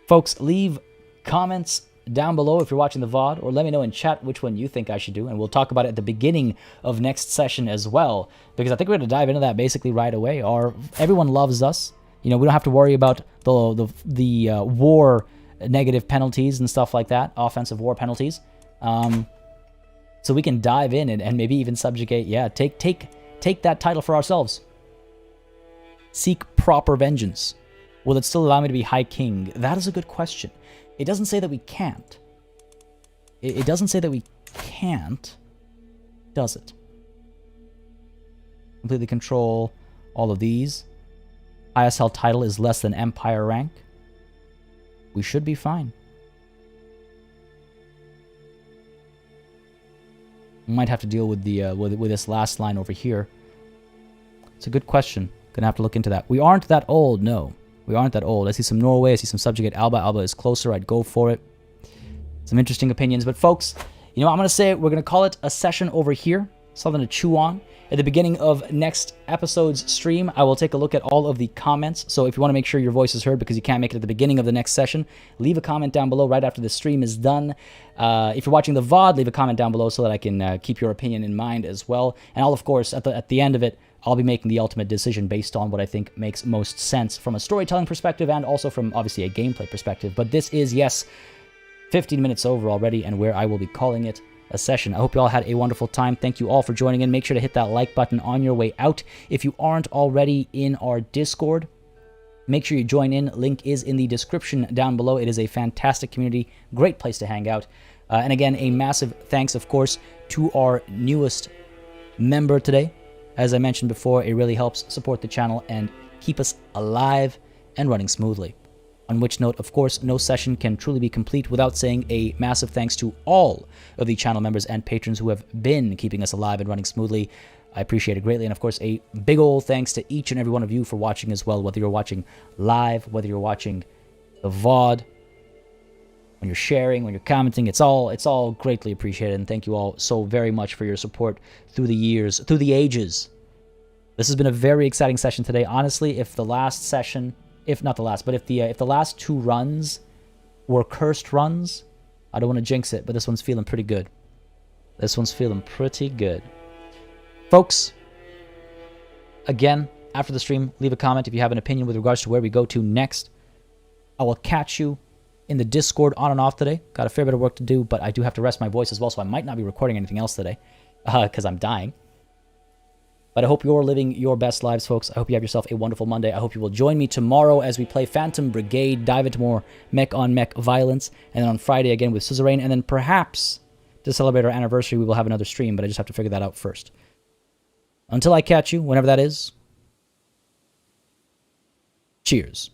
Speaker 1: Folks, leave comments down below if you're watching the VOD, or let me know in chat which one you think I should do, and we'll talk about it at the beginning of next session as well, because I think we're going to dive into that basically right away. Everyone loves us. You know, we don't have to worry about the war negative penalties and stuff like that, offensive war penalties. So we can dive in and maybe even subjugate, take that title for ourselves. Seek proper vengeance. Will it still allow me to be High King? That is a good question. It doesn't say that we can't. It doesn't say that we can't, does it? Completely control all of these. ISL title is less than Empire rank. We should be fine. We might have to deal with the with this last line over here. It's a good question. Gonna have to look into that. We aren't that old, no. We aren't that old. I see some Norway, I see some subjugate Alba. Alba is closer, I'd go for it. Some interesting opinions. But folks, you know what I'm gonna say? We're gonna call it a session over here. Something to chew on. At the beginning of next episode's stream, I will take a look at all of the comments. So if you want to make sure your voice is heard because you can't make it at the beginning of the next session, leave a comment down below right after the stream is done. If you're watching the VOD, leave a comment down below so that I can keep your opinion in mind as well. And I'll, of course, at the end of it, I'll be making the ultimate decision based on what I think makes most sense from a storytelling perspective and also from, obviously, a gameplay perspective. But this is, yes, 15 minutes over already, and where I will be calling it a session. I hope you all had a wonderful time. Thank you all for joining in. Make sure to hit that like button on your way out. If you aren't already in our Discord, make sure you join in. Link is in the description down below. It is a fantastic community, great place to hang out. And again, a massive thanks, of course, to our newest member today. As I mentioned before, it really helps support the channel and keep us alive and running smoothly. On which note, of course, no session can truly be complete without saying a massive thanks to all of the channel members and patrons who have been keeping us alive and running smoothly. I appreciate it greatly. And of course, a big old thanks to each and every one of you for watching as well, whether you're watching live, whether you're watching the VOD, when you're sharing, when you're commenting. It's all greatly appreciated. And thank you all so very much for your support through the years, through the ages. This has been a very exciting session today. Honestly, if the last session... if not the last, but if the last two runs were cursed runs, I don't want to jinx it, but this one's feeling pretty good. This one's feeling pretty good. Folks, again, after the stream, leave a comment if you have an opinion with regards to where we go to next. I will catch you in the Discord on and off today. Got a fair bit of work to do, but I do have to rest my voice as well, so I might not be recording anything else today because I'm dying. But I hope you're living your best lives, folks. I hope you have yourself a wonderful Monday. I hope you will join me tomorrow as we play Phantom Brigade, dive into more mech-on-mech violence, and then on Friday again with Suzerain, and then perhaps to celebrate our anniversary, we will have another stream, but I just have to figure that out first. Until I catch you, whenever that is, cheers.